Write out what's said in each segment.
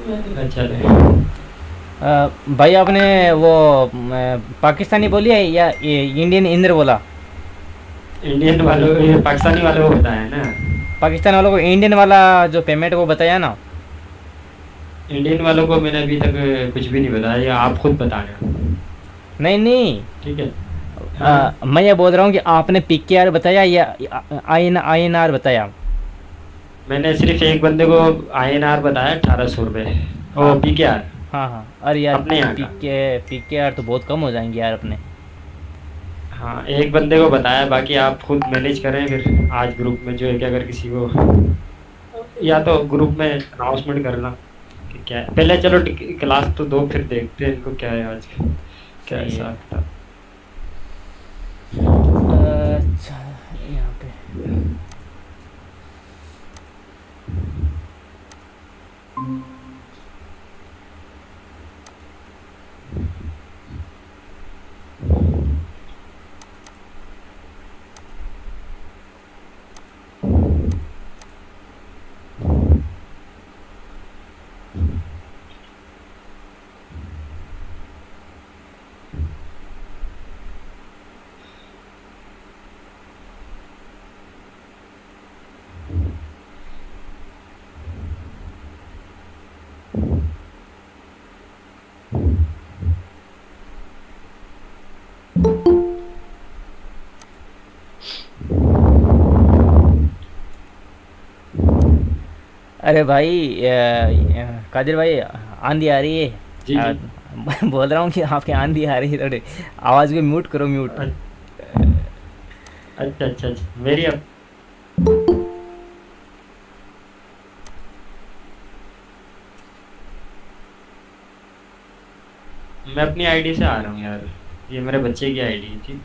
अच्छा है। भाई आपने वो पाकिस्तानी बोली है या ये इंडियन इंद्र बोला? इंडियन वालों ये पाकिस्तानी वालों को बताया ना। पाकिस्तान वालों को इंडियन वाला जो पेमेंट वो बताया ना। इंडियन वालों को मैंने अभी तक कुछ भी नहीं बताया, ये आप खुद बताना। नहीं नहीं, ठीक है। हाँ। मैं ये बोल रहा हूँ कि आपने पी के आर बताया या आई एन आर बताया? मैंने सिर्फ एक बंदे को INR बताया, 1800 रुपये। हाँ ओ PKR, हाँ हाँ, अरे यार अपने यहाँ का। पी के आर तो बहुत कम हो जाएंगे यार अपने। हाँ, एक बंदे को बताया, बाकी आप खुद मैनेज करें फिर आज ग्रुप में जो है कि अगर किसी को, या तो ग्रुप में अनाउंसमेंट करना कि क्या है। पहले चलो क्लास तो दो, फिर देखते हैं इनको क्या है आज, क्या सही है। हिसाब था। अच्छा, यहाँ पे अरे भाई कादिर भाई, आंधी आ रही है। जी जी। बोल रहा हूँ कि आपकी आंधी आ रही है थोड़ी, आवाज़ को म्यूट करो, म्यूट। अ- अच्छा अच्छा अच्छा, मेरी अब मैं अपनी आईडी से आ रहा हूँ यार, ये मेरे बच्चे की आईडी है जी।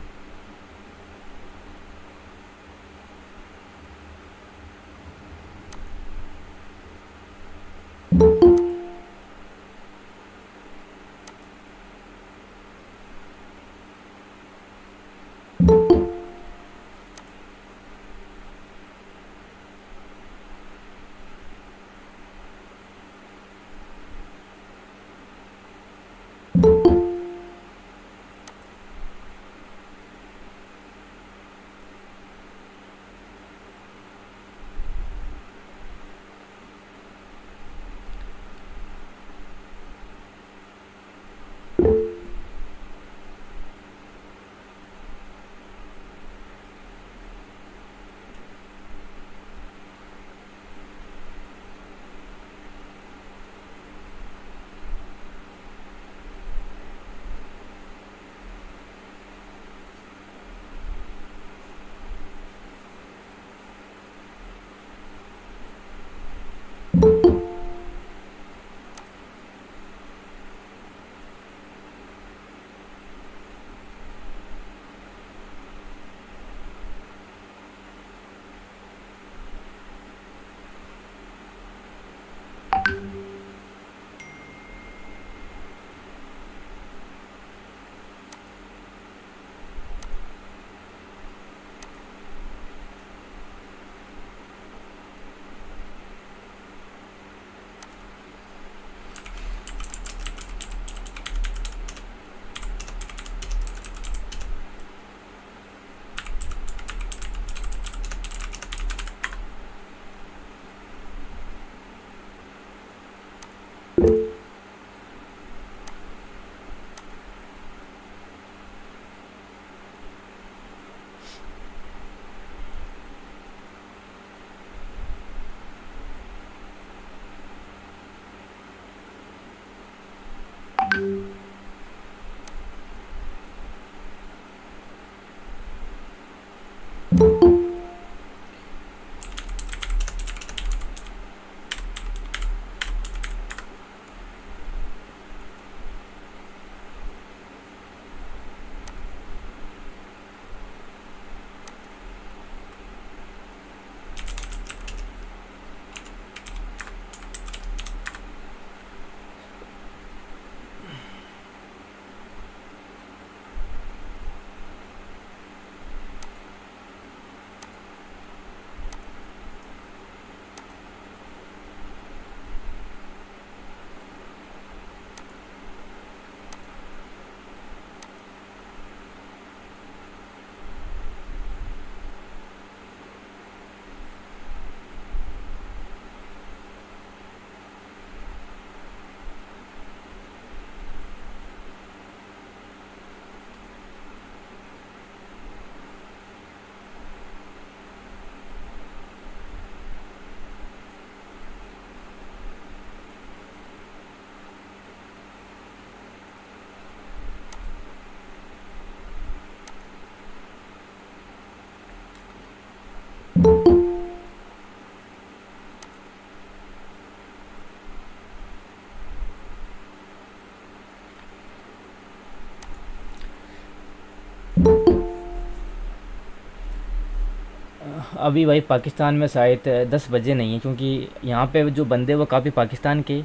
अभी भाई पाकिस्तान में शायद 10 बजे नहीं है, क्योंकि यहाँ पे जो बंदे वो काफ़ी पाकिस्तान के,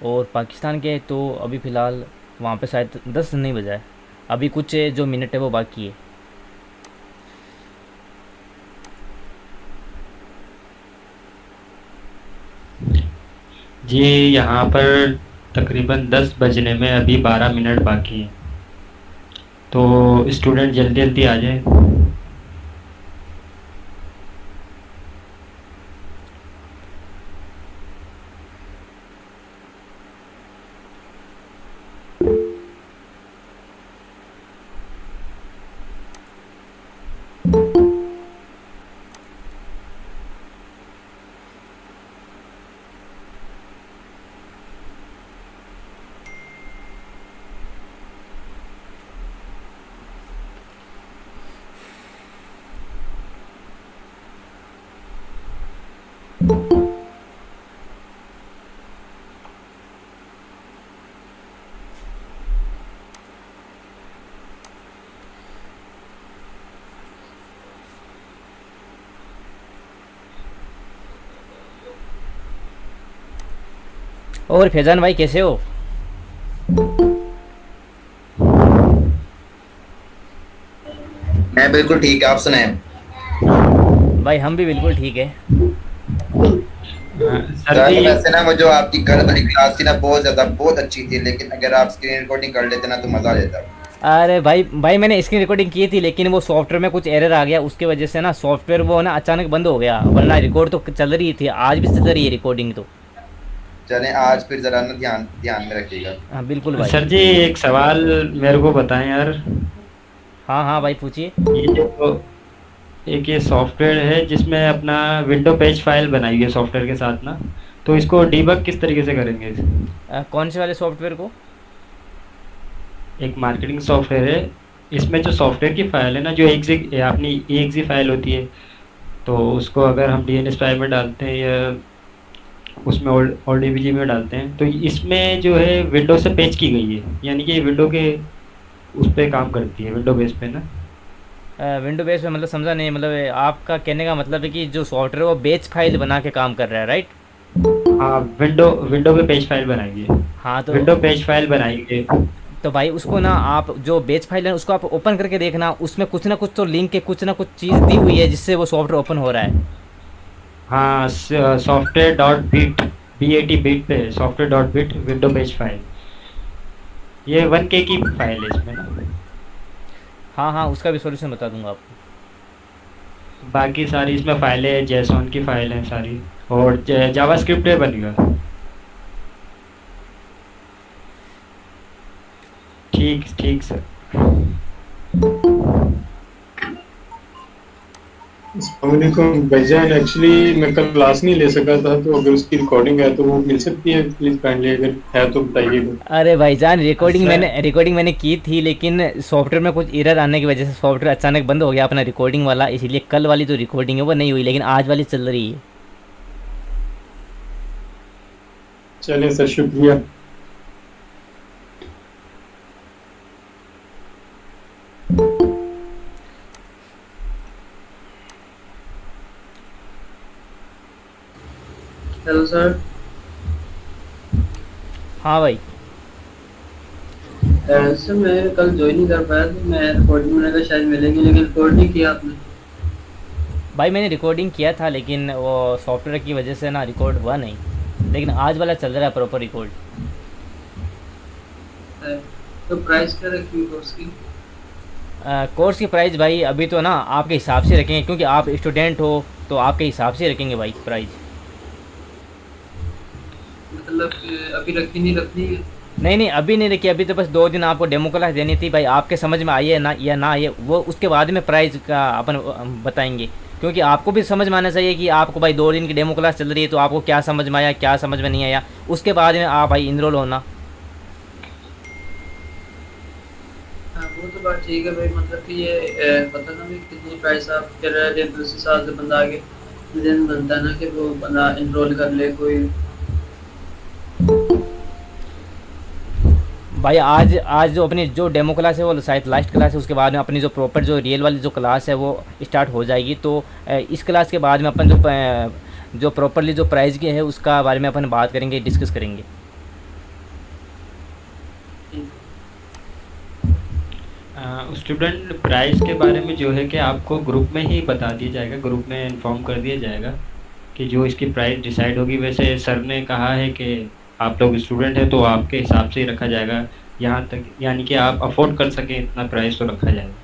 और पाकिस्तान के तो अभी फ़िलहाल वहाँ पे शायद 10 नहीं बजा है। अभी कुछ जो मिनट है वो बाकी है। जी, यहाँ पर तकरीबन 10 बजने में अभी 12 मिनट बाकी हैं, तो स्टूडेंट जल्दी जल्दी आ जाए। और फैज़ान भाई कैसे हो? मैं बिल्कुल ठीक है, आप सुनाएं। भाई हम भी बिल्कुल ठीक है। सर सर जी। वैसे ना वो जो आपकी कल वाली क्लास थी ना बहुत अच्छी थी, लेकिन अगर आप स्क्रीन रिकॉर्डिंग कर लेते ना तो मजा आ जाता। अरे भाई मैंने स्क्रीन रिकॉर्डिंग की थी, लेकिन वो सॉफ्टवेयर में कुछ एरर आ गया, उसकी वजह से ना सॉफ्टवेयर वो ना अचानक बंद हो गया, वरना रिकॉर्ड तो चल रही थी, आज भी चल रही है रिकॉर्डिंग तो। चलें आज फिर जरा ना ध्यान ध्यान में रखिएगा। हाँ बिल्कुल भाई। सर जी, एक सवाल मेरे को बताएं यार। हाँ हाँ भाई पूछिए। ये जो एक ये सॉफ्टवेयर है जिसमें अपना विंडो पेज फाइल बनाई है सॉफ्टवेयर के साथ ना, तो इसको डीबग किस तरीके से करेंगे? कौन से वाले सॉफ्टवेयर को? एक मार्केटिंग सॉफ्टवेयर है, इसमें जो सॉफ्टवेयर की फाइल है ना, जो अपनी एक्जी फाइल होती है, तो उसको अगर हम डीएनएस फाइल में डालते हैं या उसमें और डीबीजी में डालते हैं, तो इसमें जो है विंडो से पेज की गई है, यानी कि विंडो के उस पे काम करती है, विंडो बेस पे ना। विंडो बेस में मतलब समझा नहीं, मतलब आपका कहने का मतलब है कि जो सॉफ्टवेयर है वो बेच फाइल बना के काम कर रहा है, राइट? हाँ, विंडो विंडो पे पेज फाइल बनाएंगे। हाँ विंडो पेज फाइल बनाएंगे। तो भाई उसको ना आप जो बेच फाइल है उसको आप ओपन करके देखना, उसमें कुछ ना कुछ तो लिंक है, कुछ ना कुछ चीज़ दी हुई है जिससे वो सॉफ्टवेयर ओपन हो रहा है। हाँ, software dot bit, BAT bit पे software dot bit window page file, ये 1K की फाइल है इसमें ना। हाँ हाँ उसका भी सॉल्यूशन बता दूंगा आपको। बाकी सारी इसमें फाइलें जेसॉन की फाइल हैं सारी, और जावास्क्रिप्ट पे बनेगा। ठीक ठीक सर। अस्सलामुअलैकुम भाईजान, एक्चुअली मैं कल क्लास नहीं ले सका था, तो अगर उसकी रिकॉर्डिंग है तो वो मिल सकती है प्लीज़ काइंडली, अगर है तो बताइएगा। अरे भाईजान सर रिकॉर्डिंग मैंने की थी, लेकिन सॉफ्टवेयर में कुछ एरर आने की वजह से सॉफ्टवेयर अचानक बंद हो गया अपना रिकॉर्डिंग वाला, इसीलिए कल वाली जो रिकॉर्डिंग है वो नहीं हुई, लेकिन आज वाली चल रही है। चलें सर, शुक्रिया। Hello sir. हाँ भाई। सर मैं कल ज्वाइन नहीं कर पाया, तो मैं रिकॉर्डिंग मैंने कहा शायद मिलेगी, लेकिन रिकॉर्ड नहीं किया आपने। भाई मैंने रिकॉर्डिंग किया था, लेकिन वो सॉफ्टवेयर की वजह से ना रिकॉर्ड हुआ नहीं, लेकिन आज वाला चल रहा है प्रॉपर रिकॉर्ड। तो प्राइस क्या रखी हुई कोर्स की? कोर्स की प्राइस भाई अभी तो ना आपके हिसाब से रखेंगे, क्योंकि आप स्टूडेंट हो तो आपके हिसाब से रखेंगे भाई प्राइस। मतलब कि अभी रखी नहीं रखनी है? नहीं नहीं अभी नहीं रखी, अभी तो बस 2 दिन आपको डेमो क्लास देनी थी भाई, आपके समझ में आई है ना या ना आइए वो उसके बाद में प्राइस का अपन बताएंगे, क्योंकि आपको भी समझ में आना चाहिए कि आपको भाई 2 दिन की डेमो क्लास चल रही है तो आपको क्या समझ में आया क्या समझ में नहीं आया, उसके बाद में आप भाई इनरोल होना। हाँ वो तो बात ठीक है भाई, मतलब कि ये पता ना भी कितनी प्राइस आप कह रहे थे, तो उस हिसाब से बंदा आगे दिन बनता है ना कि वो बंदा इनरोल कर ले कोई। भाई आज आज जो अपनी जो डेमो क्लास है वो शायद लास्ट क्लास है, उसके बाद में अपनी जो प्रॉपर जो रियल वाली जो क्लास है वो स्टार्ट हो जाएगी। तो इस क्लास के बाद में अपन जो प्रॉपरली जो प्राइस की है उसका बारे में अपन बात करेंगे, डिस्कस करेंगे। स्टूडेंट प्राइस के बारे में जो है कि आपको ग्रुप में ही बता दिया जाएगा, ग्रुप में इन्फॉर्म कर दिया जाएगा कि जो इसकी प्राइस डिसाइड होगी। वैसे सर ने कहा है कि आप लोग स्टूडेंट हैं तो आपके हिसाब से ही रखा जाएगा, यहाँ तक यानी कि आप अफोर्ड कर सकें इतना प्राइस तो रखा जाएगा।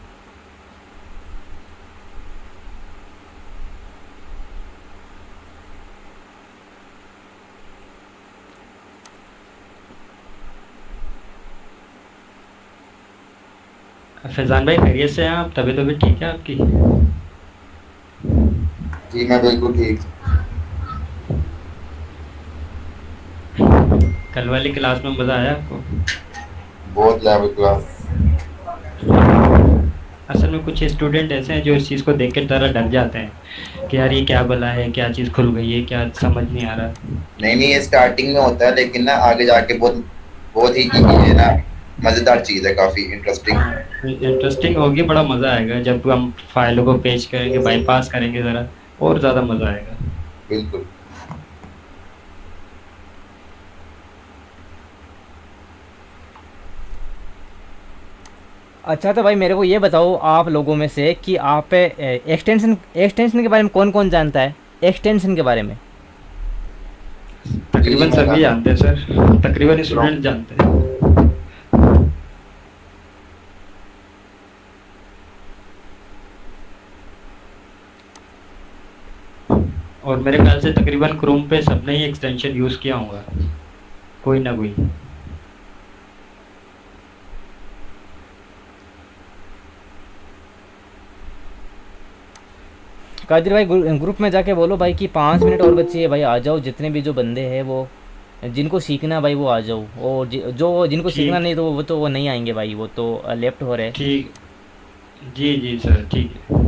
फैज़ान भाई खैरियत से हैं आप? तबीयत तबीयत ठीक है आपकी? जी मैं बिल्कुल ठीक। कल वाली क्लास में मज़ा आया आपको? बहुत लेवल क्लास। असल में कुछ स्टूडेंट ऐसे हैं जो इस चीज़ को देख के ज़रा डर जाते हैं कि यार ये क्या भला है, क्या चीज़ खुल गई है, क्या समझ नहीं आ रहा। नहीं नहीं, ये स्टार्टिंग में होता है, लेकिन ना आगे जाके बहुत बहुत ही ये ना मजेदार चीज है, काफी इंटरेस्टिंग। इंटरेस्टिंग होगी, बड़ा मज़ा आएगा जब हम फाइलों को पेश करेंगे, बाईपास करेंगे ज़रा, और ज़्यादा मज़ा आएगा। बिल्कुल। अच्छा तो भाई मेरे को ये बताओ आप लोगों में से कि आप एक्सटेंशन एक्सटेंशन के बारे में कौन कौन जानता है, एक्सटेंशन के बारे में? तकरीबन सभी जानते हैं सर, तकरीबन स्टूडेंट जानते हैं। और मेरे ख्याल से तकरीबन क्रोम पे सबने ही एक्सटेंशन यूज़ किया होगा, कोई ना कोई। कादिर भाई ग्रुप में जाके बोलो भाई कि 5 मिनट और बच्चे हैं भाई, आ जाओ जितने भी जो बंदे हैं वो जिनको सीखना भाई वो आ जाओ, और जो जिनको सीखना नहीं तो वो नहीं आएंगे भाई, वो तो लेफ्ट हो रहे। ठीक, जी जी सर, ठीक है।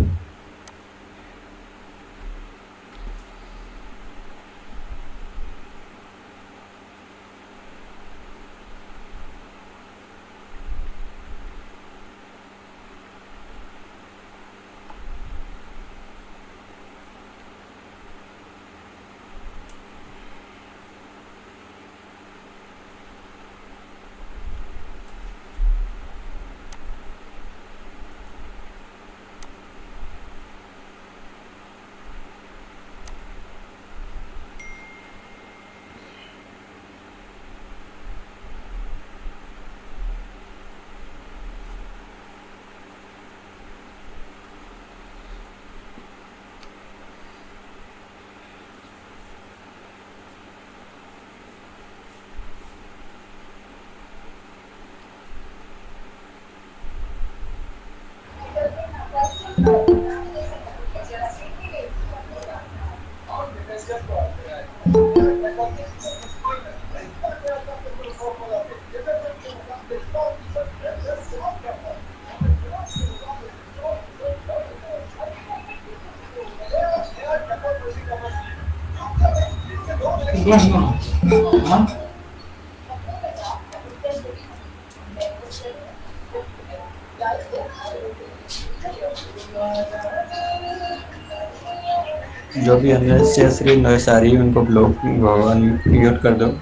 जो भी अननेसेसरी नॉइस आ रही है उनको ब्लॉक म्यूट कर दो।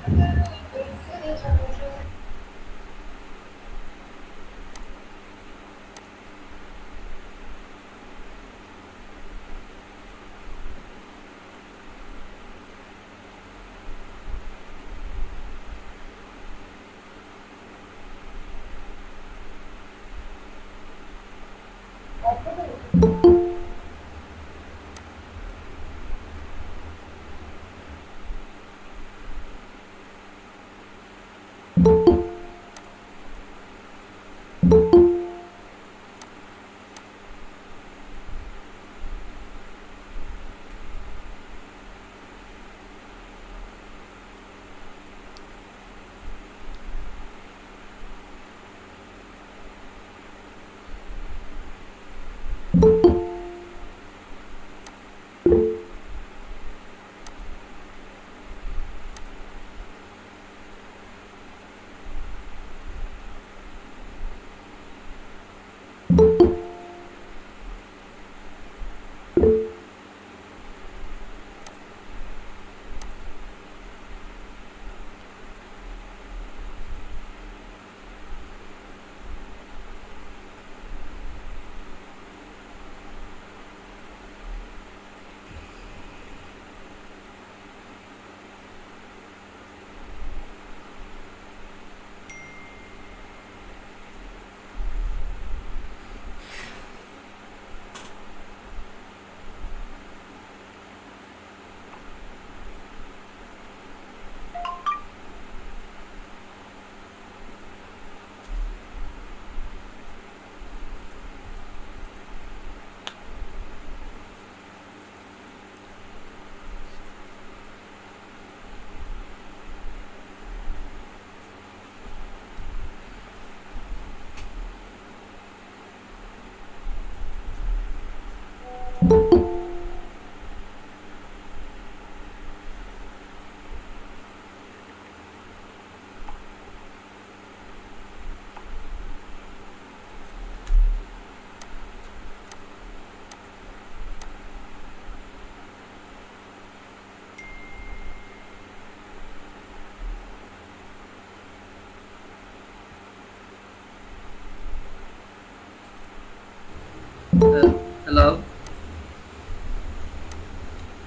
हेलो।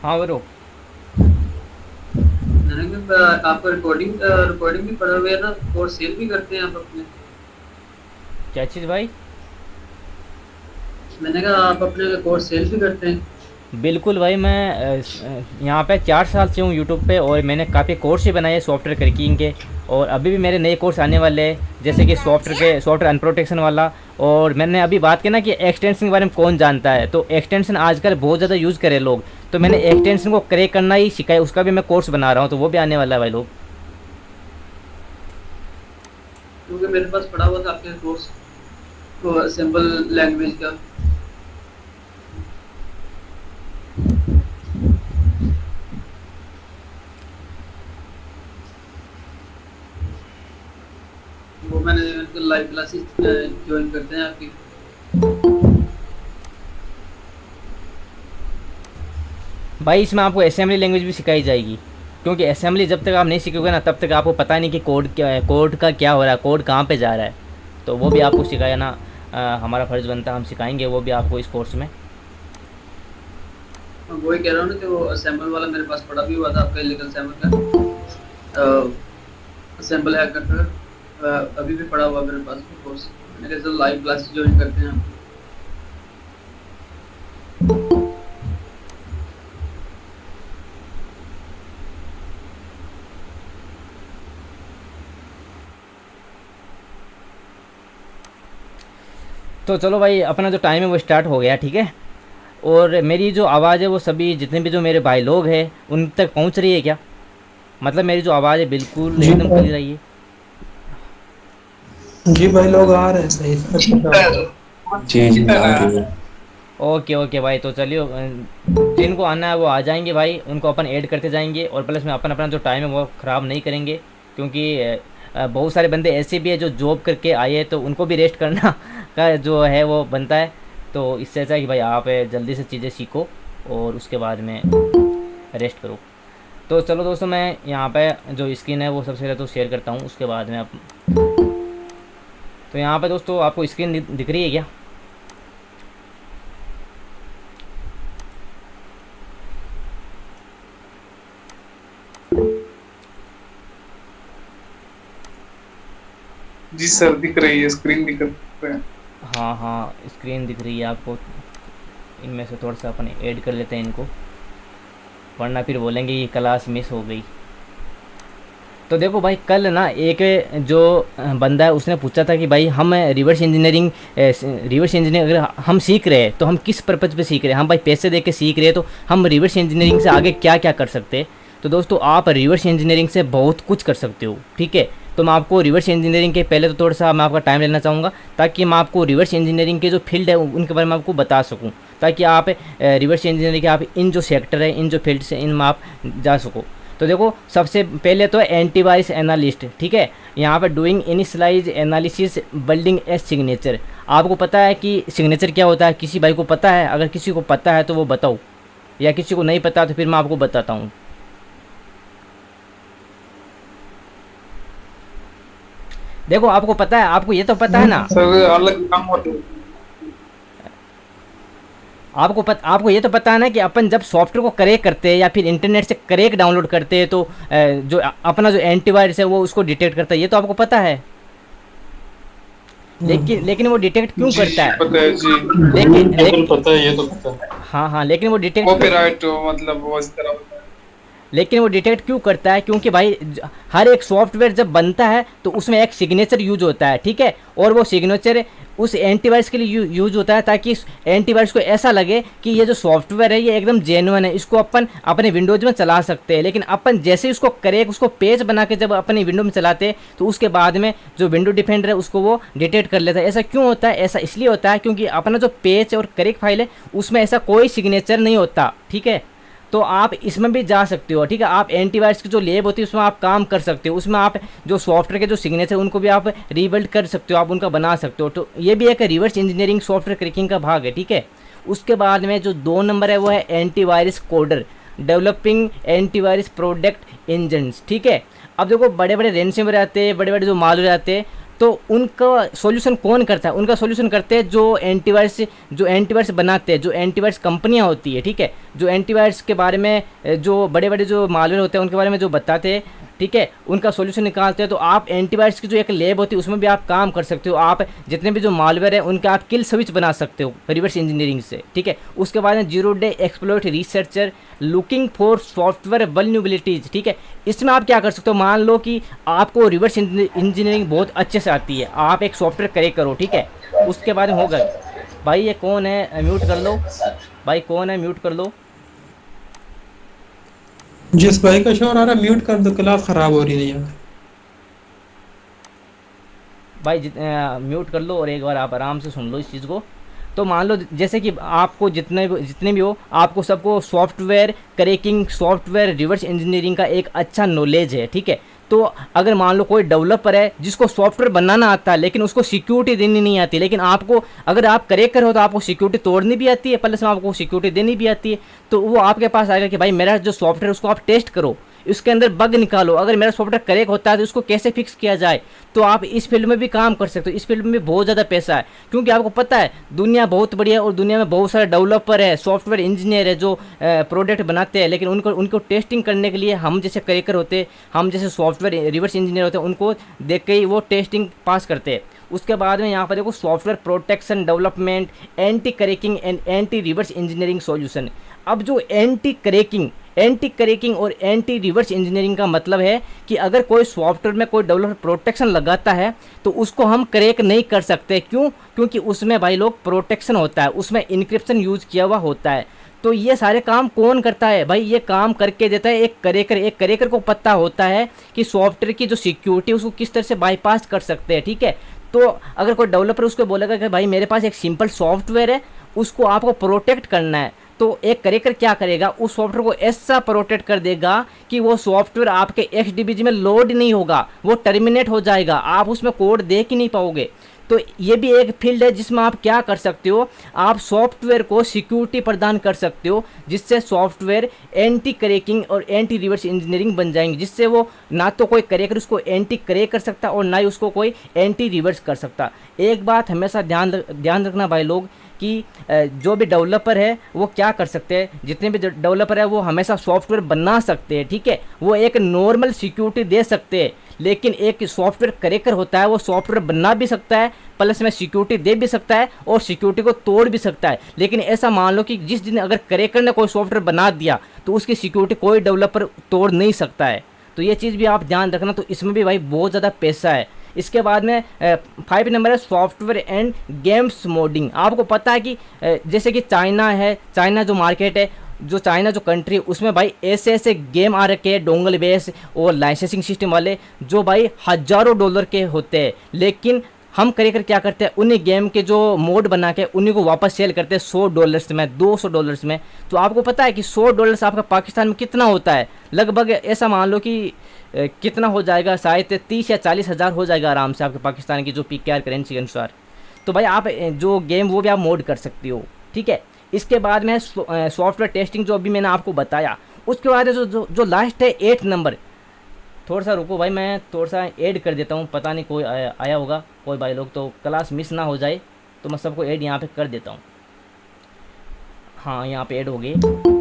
हाँ ब्रो। मैंने कहा आपको रिकॉर्डिंग भी पढ़ा हुआ है ना, और सेल भी करते हैं आप अपने? क्या चीज़ भाई? मैंने कहा आप अपने कोर्स सेल भी करते हैं? बिल्कुल भाई, मैं यहाँ पे 4 साल से हूँ यूट्यूब पे, और मैंने काफ़ी कोर्स भी बनाए सॉफ्टवेयर क्रैकिंग के, और अभी भी मेरे नए कोर्स आने वाले हैं, जैसे कि सॉफ्टवेयर अनप्रोटेक्शन वाला। और मैंने अभी बात की ना कि एक्सटेंशन के बारे में कौन जानता है, तो एक्सटेंशन आजकल बहुत ज़्यादा यूज़ करे लोग, तो मैंने एक्सटेंशन को क्रैक करना ही सिखाया, उसका भी मैं कोर्स बना रहा हूँ, तो वो भी आने वाला है भाई लोग। क्योंकि मेरे पास पढ़ा हुआ था आपके कोर्स तो असेंबल लैंग्वेज का। वो मैंने लाइव क्लासेस ज्वाइन करते हैं आपकी। भाई इसमें आपको असेंबली लैंग्वेज भी सिखाई जाएगी, क्योंकि असेंबली जब तक आप नहीं सीखोगे ना, तब तक आपको पता नहीं कि कोड क्या है, कोड का क्या हो रहा है, कोड कहाँ पे जा रहा है, तो वो भी आपको सिखाया ना। हमारा फ़र्ज़ बनता है, हम सिखाएंगे वो भी आपको इस कोर्स में। मैं वही कह रहा हूँ ना कि वो असेंबल वाला मेरे पास पढ़ा भी हुआ था आपका, इलीगल असेंबल का असेंबल हैकर का अभी भी पढ़ा हुआ मेरे पास वो कोर्स। मैंने कहा लाइव क्लासेस ज्वाइन करते हैं आप। तो चलो भाई, अपना जो टाइम है वो स्टार्ट हो गया, ठीक है। और मेरी जो आवाज़ है वो सभी जितने भी जो मेरे भाई लोग हैं उन तक पहुंच रही है क्या? मतलब मेरी जो आवाज़ है बिल्कुल जी एकदम क्लियर रही है? जी भाई, लोग आ रहे हैं सही से। जी जी आ रही है। ओके ओके भाई, तो चलिए जिनको आना है वो आ जाएंगे भाई, उनको अपन ऐड करते जाएंगे, और प्लस में अपन अपना जो टाइम है वो ख़राब नहीं करेंगे, क्योंकि बहुत सारे बंदे ऐसे भी है जो जॉब करके आए हैं, तो उनको भी रेस्ट करना का जो है वो बनता है। तो इससे अच्छा है कि भाई आप जल्दी से चीज़ें सीखो और उसके बाद में रेस्ट करो। तो चलो दोस्तों, मैं यहाँ पे जो स्क्रीन है वो सबसे पहले तो शेयर करता हूँ, उसके बाद में आप। तो यहाँ पे दोस्तों आपको स्क्रीन दिख रही है क्या? जी सर, दिख रही है, स्क्रीन दिख रही है। हाँ हाँ, स्क्रीन दिख रही है आपको। इनमें से थोड़ा सा अपन ऐड कर लेते हैं इनको, वरना फिर बोलेंगे ये क्लास मिस हो गई। तो देखो भाई, कल ना एक जो बंदा है उसने पूछा था कि भाई हम रिवर्स इंजीनियरिंग अगर हम सीख रहे हैं तो हम किस पर्पज़ पे सीख रहे हैं? हम भाई पैसे दे के सीख रहे हैं, तो हम रिवर्स इंजीनियरिंग से आगे क्या क्या कर सकते हैं? तो दोस्तों, आप रिवर्स इंजीनियरिंग से बहुत कुछ कर सकते हो, ठीक है। तो मैं आपको रिवर्स इंजीनियरिंग के पहले तो थोड़ा सा मैं आपका टाइम लेना चाहूँगा, ताकि मैं आपको रिवर्स इंजीनियरिंग के जो फील्ड है उनके बारे में आपको बता सकूँ, ताकि आप रिवर्स इंजीनियरिंग के आप इन जो सेक्टर है, इन जो फील्ड्स हैं, इनमें आप जा सको। तो देखो, सबसे पहले तो एंटीवायरस एनालिस्ट, ठीक है। यहाँ पर doing initialise analysis building a signature. आपको पता है कि सिग्नेचर क्या होता है? किसी भाई को पता है? अगर किसी को पता है तो वो बताओ, या किसी को नहीं पता तो फिर मैं आपको बताता हूँ। देखो, आपको पता है, आपको ये तो पता है ना सर, अलग काम होते हैं। आपको ये तो पता है ना कि अपन जब सॉफ्टवेयर को क्रैक करते हैं या फिर इंटरनेट से क्रैक डाउनलोड करते हैं, तो जो अपना जो एंटीवायरस है वो उसको डिटेक्ट करता है, ये तो आपको पता है। लेकिन वो डिटेक्ट क्यों करता है? पता है जी। लेकिन पता है, ये तो पता है। हाँ हाँ, लेकिन वो डिटेक्ट कॉपीराइट मतलब वो इस तरह होता है। लेकिन वो डिटेक्ट क्यों करता है? क्योंकि भाई हर एक सॉफ्टवेयर जब बनता है तो उसमें एक सिग्नेचर यूज होता है, ठीक है। और वो सिग्नेचर उस एंटीवायरस के लिए यूज होता है, ताकि एंटीवायरस को ऐसा लगे कि ये जो सॉफ्टवेयर है ये एकदम जेन्युइन है, इसको अपन अपने विंडोज़ में चला सकते हैं। लेकिन अपन जैसे उसको क्रैक, उसको पेज बना के जब अपने विंडो में चलाते हैं, तो उसके बाद में जो विंडो डिफेंडर है उसको वो डिटेक्ट कर लेता है। ऐसा क्यों होता है? ऐसा इसलिए होता है क्योंकि अपना जो पेज और क्रैक फाइल है उसमें ऐसा कोई सिग्नेचर नहीं होता, ठीक है। तो आप इसमें भी जा सकते हो, ठीक है। आप एंटीवायरस की जो लैब होती है उसमें आप काम कर सकते हो, उसमें आप जो सॉफ्टवेयर के जो सिग्नेचर उनको भी आप रीबिल्ड कर सकते हो, आप उनका बना सकते हो। तो ये भी एक रिवर्स इंजीनियरिंग सॉफ्टवेयर क्रैकिंग का भाग है, ठीक है। उसके बाद में जो 2 नंबर है वो है antivirus coder, developing antivirus product engines, ठीक है। अब देखो, बड़े बड़े रैनसमवेयर आते हैं, बड़े बड़े जो मालवेयर आते हैं, तो उनका सॉल्यूशन कौन करता है? उनका सॉल्यूशन करते हैं जो एंटीवायरस बनाते हैं, जो एंटीवायरस कंपनियां होती है, ठीक है, जो एंटीवायरस के बारे में जो बड़े बड़े जो मालवेयर होते हैं उनके बारे में जो बताते हैं, ठीक है, उनका सॉल्यूशन निकालते हैं। तो आप एंटीवायरस की जो एक लैब होती है उसमें भी आप काम कर सकते हो। आप जितने भी जो मालवेयर है उनका आप किल स्विच बना सकते हो रिवर्स इंजीनियरिंग से, ठीक है। उसके बाद में 0 day exploit researcher looking for software vulnerabilities, ठीक है। इसमें आप क्या कर सकते हो, मान लो कि आपको रिवर्स इंजीनियरिंग बहुत अच्छे से आती है, आप एक सॉफ्टवेयर क्रिएट करो, ठीक है। उसके बाद में होगा, भाई ये कौन है, म्यूट कर लो भाई, कौन है, म्यूट कर लो। जिस भाई का शोर आ रहा म्यूट कर दो, क्लास खराब हो रही है यार। भाई म्यूट कर लो और एक बार आप आराम से सुन लो इस चीज़ को। तो मान लो जैसे कि आपको जितने भी हो, आपको सबको software cracking, software reverse engineering का एक अच्छा नॉलेज है, ठीक है। तो अगर मान लो कोई डेवलपर है जिसको सॉफ्टवेयर बनाना आता है लेकिन उसको सिक्योरिटी देनी नहीं आती, लेकिन आपको अगर आप क्रैकर हो तो आपको सिक्योरिटी तोड़नी भी आती है, प्लस में आपको सिक्योरिटी देनी भी आती है, तो वो आपके पास आएगा कि भाई मेरा जो सॉफ्टवेयर उसको आप टेस्ट करो, इसके अंदर बग निकालो, अगर मेरा सॉफ्टवेयर क्रैक होता है तो उसको कैसे फिक्स किया जाए। तो आप इस फील्ड में भी काम कर सकते हो। इस फील्ड में भी बहुत ज़्यादा पैसा है, क्योंकि आपको पता है दुनिया बहुत बड़ी है और दुनिया में बहुत सारे डेवलपर है, सॉफ्टवेयर इंजीनियर है जो प्रोडक्ट बनाते हैं, लेकिन उनको टेस्टिंग करने के लिए हम जैसे क्रैकर होते हैं, हम जैसे सॉफ्टवेयर रिवर्स इंजीनियर होते हैं, उनको देख के ही वो टेस्टिंग पास करते हैं। उसके बाद में यहाँ पर देखो software protection development, anti cracking and anti reverse engineering solution. अब जो एंटी क्रैकिंग और एंटी रिवर्स इंजीनियरिंग का मतलब है कि अगर कोई सॉफ्टवेयर में कोई डेवलपर प्रोटेक्शन लगाता है तो उसको हम क्रैक नहीं कर सकते। क्यों? क्योंकि उसमें भाई लोग प्रोटेक्शन होता है, उसमें इनक्रिप्शन यूज़ किया हुआ होता है। तो ये सारे काम कौन करता है भाई? ये काम करके देता है एक क्रैकर। एक क्रैकर को पता होता है कि सॉफ्टवेयर की जो सिक्योरिटी उसको किस तरह से बाईपास कर सकते हैं, ठीक है। तो अगर कोई डेवलपर उसको बोलेगा कि भाई मेरे पास एक सिंपल सॉफ्टवेयर है, उसको आपको प्रोटेक्ट करना है, तो एक क्रैकर क्या करेगा, उस सॉफ्टवेयर को ऐसा प्रोटेक्ट कर देगा कि वो सॉफ्टवेयर आपके XDBG में लोड नहीं होगा, वो टर्मिनेट हो जाएगा, आप उसमें कोड देख ही नहीं पाओगे। तो ये भी एक फील्ड है जिसमें आप क्या कर सकते हो, आप सॉफ्टवेयर को सिक्योरिटी प्रदान कर सकते हो, जिससे सॉफ्टवेयर एंटी क्रैकिंग और एंटी रिवर्स इंजीनियरिंग बन जाएंगे, जिससे वो ना तो कोई क्रैकर उसको एंटी क्रैक कर सकता और ना ही उसको कोई एंटी रिवर्स कर सकता। एक बात हमेशा ध्यान रखना भाई लोग कि जो भी डेवलपर है वो क्या कर सकते हैं, जितने भी डेवलपर है वो हमेशा सॉफ्टवेयर बना सकते हैं, ठीक है, वो एक नॉर्मल सिक्योरिटी दे सकते हैं। लेकिन एक सॉफ्टवेयर क्रैकर होता है, वो सॉफ्टवेयर बना भी सकता है, प्लस में सिक्योरिटी दे भी सकता है और सिक्योरिटी को तोड़ भी सकता है। लेकिन ऐसा मान लो कि जिस दिन अगर क्रैकर ने कोई सॉफ्टवेयर बना दिया तो उसकी सिक्योरिटी कोई डेवलपर तोड़ नहीं सकता है। तो ये चीज़ भी आप ध्यान रखना। तो इसमें भी भाई बहुत ज़्यादा पैसा है। इसके बाद में 5 नंबर है सॉफ्टवेयर एंड गेम्स मोडिंग। आपको पता है कि जैसे कि चाइना जो मार्केट है, जो चाइना जो कंट्री है, उसमें भाई ऐसे गेम आ रखे हैं डोंगल बेस और लाइसेंसिंग सिस्टम वाले, जो भाई हज़ारों डॉलर के होते हैं। लेकिन हम क्रैकर क्या करते हैं, उन्हीं गेम के जो मोड बना के उन्हीं को वापस सेल करते हैं $100 में, $200 में। तो आपको पता है कि $100 आपका पाकिस्तान में कितना होता है? लगभग ऐसा मान लो कि कितना हो जाएगा, शायद 30 या 40 हज़ार हो जाएगा आराम से आपके पाकिस्तान की जो PKR करेंसी के अनुसार। तो भाई आप जो गेम वो भी आप मोड कर सकती हो, ठीक है। इसके बाद में सॉफ्टवेयर टेस्टिंग जो अभी मैंने आपको बताया। उसके बाद जो लास्ट है 8 नंबर, थोड़ा सा रुको भाई, मैं थोड़ा सा ऐड कर देता हूँ, पता नहीं कोई आया होगा कोई भाई लोग, तो क्लास मिस ना हो जाए, तो मैं सबको ऐड यहाँ पे कर देता हूँ। हाँ, यहाँ पे ऐड हो गए।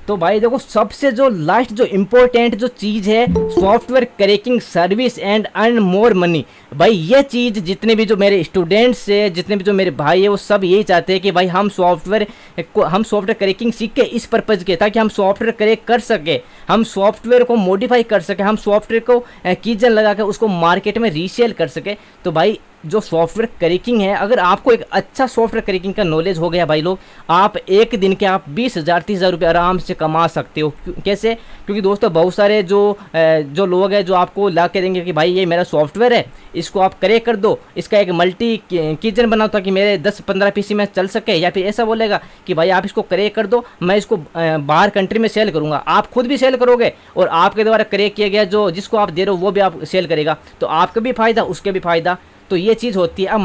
तो भाई देखो सबसे जो लास्ट जो इम्पोर्टेंट जो चीज़ है, software cracking service and earn more money. भाई ये चीज़ जितने भी जो मेरे स्टूडेंट्स है, जितने भी जो मेरे भाई है, वो सब यही चाहते हैं कि भाई हम सॉफ्टवेयर क्रैकिंग सीख के इस पर्पज़ के, ताकि हम सॉफ्टवेयर क्रैक कर सके, हम सॉफ्टवेयर को मॉडिफाई कर सके, हम सॉफ्टवेयर को कीजन लगा के उसको मार्केट में रीसेल कर सके। तो भाई जो सॉफ्टवेयर क्रैकिंग है, अगर आपको एक अच्छा सॉफ्टवेयर क्रैकिंग का नॉलेज हो गया भाई लोग, आप एक दिन के आप 20,000 30,000 रुपये आराम से कमा सकते हो। कैसे? क्योंकि दोस्तों बहुत सारे जो लोग हैं जो आपको ला के देंगे कि भाई ये मेरा सॉफ्टवेयर है, इसको आप क्रैक कर दो, इसका एक मल्टी कीजन बनाओ ताकि मेरे 10-15 PC में चल सके। या फिर ऐसा बोलेगा कि भाई आप इसको क्रैक कर दो, मैं इसको बाहर कंट्री में सेल करूँगा। आप खुद भी सेल करोगे और आपके द्वारा क्रैक किया गया जो जिसको आप दे रहे हो वो भी आप सेल करेगा, तो आपका भी फ़ायदा उसके भी फ़ायदा। तो ये चीज़ होती है। अब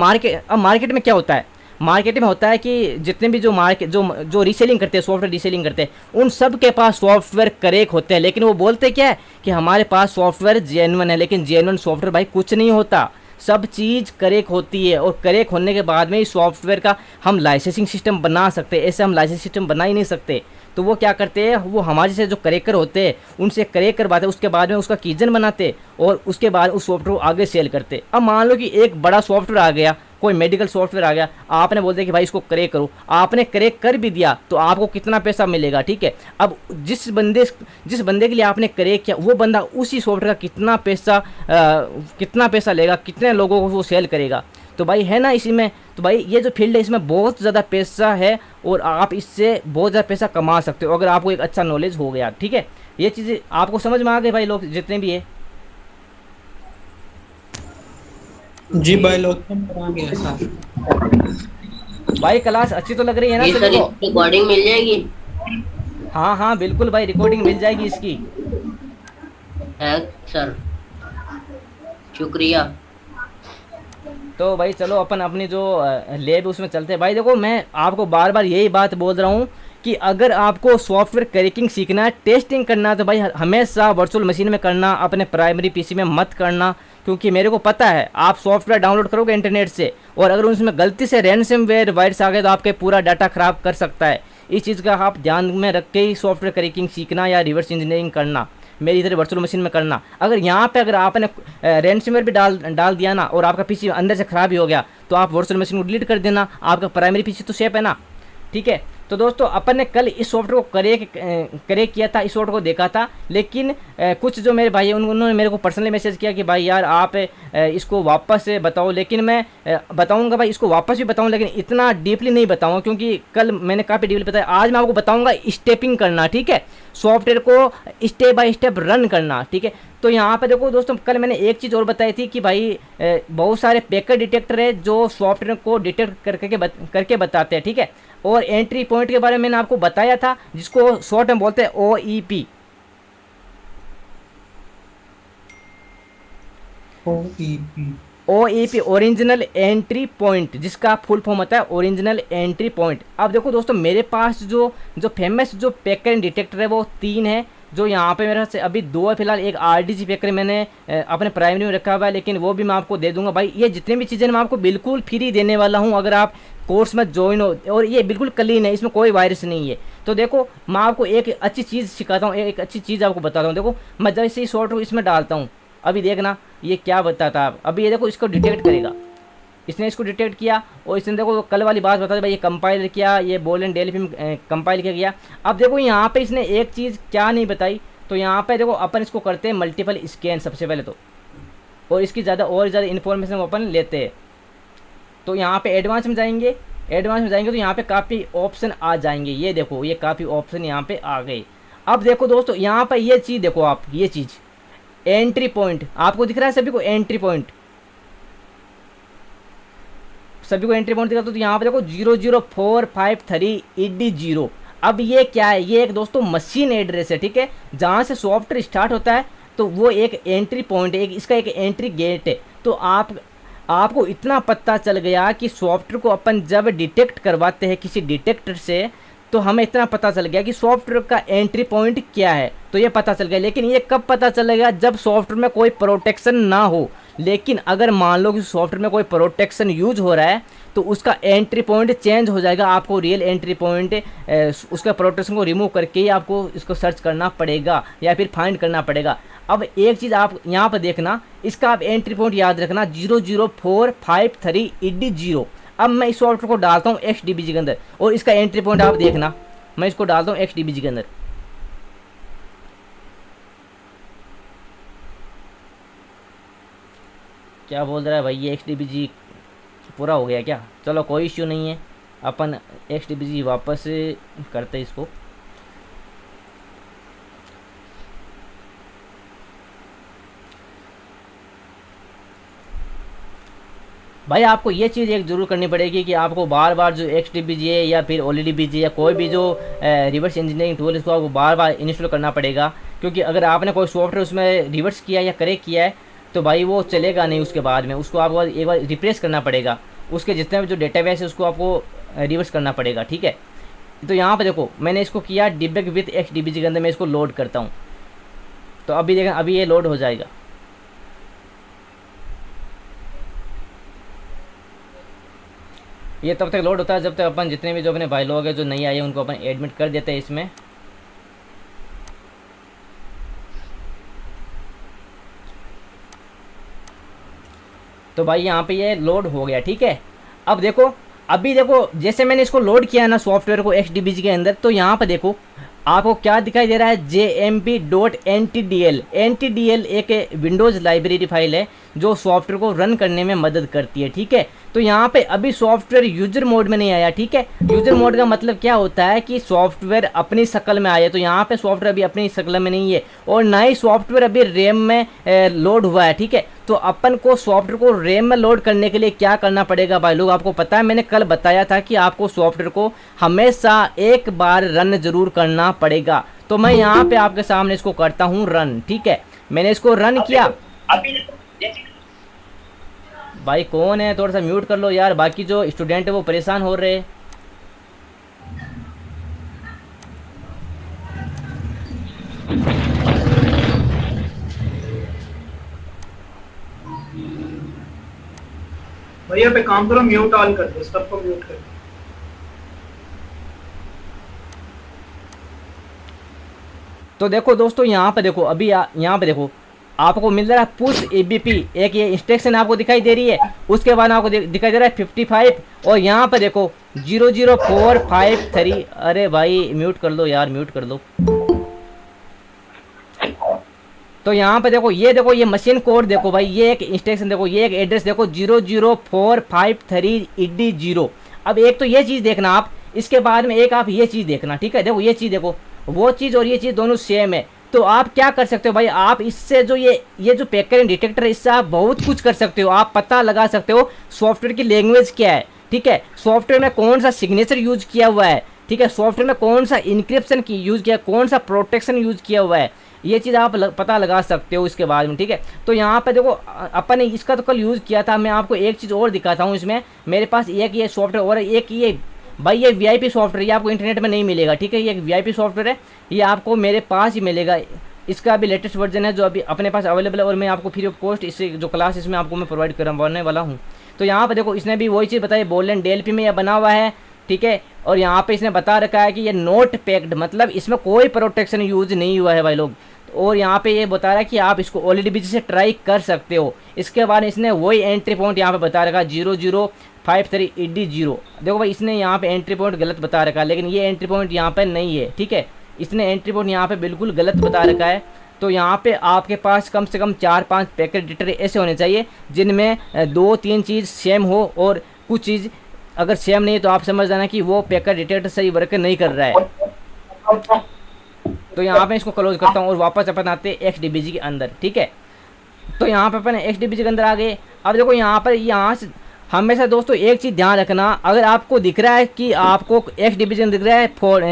मार्केट में क्या होता है, मार्केट में होता है कि जितने भी जो मार्केट जो रीसेलिंग करते हैं, सॉफ्टवेयर रीसेलिंग करते हैं, उन सब के पास सॉफ्टवेयर करेक्ट होते हैं, लेकिन वो बोलते क्या है कि हमारे पास सॉफ्टवेयर जेन्युइन है, लेकिन जेन्युइन सॉफ्टवेयर भाई कुछ नहीं होता। सब चीज़ करेक्ट होती है, और करेक्ट होने के बाद में इस सॉफ्टवेयर का हम लाइसेंसिंग सिस्टम बना सकते हैं। ऐसे हम लाइसेंस सिस्टम बना ही नहीं सकते। तो वो क्या करते हैं, वो हमारे से जो करेक्टर होते हैं उनसे करेक्ट करवाते हैं, उसके बाद में उसका कीजन बनाते और उसके बाद उस सॉफ्टवेयर को आगे सेल करते। अब मान लो कि एक बड़ा सॉफ्टवेयर आ गया, कोई मेडिकल सॉफ्टवेयर आ गया, आपने बोल दिया कि भाई इसको करेक्ट करो, आपने करेक्ट कर भी दिया तो आपको कितना पैसा मिलेगा, ठीक है। अब जिस बंदे के लिए आपने करेक्ट किया, वो बंदा उसी सॉफ्टवेयर का कितना पैसा लेगा, कितने लोगों को वो सेल करेगा। तो भाई है ना इसी में, तो भाई ये जो फील्ड है इसमें बहुत ज़्यादा पैसा है और आप इससे बहुत ज़्यादा पैसा कमा सकते हो अगर आपको एक अच्छा नॉलेज हो गया, ठीक है। ये चीज़ें आपको समझ में आ गई भाई, लोग जितने भी है। जी भाई लोग आ गया सर। भाई क्लास अच्छी तो लग रही है ना जी सर, सभी को? रिकॉर्डिंग मिल जाएगी? हाँ हाँ बिल्कुल भाई, रिकॉर्डिंग मिल जाएगी इसकी। है सर, शुक्रिया। तो भाई चलो अपन अपनी जो लैब उसमें चलते हैं। भाई देखो, मैं आपको बार बार यही बात बोल रहा हूँ कि अगर आपको सॉफ्टवेयर क्रैकिंग सीखना है, टेस्टिंग करना है, तो भाई हमेशा वर्चुअल मशीन में करना, अपने प्राइमरी पीसी में मत करना। क्योंकि मेरे को पता है आप सॉफ्टवेयर डाउनलोड करोगे इंटरनेट से, और अगर उसमें गलती से रैनसमवेयर वायरस आ गए तो आपके पूरा डाटा ख़राब कर सकता है। इस चीज़ का आप ध्यान में रख के ही सॉफ्टवेयर क्रैकिंग सीखना या रिवर्स इंजीनियरिंग करना, मेरी इधर वर्चुअल मशीन में करना। अगर यहाँ पे अगर आपने रैनसमवेयर भी डाल दिया ना और आपका पीसी अंदर से ख़राब ही हो गया, तो आप वर्चुअल मशीन को डिलीट कर देना, आपका प्राइमरी पीसी तो सेफ है ना, ठीक है। तो दोस्तों अपन ने कल इस सॉफ्टवेयर को करेक्ट किया था, इस सॉफ्टवेयर को देखा था, लेकिन कुछ जो मेरे भाई हैं उन्होंने मेरे को पर्सनली मैसेज किया कि भाई यार आप इसको वापस से बताओ। लेकिन मैं बताऊंगा भाई, इसको वापस भी बताऊं, लेकिन इतना डीपली नहीं बताऊंगा क्योंकि कल मैंने काफ़ी डीपली बताया। आज मैं आपको बताऊंगा स्टेपिंग करना, ठीक है, सॉफ्टवेयर को स्टेप बाय स्टेप रन करना, ठीक है। तो यहाँ पे देखो दोस्तों, कल मैंने एक चीज़ और बताई थी कि भाई बहुत सारे पैकेट डिटेक्टर है जो सॉफ्टवेयर को डिटेक्ट करके बताते हैं, ठीक है। और एंट्री पॉइंट के बारे में मैंने आपको बताया था, जिसको शॉर्ट में बोलते हैं OEP। OEP original entry point, जिसका फुल फॉर्म होता है ओरिजिनल एंट्री पॉइंट। अब देखो दोस्तों, मेरे पास जो फेमस जो पैकेट डिटेक्टर है वो 3 है, जो यहाँ पे मेरे से अभी 2 है फिलहाल। एक RDG पैकर मैंने अपने प्राइमरी में रखा हुआ है, लेकिन वो भी मैं आपको दे दूंगा भाई। ये जितनी भी चीज़ें मैं आपको बिल्कुल फ्री देने वाला हूँ अगर आप कोर्स में ज्वाइन हो, और ये बिल्कुल क्लीन है, इसमें कोई वायरस नहीं है। तो देखो मैं आपको एक अच्छी चीज़ सिखाता हूँ, एक अच्छी चीज़ आपको बताता हूँ। देखो मैं जैसे ही सॉफ्टवेयर इसमें डालता हूँ, अभी देखना ये क्या बताता है। अभी ये देखो इसको डिटेक्ट करेगा, इसने इसको डिटेक्ट किया, और इसने देखो कल वाली बात बता दी भाई, ये कंपाइल किया, ये बोल एंड डेल्फी में कंपाइल किया गया। अब देखो यहाँ पे इसने एक चीज़ क्या नहीं बताई, तो यहाँ पे देखो अपन इसको करते हैं मल्टीपल स्कैन सबसे पहले तो, और इसकी ज़्यादा इन्फॉर्मेशन अपन लेते हैं। तो यहाँ पे एडवांस में जाएंगे तो यहाँ पे काफ़ी ऑप्शन आ जाएंगे। ये देखो ये काफ़ी ऑप्शन यहाँ पे आ गए। अब देखो दोस्तों, यहाँ पे ये चीज़ देखो आप, ये चीज़ एंट्री पॉइंट आपको दिख रहा है सभी को, एंट्री पॉइंट सभी को एंट्री पॉइंट दिखा। तो यहाँ पे देखो 00453 ED0। अब ये क्या है, ये एक दोस्तों मशीन एड्रेस है, ठीक है, जहाँ से सॉफ्टवेयर स्टार्ट होता है, तो वो एक एंट्री पॉइंट है, इसका एक एंट्री गेट है। तो आपको इतना पता चल गया कि सॉफ्टवेयर को अपन जब डिटेक्ट करवाते हैं किसी डिटेक्टर से, तो हमें इतना पता चल गया कि सॉफ्टवेयर का एंट्री पॉइंट क्या है, तो ये पता चल गया। लेकिन ये कब पता चलेगा, जब सॉफ्टवेयर में कोई प्रोटेक्शन ना हो। लेकिन अगर मान लो कि सॉफ्टवेयर में कोई प्रोटेक्शन यूज हो रहा है, तो उसका एंट्री पॉइंट चेंज हो जाएगा। आपको रियल एंट्री पॉइंट उसका प्रोटेक्शन को रिमूव करके ही आपको इसको सर्च करना पड़ेगा या फिर फाइंड करना पड़ेगा। अब एक चीज़ आप यहाँ पर देखना, इसका आप एंट्री पॉइंट याद रखना 00453 ED0। अब मैं इस सॉफ्टवेयर को डालता हूँ XDBG के अंदर, और इसका एंट्री पॉइंट आप देखना, मैं इसको डालता हूँ XDBG के अंदर। क्या बोल रहा है भाई, ये XDBG पूरा हो गया क्या? चलो कोई इश्यू नहीं है, अपन XDBG वापस करते इसको। भाई आपको ये चीज़ एक ज़रूर करनी पड़ेगी कि आपको बार बार जो XDBG है या फिर OLEDBG या कोई भी जो रिवर्स इंजीनियरिंग टूल, इसको आपको बार बार इंस्टॉल करना पड़ेगा। क्योंकि अगर आपने कोई सॉफ्टवेयर उसमें रिवर्स किया या करेक्ट किया है, तो भाई वो चलेगा नहीं उसके बाद में, उसको आपको एक बार रिप्लेस करना पड़ेगा। उसके जितने भी जो डेटाबेस है उसको आपको रिवर्स करना पड़ेगा, ठीक है। तो यहाँ पे देखो मैंने इसको किया डिबग विथ XDBG के अंदर, मैं इसको लोड करता हूँ। तो अभी देखें, अभी ये लोड हो जाएगा। ये तब तक लोड होता है जब तक अपन जितने भी जो अपने भाई लोग हैं जो नहीं आए उनको अपन एडमिट कर देते हैं इसमें। तो भाई यहाँ पे ये लोड हो गया, ठीक है। अब देखो, अभी देखो जैसे मैंने इसको लोड किया ना सॉफ्टवेयर को XDBG के अंदर, तो यहाँ पे देखो आपको क्या दिखाई दे रहा है, jmp.ntdl। ntdl एक विंडोज़ लाइब्रेरी फाइल है जो सॉफ्टवेयर को रन करने में मदद करती है, ठीक है। तो यहाँ पे अभी सॉफ्टवेयर यूजर मोड में नहीं आया, ठीक है। यूजर मोड का मतलब क्या होता है कि सॉफ्टवेयर अपनी शक्ल में आया। तो यहाँ पे सॉफ्टवेयर अभी अपनी शक्ल में नहीं है और ना ही सॉफ्टवेयर अभी रैम में लोड हुआ है, ठीक है। तो अपन को सॉफ्टवेयर को रैम में लोड करने के लिए क्या करना पड़ेगा भाई लोग, आपको पता है, मैंने कल बताया था कि आपको सॉफ्टवेयर को हमेशा एक बार रन जरूर करना पड़ेगा। तो मैं यहाँ पे आपके सामने इसको करता हूँ रन, ठीक है। मैंने इसको रन किया। भाई कौन है, थोड़ा सा म्यूट कर लो यार, बाकी जो स्टूडेंट है वो परेशान हो रहे हैं। भैया पे काम करो, म्यूट ऑन कर दो, सबको म्यूट कर दो। तो देखो दोस्तों यहाँ पे देखो, अभी यहाँ पे देखो आपको मिल रहा है पुश EBP, एक ये इंस्ट्रक्शन आपको दिखाई दे रही है। उसके बाद आपको दिखाई दे रहा है 55 और यहाँ पे देखो 00453। अरे भाई म्यूट कर लो यार, म्यूट कर लो। तो यहाँ पे देखो ये मशीन कोड देखो भाई, ये एक इंस्ट्रक्शन देखो, ये एक एड्रेस देखो 00453 ED0। अब एक तो ये चीज़ देखना आप, इसके बाद में एक आप ये चीज़ देखना, ठीक है। देखो ये चीज़ देखो, वो चीज़ और ये चीज़ दोनों सेम है। तो आप क्या कर सकते हो भाई, आप इससे जो ये जो पैकेट डिटेक्टर है, इससे आप बहुत कुछ कर सकते हो। आप पता लगा सकते हो सॉफ्टवेयर की लैंग्वेज क्या है, ठीक है। सॉफ्टवेयर में कौन सा सिग्नेचर यूज किया हुआ है, ठीक है। सॉफ्टवेयर में कौन सा इंक्रिप्शन की यूज किया, कौन सा प्रोटेक्शन यूज किया हुआ है, ये चीज़ आप पता लगा सकते हो इसके बाद में, ठीक है। तो यहाँ पे देखो अपन ने इसका तो कल यूज़ किया था। मैं आपको एक चीज़ और दिखाता हूँ इसमें। मेरे पास एक ये सॉफ्टवेयर और एक ये भाई, ये VIP सॉफ्टवेयर, ये आपको इंटरनेट में नहीं मिलेगा, ठीक है। ये एक VIP सॉफ्टवेयर है, ये आपको मेरे पास ही मिलेगा। इसका भी लेटेस्ट वर्जन है जो अभी अपने पास अवेलेबल है और मैं आपको फ्री ऑफ कॉस्ट इससे जो क्लास इसमें आपको मैं प्रोवाइड करवाने वाला हूँ। तो यहाँ पे देखो इसने भी वही चीज़ बताई, बोलेन DLP में यह बना हुआ है, ठीक है। और यहाँ पे इसने बता रखा है कि ये नोट पैक्ड, मतलब इसमें कोई प्रोटेक्शन यूज नहीं हुआ है भाई लोग। और यहाँ पे ये बता रहा है कि आप इसको OLED से ट्राई कर सकते हो। इसके बाद इसने वही एंट्री पॉइंट यहाँ पे बता रखा है 0053 ED0। देखो भाई इसने यहाँ पे एंट्री पॉइंट गलत बता रखा है, लेकिन ये एंट्री पॉइंट यहाँ पे नहीं है, ठीक है। इसने एंट्री पॉइंट यहाँ पे बिल्कुल गलत बता रखा है। तो यहाँ पे आपके पास कम से कम 4-5 पैकेट डिटेक्टर ऐसे होने चाहिए जिनमें 2-3 चीज़ सेम हो और कुछ चीज़ अगर सेम नहीं है तो आप समझ जाना कि वो पैकेट डिटेक्टर सही वर्क नहीं कर रहा है। तो यहाँ पे इसको क्लोज करता हूँ और वापस अपन आते हैं XDBG के अंदर, ठीक है। तो यहाँ पे अपन XDBG के अंदर आ गए। अब देखो यहाँ से हमेशा दोस्तों एक चीज़ ध्यान रखना, अगर आपको दिख रहा है कि आपको XDBG में दिख रहा है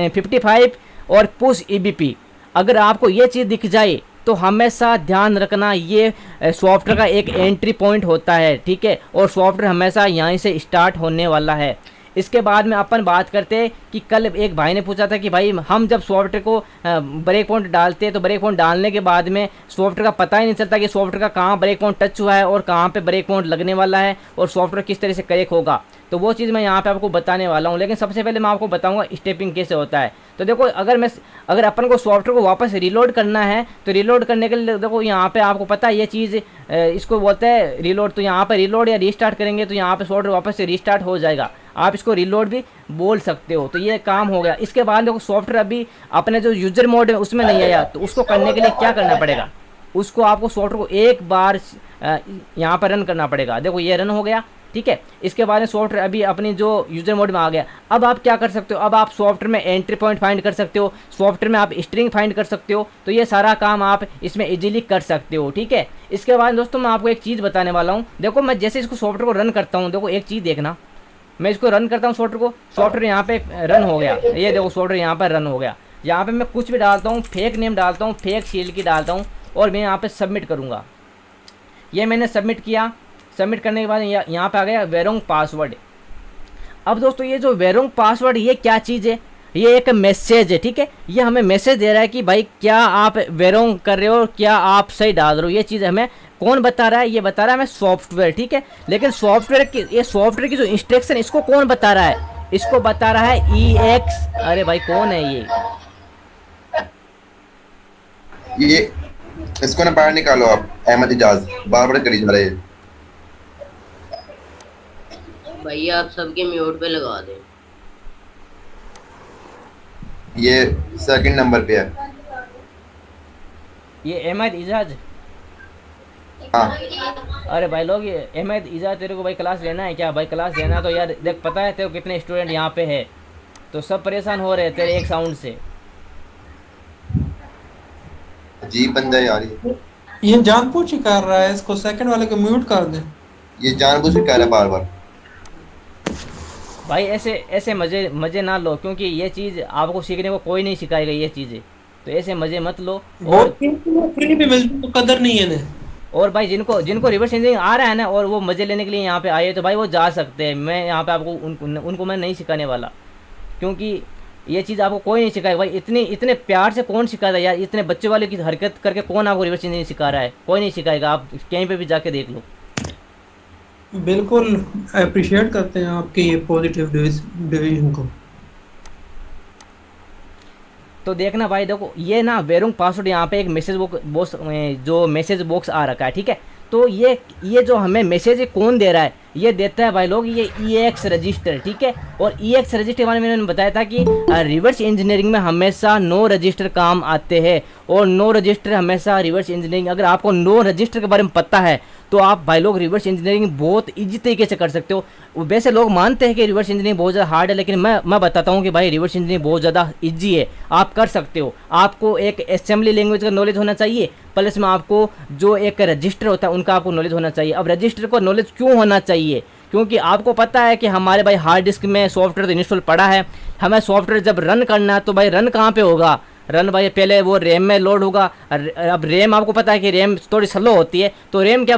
55 और पुश EBP, अगर आपको ये चीज़ दिख जाए तो हमेशा ध्यान रखना ये सॉफ्टवेयर का एक एंट्री पॉइंट होता है, ठीक है। और सॉफ्टवेयर हमेशा यहीं से स्टार्ट होने वाला है। इसके बाद में अपन बात करते हैं कि कल एक भाई ने पूछा था कि भाई हम जब सॉफ्टवेयर को ब्रेक पॉइंट डालते हैं तो ब्रेक पॉइंट डालने के बाद में सॉफ्टवेयर का पता ही नहीं चलता कि सॉफ्टवेयर का कहाँ ब्रेक पॉइंट टच हुआ है और कहाँ पे ब्रेक पॉइंट लगने वाला है और सॉफ्टवेयर किस तरह से करेक्ट होगा। तो वो चीज़ मैं यहाँ पे आपको बताने वाला हूँ, लेकिन सबसे पहले मैं आपको बताऊँगा स्टेपिंग कैसे होता है। तो देखो अगर अपन को सॉफ्टवेयर को वापस रिलोड करना है तो रिलोड करने के लिए देखो यहाँ पे आपको पता है ये चीज़ इसको बोलते हैं रिलोड। तो यहाँ पर रिलोड या रीस्टार्ट करेंगे तो यहाँ पे सॉफ्टवेयर वापस से रीस्टार्ट हो जाएगा, आप इसको रिलोड भी बोल सकते हो। तो ये काम हो गया। इसके बाद देखो सॉफ्टवेयर अभी अपने जो यूजर मोड है उसमें नहीं आया, तो उसको करने के लिए क्या करना पड़ेगा, उसको आपको सॉफ्टवेयर को एक बार यहाँ पर रन करना पड़ेगा। देखो ये रन हो गया, ठीक है। इसके बाद में सॉफ्टवेयर अभी अपनी जो यूजर मोड में आ गया। अब आप क्या कर सकते हो, अब आप सॉफ्टवेयर में एंट्री पॉइंट फाइंड कर सकते हो, सॉफ्टवेयर में आप स्ट्रिंग फाइंड कर सकते हो। तो ये सारा काम आप इसमें इजीली कर सकते हो, ठीक है। इसके बाद दोस्तों मैं आपको एक चीज़ बताने वाला हूँ। देखो मैं जैसे इसको सॉफ्टवेयर को रन करता हूँ, देखो एक चीज़ देखना, मैं इसको रन करता हूँ सॉफ्टवेयर को, सॉफ्टवेयर यहाँ पे रन हो गया। ये देखो सॉफ्टवेयर यहाँ पर रन हो गया। यहाँ पे मैं कुछ भी डालता हूँ, फेक नेम डालता हूँ, फेक सील की डालता हूँ और मैं यहाँ पे सबमिट करूँगा। ये मैंने सबमिट किया। सबमिट करने के बाद यहाँ पे आ गया वेरोंग पासवर्ड। अब दोस्तों ये जो वेरोंग पासवर्ड ये क्या चीज़ है, ये एक मैसेज है, ठीक है। ये हमें मैसेज दे रहा है कि भाई क्या आप वेरोंग कर रहे हो, क्या आप सही डाल रहे हो। ये चीज़ हमें कौन बता रहा है, ये बता रहा है हमें सॉफ्टवेयर, ठीक है। लेकिन सॉफ्टवेयर की ये सॉफ्टवेयर की जो इंस्ट्रक्शन इसको कौन बता रहा है, इसको बता रहा है EX। अरे भाई कौन है ये इसको ना बाहर निकालो आप, अहमद इजाज बार बार करी जा रहे हैं। भैया आप सबके म्यूट पे लगा दें। ये सेकंड नंबर पे है ये अहमद इजाज। हाँ अरे भाई लोग ये अहमद इजाज तेरे को भाई क्लास लेना है क्या? भाई क्लास लेना है तो यार देख, पता है तेरे को कितने स्टूडेंट यहाँ पे है, तो सब परेशान हो रहे हैं तेरे एक साउंड से। अजीब बंदा है यार ये जानबूझ के कर रहा है, इसको सेकंड वाले को म्यूट कर दे। ये जानबूझ के कर रहा है बार बार। भाई ऐसे मज़े ना लो, क्योंकि ये चीज़ आपको सीखने को कोई नहीं सिखाएगा ये चीज़ें, तो ऐसे मज़े मत लो। और फ्री में मिलती तो कदर नहीं है ना। और भाई जिनको रिवर्स इंजीनियरिंग आ रहा है ना और वो मज़े लेने के लिए यहाँ पे आए तो भाई वो जा सकते हैं। मैं यहाँ पे आपको उनको मैं नहीं सिखाने वाला, क्योंकि ये चीज़ आपको कोई नहीं सिखाएगा। भाई इतने प्यार से कौन सिखाता है यार, इतने बच्चे वाले की हरकत करके कौन आपको रिवर्स इंजीनियरिंग सिखा रहा है? कोई नहीं सिखाएगा, आप कहीं पे भी जाके देख लो। बिल्कुल अप्रिशिएट करते हैं आपके ये पॉजिटिव डिवीजन को। तो देखना भाई, देखो ये ना वेरोंग पासवर्ड यहाँ पे एक मैसेज बॉक्स जो मैसेज बॉक्स आ रखा है, ठीक है। तो ये जो हमें मैसेज कौन दे रहा है, ये देता है भाई लोग ये EX रजिस्टर, ठीक है। और EX रजिस्टर के बारे में मैंने बताया था कि रिवर्स इंजीनियरिंग में हमेशा नो रजिस्टर काम आते हैं, और नो रजिस्टर हमेशा रिवर्स इंजीनियरिंग, अगर आपको नो रजिस्टर के बारे में पता है तो आप भाई लोग रिवर्स इंजीनियरिंग बहुत ईजी तरीके से कर सकते हो। वैसे लोग मानते हैं कि रिवर्स इंजीनियरिंग बहुत ज़्यादा हार्ड है, लेकिन मैं बताता हूँ कि भाई रिवर्स इंजीनियरिंग बहुत ज़्यादा ईजी है, आप कर सकते हो। आपको एक असेंबली लैंग्वेज का नॉलेज होना चाहिए, प्लस में आपको जो एक रजिस्टर होता है उनका आपको नॉलेज होना चाहिए। अब रजिस्टर को नॉलेज क्यों होना चाहिए? क्योंकि आपको पता है कि हमारे भाई हार्ड डिस्क में सॉफ्टवेयर तो इंस्टॉल पड़ा है, हमें सॉफ्टवेयर जब रन करना है तो भाई रन कहाँ पे होगा? रन भाई पहले वो रैम में लोड होगा। अब रैम आपको पता है कि रैम थोड़ी स्लो होती है, तो रैम क्या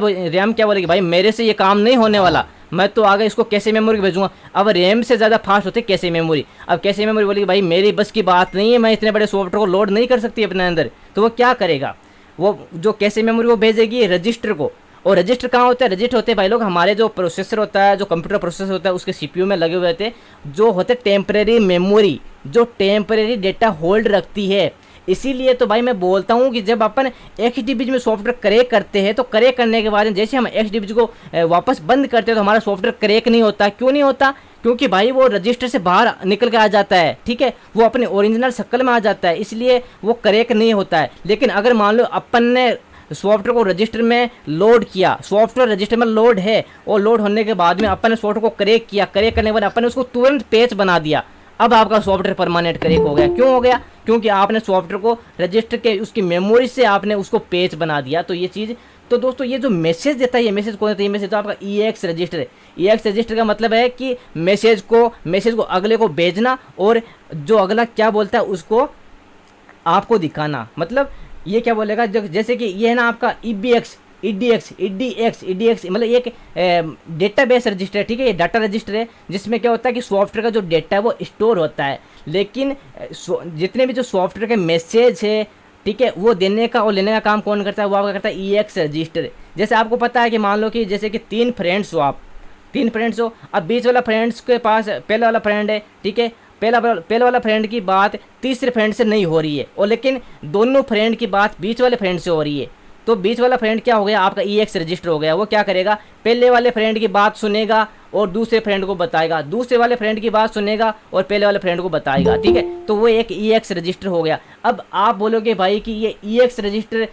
बोलेगी भाई मेरे से ये काम नहीं होने वाला, मैं तो आगे इसको कैसे मेमोरी भेजूंगा। अब रैम से ज़्यादा फास्ट होती है कैसे मेमोरी। अब कैसे मेमोरी बोलेगी भाई मेरी बस की बात नहीं है, मैं इतने बड़े सॉफ्टवेयर को लोड नहीं कर सकती अपने अंदर, तो वो क्या करेगा? वो जो कैसे मेमोरी वो भेजेगी रजिस्टर को। और रजिस्टर कहाँ होता है? रजिस्टर होते हैं भाई लोग हमारे जो प्रोसेसर होता है, जो कंप्यूटर प्रोसेसर होता है उसके CPU में लगे हुए होते हैं, जो होते टेम्परेरी मेमोरी, जो टेम्परेरी डेटा होल्ड रखती है। इसीलिए तो भाई मैं बोलता हूँ कि जब अपन XDB में सॉफ्टवेयर क्रैक करते हैं तो क्रैक करने के बाद जैसे हम XDB को वापस बंद करते हैं तो हमारा सॉफ्टवेयर क्रैक नहीं होता। क्यों नहीं होता? क्योंकि भाई वो रजिस्टर से बाहर निकल के आ जाता है, ठीक है, वो अपने ओरिजिनल शक्ल में आ जाता है, इसलिए वो क्रैक नहीं होता है। लेकिन अगर मान लो अपन ने सॉफ्टवेयर को रजिस्टर में लोड किया, सॉफ्टवेयर रजिस्टर में लोड है, और लोड होने के बाद में अपन ने सॉफ्टवेयर को क्रैक किया, क्रैक करने के बाद अपन ने उसको तुरंत पेच बना दिया, अब आपका सॉफ्टवेयर परमानेंट क्रैक हो गया। क्यों हो गया? क्योंकि आपने सॉफ्टवेयर को रजिस्टर के उसकी मेमोरी से आपने उसको पेच बना दिया। तो ये चीज़, तो दोस्तों ये जो मैसेज देता है, ये मैसेज कौन देता है? ये मैसेज तो आपका EX रजिस्टर है। EX रजिस्टर का मतलब है कि मैसेज को अगले को भेजना, और जो अगला क्या बोलता है उसको आपको दिखाना। मतलब ये क्या बोलेगा, जैसे कि ये है ना आपका EDX मतलब एक डेटाबेस रजिस्टर है, ठीक है, ये डाटा रजिस्टर है जिसमें क्या होता है कि सॉफ्टवेयर का जो डेटा है वो स्टोर होता है। लेकिन जितने भी जो सॉफ्टवेयर के मैसेज है, ठीक है, वो देने का और लेने का काम कौन करता है? वो आपका करता है EX रजिस्टर। जैसे आपको पता है कि मान लो कि जैसे कि 3 फ्रेंड्स हो, अब बीच वाला फ्रेंड्स के पास पहला वाला फ्रेंड है, ठीक है, पहला वाला फ्रेंड की बात तीसरे फ्रेंड से नहीं हो रही है, और लेकिन दोनों फ्रेंड की बात बीच वाले फ्रेंड से हो रही है। तो बीच वाला फ्रेंड क्या हो गया? आपका EX रजिस्टर हो गया। वो क्या करेगा? पहले वाले फ्रेंड की बात सुनेगा और दूसरे फ्रेंड को बताएगा, दूसरे वाले फ्रेंड की बात सुनेगा और पहले वाले फ्रेंड को बताएगा, ठीक है। तो वो एक EX रजिस्टर हो गया। अब आप बोलोगे भाई कि ये EX रजिस्टर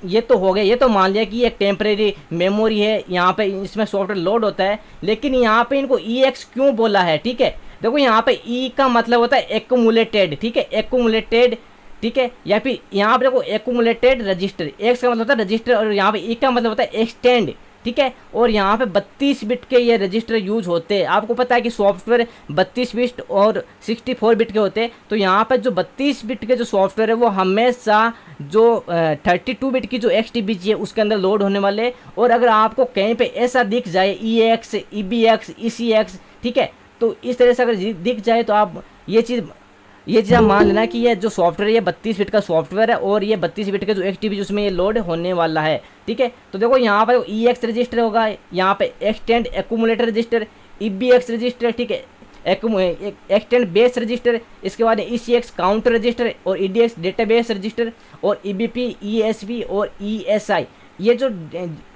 ये तो हो गया, ये तो मान लिया कि ये एक टेम्परेरी मेमोरी है, यहाँ पे इसमें सॉफ्टवेयर लोड होता है, लेकिन यहाँ पे इनको EX क्यों बोला है? ठीक है, देखो यहाँ पे E का मतलब होता है एक्यूमुलेटेड, ठीक है, एक्यूमुलेटेड, ठीक है, या फिर यहाँ पे देखो एक्यूमुलेटेड रजिस्टर, X का मतलब होता है रजिस्टर, और यहाँ पे E का मतलब होता है एक्सटेंड, ठीक है। और यहाँ पे 32 बिट के ये रजिस्टर यूज होते हैं। आपको पता है कि सॉफ्टवेयर 32 बिट और 64 बिट के होते हैं, तो यहाँ पे जो 32 बिट के जो सॉफ्टवेयर है वो हमेशा जो 32 बिट की जो XTBG है उसके अंदर लोड होने वाले हैं। और अगर आपको कहीं पे ऐसा दिख जाए EAX, EBX, ECX, ठीक है, तो इस तरह से अगर दिख जाए तो आप ये चीज़ आप मान लेना कि ये जो सॉफ्टवेयर ये 32 बिट का सॉफ्टवेयर है और ये 32 बिट का जो XTBG उसमें ये लोड होने वाला है, ठीक है। तो देखो यहाँ पर EX रजिस्टर होगा, यहाँ पे extend accumulator register, EBX register, ठीक है, एक्सटेंड बेस रजिस्टर, इसके बाद ECX काउंटर रजिस्टर और EDX डेटाबेस रजिस्टर और EBP, ESP और ESI। ये जो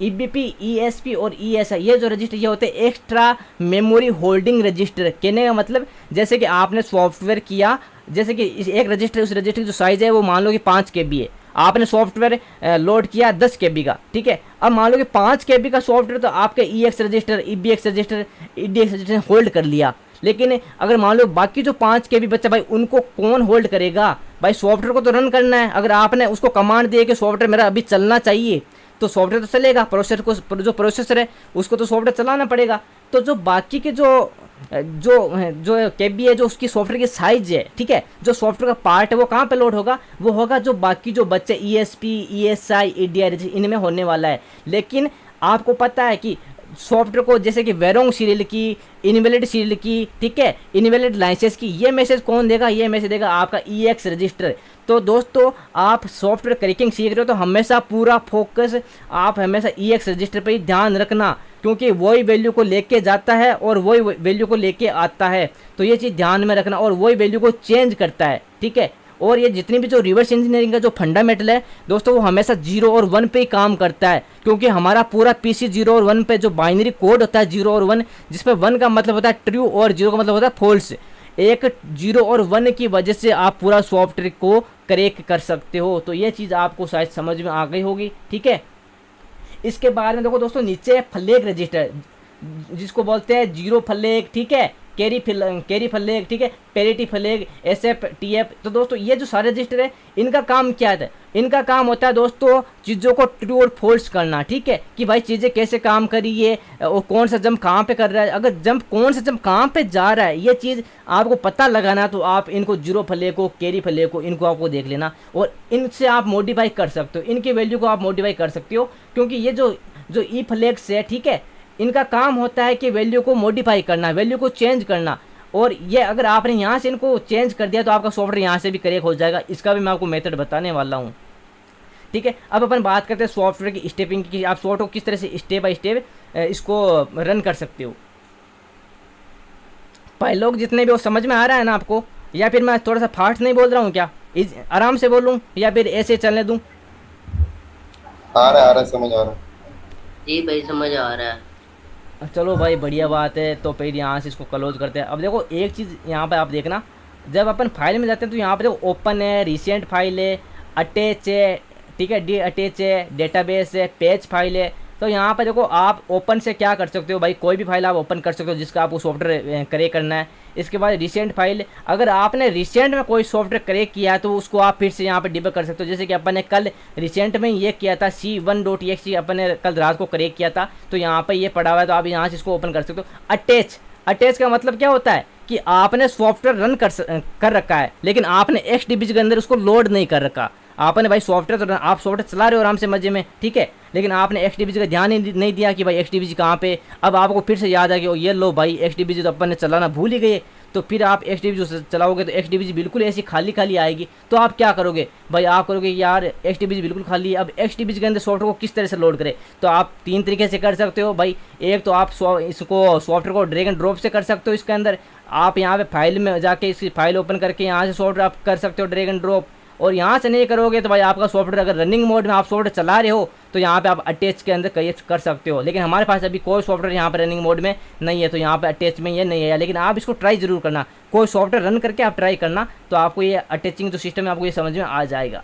EBP, ESP और ESI ये जो रजिस्टर ये होते हैं एक्स्ट्रा मेमोरी होल्डिंग रजिस्टर। कहने का मतलब जैसे कि आपने सॉफ्टवेयर किया, जैसे कि एक रजिस्टर, उस रजिस्टर की जो साइज़ है वो मान लो कि 5 KB है, आपने सॉफ्टवेयर लोड किया 10 KB का, ठीक है। अब मान लो कि 5 KB का सॉफ्टवेयर तो आपके EX register, EBX register, EDX register hold कर लिया, लेकिन अगर मान लो बाकी जो 5 KB बच्चा भाई उनको कौन होल्ड करेगा? भाई सॉफ्टवेयर को तो रन करना है। अगर आपने उसको कमांड दिए कि सॉफ्टवेयर मेरा अभी चलना चाहिए तो सॉफ्टवेयर तो चलेगा, प्रोसेसर को जो प्रोसेसर है उसको तो सॉफ्टवेयर चलाना पड़ेगा। तो जो बाकी के जो KB है, जो उसकी सॉफ्टवेयर की साइज है, ठीक है, जो सॉफ्टवेयर का पार्ट है वो कहाँ पे लोड होगा? वो होगा जो बाकी जो बच्चे ESP, ESI, EDI इनमें होने वाला है। लेकिन आपको पता है कि सॉफ्टवेयर को जैसे कि वेरोंग सीरियल की, इनवैलिड सीरियल की, ठीक है, इनवैलिड लाइसेंस की, ये मैसेज कौन देगा? ये मैसेज देगा आपका EX रजिस्टर। तो दोस्तों आप सॉफ्टवेयर क्रैकिंग सीख रहे हो तो हमेशा पूरा फोकस आप हमेशा EX रजिस्टर पर ही ध्यान रखना, क्योंकि वही वैल्यू को लेके जाता है और वही वैल्यू को लेके आता है। तो ये चीज़ ध्यान में रखना, और वही वैल्यू को चेंज करता है, ठीक है। और ये जितनी भी जो रिवर्स इंजीनियरिंग का जो फंडामेंटल है दोस्तों, वो हमेशा 0 और 1 पे ही काम करता है, क्योंकि हमारा पूरा PC 0 और 1 पे जो बाइनरी कोड होता है 0 और 1, जिसमें 1 का मतलब होता है ट्रू और 0 का मतलब होता है फॉल्स। एक 0 और 1 की वजह से आप पूरा सॉफ्टवेयर को क्रैक कर सकते हो। तो ये चीज़ आपको शायद समझ में आ गई होगी, ठीक है। इसके बाद में देखो दोस्तों नीचे फ्लैग रजिस्टर, जिसको बोलते हैं 0 फ्लैग, ठीक है, कैरी फ्लैग, ठीक है, पेरिटी फ्लैग, SF, TF। तो दोस्तों ये जो सारे रजिस्टर है इनका काम क्या है? इनका काम होता है दोस्तों चीज़ों को ट्रू और फॉल्स करना, ठीक है, कि भाई चीज़ें कैसे काम कर रही है और कौन सा जंप कहाँ पे कर रहा है। अगर जंप कौन सा जंप कहाँ पे जा रहा है ये चीज़ आपको पता लगाना, तो आप इनको 0 फ्लैग को, कैरी फ्लैग को, इनको आपको देख लेना और इनसे आप मॉडिफाई कर सकते हो, इनकी वैल्यू को आप मॉडिफाई कर सकते हो, क्योंकि ये जो ई फ्लैग्स है, ठीक है, इनका काम होता है कि वैल्यू को मॉडिफाई करना, वैल्यू को चेंज करना। और ये अगर आपने यहाँ से इनको चेंज कर दिया तो आपका सॉफ्टवेयर यहाँ से भी क्रैक हो जाएगा। इसका भी मैं आपको मेथड बताने वाला हूँ, ठीक है। अब अपन बात करते हैं सॉफ्टवेयर की स्टेपिंग की, आप सॉफ्टवेयर को किस तरह से स्टेप बाय स्टेप इसको रन कर सकते हो। पाइलॉग जितने भी वो समझ में आ रहा है ना आपको, या फिर मैं थोड़ा सा फास्ट नहीं बोल रहा हूँ क्या? आराम से बोलूँ या फिर ऐसे चलने दूँ? आ रहा है, समझ आ रहा है जी भाई, समझ आ रहा है। चलो भाई बढ़िया बात है। तो फिर यहाँ से इसको क्लोज करते हैं। अब देखो एक चीज़ यहाँ पे आप देखना, जब अपन फाइल में जाते हैं तो यहाँ पे देखो ओपन है, रिसेंट फाइल है, अटैच है, ठीक है, डी अटैच है, डेटाबेस है, पेज फाइल है। तो यहाँ पे देखो आप ओपन से क्या कर सकते हो भाई, कोई भी फाइल आप ओपन कर सकते हो जिसका आपको सॉफ्टवेयर क्रैक करना है। इसके बाद रिसेंट फाइल, अगर आपने रिसेंट में कोई सॉफ्टवेयर क्रैक किया है तो उसको आप फिर से यहाँ पे डिबग कर सकते हो। जैसे कि अपन ने कल रिसेंट में ये किया था, C1.exe अपन ने कल रात को क्रैक किया था, तो यहाँ पे ये पड़ा हुआ है, तो आप यहाँ से इसको ओपन कर सकते हो। अटैच का मतलब क्या होता है कि आपने सॉफ्टवेयर रन कर रखा है, लेकिन आपने XDBG के अंदर उसको लोड नहीं कर रखा। आपने भाई सॉफ्टवेयर तो आप सॉफ्टवेयर चला रहे हो आराम से मजे में, ठीक है, लेकिन आपने XDBG का ध्यान ही नहीं दिया कि भाई XDBG कहाँ पे। अब आपको फिर से याद आ कि ये लो भाई XDBG तो अपन ने चलाना भूल ही गए, तो फिर आप XDBG चलाओगे तो XDBG बिल्कुल ऐसी खाली खाली आएगी। तो आप क्या करोगे भाई, आप करोगे यार XDBG बिल्कुल खाली है, अब XDBG के अंदर सॉफ्टवेयर को किस तरह से लोड करें? तो आप 3 तरीके से कर सकते हो भाई। एक तो आप इसको सॉफ्टवेयर को ड्रैग एंड ड्रॉप से कर सकते हो। इसके अंदर आप यहाँ पे फाइल में जाके इसकी फाइल ओपन करके यहाँ से सॉफ्टवेयर आप कर सकते हो ड्रैग एंड ड्रॉप। और यहाँ से नहीं करोगे तो भाई आपका सॉफ्टवेयर अगर रनिंग मोड में आप सॉफ्टवेयर चला रहे हो तो यहाँ पे आप अटैच के अंदर कर सकते हो। लेकिन हमारे पास अभी कोई सॉफ्टवेयर यहाँ पर रनिंग मोड में नहीं है, तो यहाँ पे अटैच में ये नहीं है। लेकिन आप इसको ट्राई जरूर करना, कोई सॉफ्टवेयर रन करके आप ट्राई करना, तो आपको ये अटैचिंग जो सिस्टम है आपको ये समझ में आ जाएगा।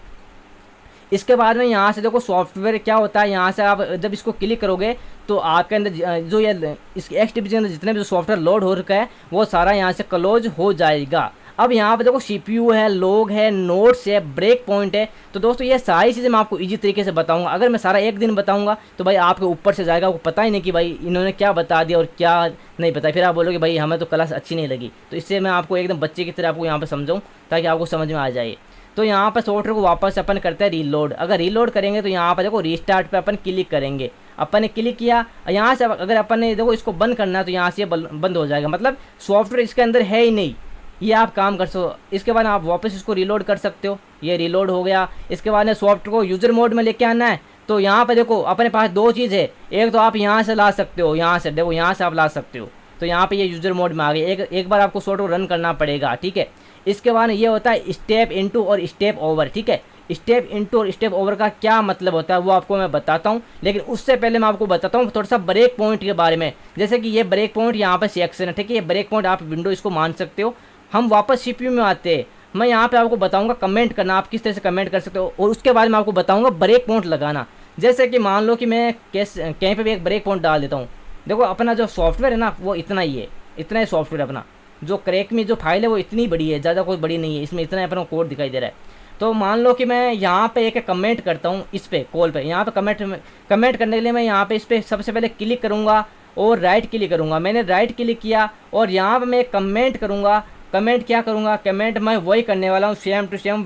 इसके बाद में यहाँ से देखो सॉफ्टवेयर क्या होता है, यहाँ से आप जब इसको क्लिक करोगे तो आपके अंदर जो ये इसके XDBG के अंदर जितने भी सॉफ्टवेयर लोड हो रखा है वो सारा यहाँ से क्लोज हो जाएगा। अब यहाँ पे देखो CPU है, लॉग है, नोट्स है, ब्रेक पॉइंट है। तो दोस्तों ये सारी चीज़ें मैं आपको इजी तरीके से बताऊंगा। अगर मैं सारा एक दिन बताऊंगा तो भाई आपके ऊपर से जाएगा, आपको पता ही नहीं कि भाई इन्होंने क्या बता दिया और क्या नहीं बताया, फिर आप बोलोगे भाई हमें तो क्लास अच्छी नहीं लगी। तो इससे मैं आपको एकदम बच्चे की तरह आपको यहाँ पर समझाऊँ ताकि आपको समझ में आ जाए। तो यहाँ पर सॉफ्टवेयर को वापस अपन करते हैं रीलोड। अगर रीलोड करेंगे तो यहाँ पर देखो रीस्टार्ट पे अपन क्लिक करेंगे, अपन ने क्लिक किया, यहाँ से अगर अपन ने देखो इसको बंद करना है तो यहाँ से बंद हो जाएगा, मतलब सॉफ्टवेयर इसके अंदर है ही नहीं, ये आप काम कर सकते। इसके बाद आप वापस इसको रीलोड कर सकते हो, ये रीलोड हो गया। इसके बाद सॉफ्टवेयर को यूज़र मोड में लेके आना है, तो यहाँ पे देखो अपने पास दो चीज़ है, एक तो आप यहाँ से ला सकते हो, यहाँ से देखो यहाँ से आप ला सकते हो, तो यहाँ पे ये यूज़र मोड में आ गए। एक बार आपको सॉफ्टवेयर रन करना पड़ेगा, ठीक है। इसके बाद ये होता है स्टेप इनटू और स्टेप ओवर, ठीक है। स्टेप इनटू और स्टेप ओवर का क्या मतलब होता है वो आपको मैं बताता हूँ, लेकिन उससे पहले मैं आपको बताता हूँ थोड़ा सा ब्रेक पॉइंट के बारे में। जैसे कि ये ब्रेक पॉइंट यहाँ पे सेक्शन है, ठीक है, ये ब्रेक पॉइंट आप विंडो इसको मान सकते हो। हम वापस CPU में आते हैं, मैं यहाँ पे आपको बताऊँगा कमेंट करना, आप किस तरह से कमेंट कर सकते हो, और उसके बाद मैं आपको बताऊँगा ब्रेक पॉइंट लगाना। जैसे कि मान लो कि मैं कहीं पर भी एक ब्रेक पॉइंट डाल देता हूँ, देखो अपना जो सॉफ्टवेयर है ना वो इतना ही है, इतना ही सॉफ्टवेयर अपना जो क्रैक में जो फाइल है वो इतनी बड़ी है, ज़्यादा कोई बड़ी नहीं है, इसमें इतना अपना कोड दिखाई दे रहा है। तो मान लो कि मैं यहाँ पे एक कमेंट करता हूँ इस पे कॉल पे, यहाँ पे कमेंट करने के लिए मैं यहाँ पे इस पर सबसे पहले क्लिक करूँगा और राइट क्लिक करूँगा। मैंने राइट क्लिक किया और यहाँ पे मैं कमेंट करूँगा। कमेंट क्या करूँगा, कमेंट मैं वही करने वाला हूँ, सेम टू सेम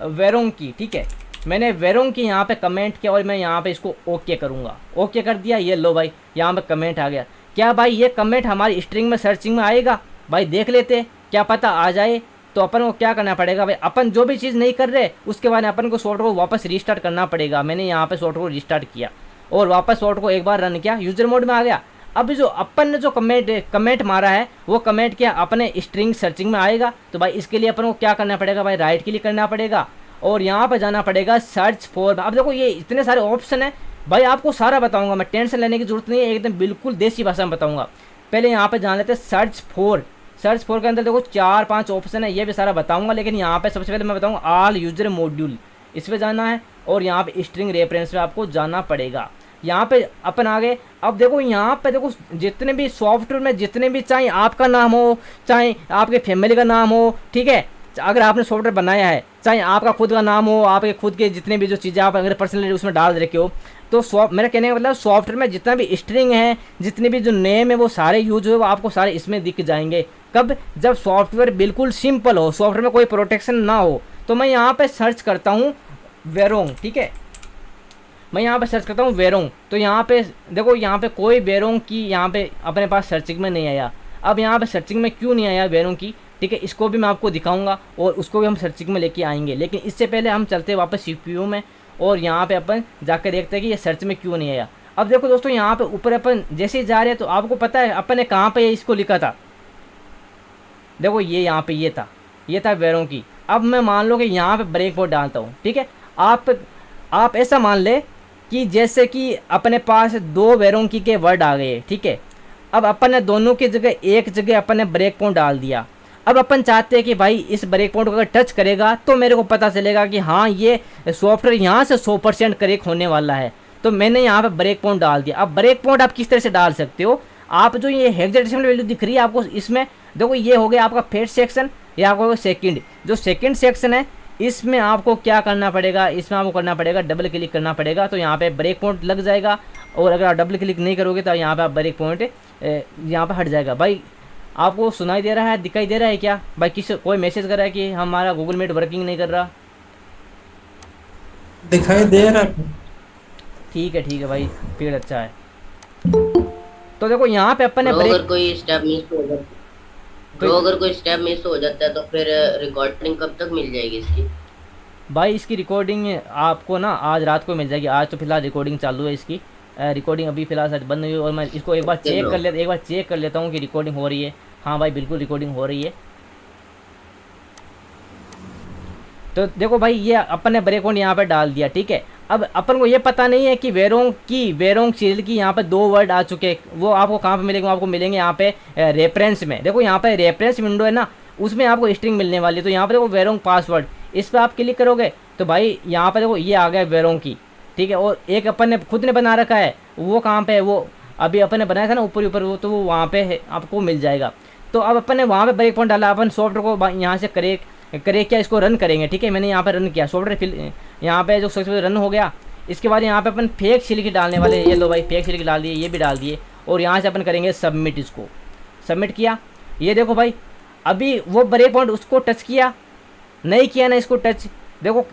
वेरोंग की, ठीक है। मैंने वेरोंग की यहाँ पे कमेंट किया और मैं यहाँ पे इसको ओके करूँगा, ओके कर दिया। ये लो भाई यहाँ पे कमेंट आ गया। क्या भाई ये कमेंट हमारी स्ट्रिंग में सर्चिंग में आएगा? भाई देख लेते, क्या पता आ जाए। तो अपन को क्या करना पड़ेगा भाई, अपन जो भी चीज़ नहीं कर रहे उसके बाद अपन को सॉफ्टवेयर को वापस रीस्टार्ट करना पड़ेगा। मैंने यहाँ पे सॉफ्टवेयर को रीस्टार्ट किया और वापस सॉफ्टवेयर को एक बार रन किया, यूजर मोड में आ गया। अब जो अपन ने जो कमेंट मारा है वो कमेंट क्या अपने स्ट्रिंग सर्चिंग में आएगा? तो भाई इसके लिए अपन को क्या करना पड़ेगा भाई, राइट क्लिक करना पड़ेगा और यहाँ पर जाना पड़ेगा सर्च फॉर। अब देखो ये इतने सारे ऑप्शन है भाई, आपको सारा बताऊंगा मैं, टेंशन लेने की जरूरत नहीं है, एकदम बिल्कुल देसी भाषा में बताऊंगा। पहले यहाँ पे जान लेते हैं सर्च फॉर। सर्च फॉर के अंदर देखो 4-5 ऑप्शन है, ये भी सारा बताऊंगा, लेकिन यहाँ पे सबसे पहले मैं बताऊंगा ऑल यूजर मॉड्यूल, इस पर जाना है और यहाँ पे स्ट्रिंग रेफरेंस पे आपको जाना पड़ेगा। यहाँ पे अपन आ गए। अब देखो यहाँ पे देखो जितने भी सॉफ्टवेयर में जितने भी, चाहे आपका नाम हो चाहे आपके फैमिली का नाम हो, ठीक है, अगर आपने सॉफ्टवेयर बनाया है, चाहे आपका खुद का नाम हो, आपके खुद के जितने भी जो चीज़ें आप अगर पर्सनली उसमें डाल रखे हो, तो मेरा कहने का मतलब सॉफ्टवेयर में जितना भी स्ट्रिंग है, जितने भी जो नेम है वो सारे यूज हो, वो आपको सारे इसमें दिख जाएंगे। कब? जब सॉफ्टवेयर बिल्कुल सिंपल हो, सॉफ्टवेयर में कोई प्रोटेक्शन ना हो। तो मैं यहाँ पे सर्च करता हूँ वेरोंग, ठीक है, मैं यहाँ पे सर्च करता हूँ वेरोंग। तो यहाँ पे देखो यहाँ पे कोई वेरोंग की यहाँ पे अपने पास सर्चिंग में नहीं आया। अब यहाँ पे सर्चिंग में क्यों नहीं आया वेरोंग की, ठीक है, इसको भी मैं आपको दिखाऊंगा और उसको भी हम सर्चिंग में लेके आएंगे। लेकिन इससे पहले हम चलते हैं वापस CPU में और यहाँ पे अपन जाकर देखते हैं कि ये सर्च में क्यों नहीं आया। अब देखो दोस्तों यहाँ पे ऊपर अपन जैसे ही जा रहे हैं तो आपको पता है अपन ने कहाँ पे इसको लिखा था, देखो ये यहाँ पे ये था वेरोंग की। अब मैं मान लो कि यहाँ पे ब्रेक पॉइंट डालता हूँ, ठीक है। आप ऐसा मान ले कि जैसे कि अपने पास 2 वेरोंग की के वर्ड आ गए, ठीक है। अब अपन ने दोनों की जगह एक जगह अपन ने ब्रेक पॉइंट डाल दिया। अब अपन चाहते हैं कि भाई इस ब्रेक पॉइंट को अगर टच करेगा तो मेरे को पता चलेगा कि हाँ ये सॉफ्टवेयर यहाँ से 100% करेक्ट होने वाला है। तो मैंने यहाँ पे ब्रेक पॉइंट डाल दिया। अब ब्रेक पॉइंट आप किस तरह से डाल सकते हो, आप जो ये हेक्साडेसिमल वैल्यू दिख रही है आपको इसमें, देखो ये हो गया आपका फर्स्ट सेक्शन, या आपको सेकंड, जो सेकंड सेक्शन है इसमें आपको क्या करना पड़ेगा, इसमें आपको करना पड़ेगा डबल क्लिक करना पड़ेगा। तो यहाँ पे ब्रेक पॉइंट लग जाएगा और अगर आप डबल क्लिक नहीं करोगे तो यहाँ पे आप ब्रेक पॉइंट यहाँ पे हट जाएगा। भाई आपको सुनाई दे रहा है, दिखाई दे रहा है क्या भाई? कोई मैसेज कर रहा है कि हमारा गूगल मीट वर्किंग नहीं कर रहा? दिखाई दे रहा है। ठीक है भाई, फिर अच्छा है। तो देखो यहाँ पे अपन ने अगर कोई स्टेप मिस हो जाता अगर कोई स्टेप मिस हो जाता है तो फिर रिकॉर्डिंग कब तक मिल जाएगी इसकी? भाई इसकी रिकॉर्डिंग आपको ना आज रात को मिल जाएगी। आज तो फिलहाल रिकॉर्डिंग चालू है इसकी, रिकॉर्डिंग अभी फिलहाल शायद बंद हुई और मैं इसको एक बार चेक कर लेता हूँ कि रिकॉर्डिंग हो रही है। हाँ भाई बिल्कुल रिकॉर्डिंग हो रही है। तो देखो भाई ये अपन ने ब्रेक पॉइंट यहाँ पे डाल दिया, ठीक है। अब अपन को ये पता नहीं है कि वेरोंग सीरियल की यहाँ पे 2 वर्ड आ चुके हैं, वो आपको कहाँ पे मिलेंगे? आपको मिलेंगे यहाँ पे रेफरेंस में। देखो यहाँ पे रेफरेंस विंडो है ना, उसमें आपको स्ट्रिंग मिलने वाली है। तो यहाँ पे देखो वेरोंग पासवर्ड, इस पर आप क्लिक करोगे तो भाई यहाँ पे देखो ये आ गया वेरोंग की, ठीक है। और एक अपन ने खुद ने बना रखा है, वो कहाँ पे है? वो अभी अपन ने बनाया था ना ऊपर वो, तो वो वहाँ पे है, आपको मिल जाएगा। तो अब अपन ने वहाँ पे ब्रेक पॉइंट डाला, अपन सॉफ्टवेयर को यहाँ से करेक्ट क्या इसको रन करेंगे, ठीक है। मैंने यहाँ पे रन किया सॉफ्टवेयर, यहाँ पे जो सॉफ्टवेयर रन हो गया। इसके बाद यहाँ पे अपन फेक सिल्क डालने वाले, ये लो भाई फेक सिल्क डाल दिए, ये भी डाल दिए और यहाँ से अपन करेंगे सबमिट। इसको सबमिट किया, ये देखो भाई अभी वो ब्रेक पॉइंट उसको टच किया, नहीं किया ना इसको टच, देखो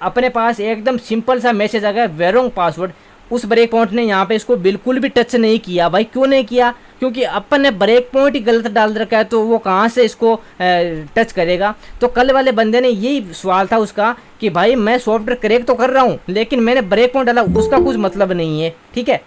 अपने पास एकदम सिंपल सा मैसेज आ गया वेरोंग पासवर्ड। उस ब्रेक पॉइंट ने यहाँ पे इसको बिल्कुल भी टच नहीं किया। भाई क्यों नहीं किया? क्योंकि अपन ने ब्रेक पॉइंट ही गलत डाल रखा है, तो वो कहाँ से इसको टच करेगा? तो कल वाले बंदे ने यही सवाल था उसका कि भाई मैं सॉफ्टवेयर करेक्ट तो कर रहा हूँ लेकिन मैंने ब्रेक पॉइंट डाला, उसका कुछ मतलब नहीं है, ठीक है।